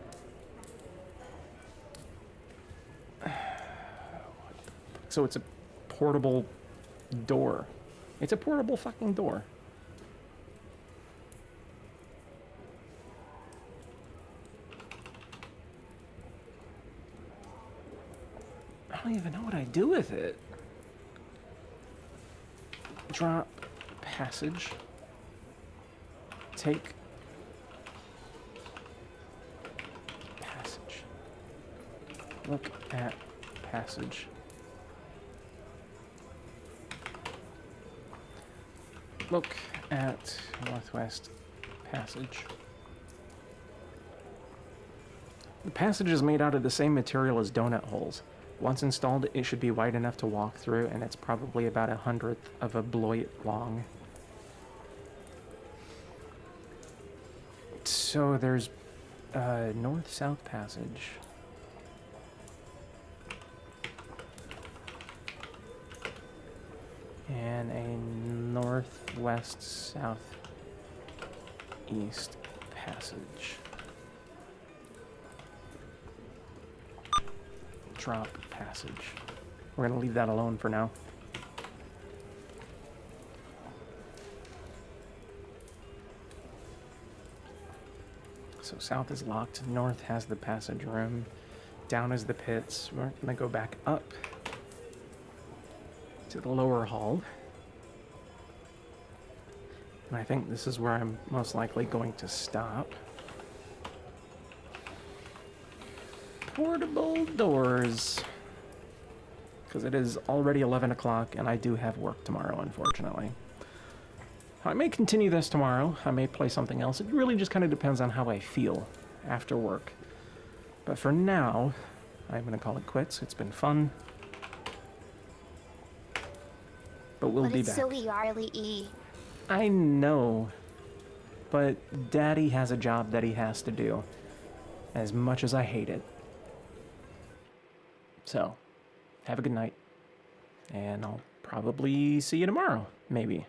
So it's a portable door. It's a portable fucking door. I don't even know what I do with it. Drop passage. Take passage. Look at passage. Look at northwest passage. The passage is made out of the same material as donut holes. Once installed, it should be wide enough to walk through, and it's probably about 1/100th of a bloit long. So there's a north-south passage. And a northwest-southeast passage. Drop passage. We're gonna leave that alone for now. So south is locked, north has the passage room, down is the pits. We're gonna go back up to the lower hall. And I think this is where I'm most likely going to stop. Portable doors. Because it is already 11 o'clock and I do have work tomorrow, unfortunately. I may continue this tomorrow. I may play something else. It really just kind of depends on how I feel after work. But for now, I'm going to call it quits. It's been fun. But we'll be back. But it's so Arlie. I know. But Daddy has a job that he has to do. As much as I hate it. So, have a good night. And I'll probably see you tomorrow, maybe.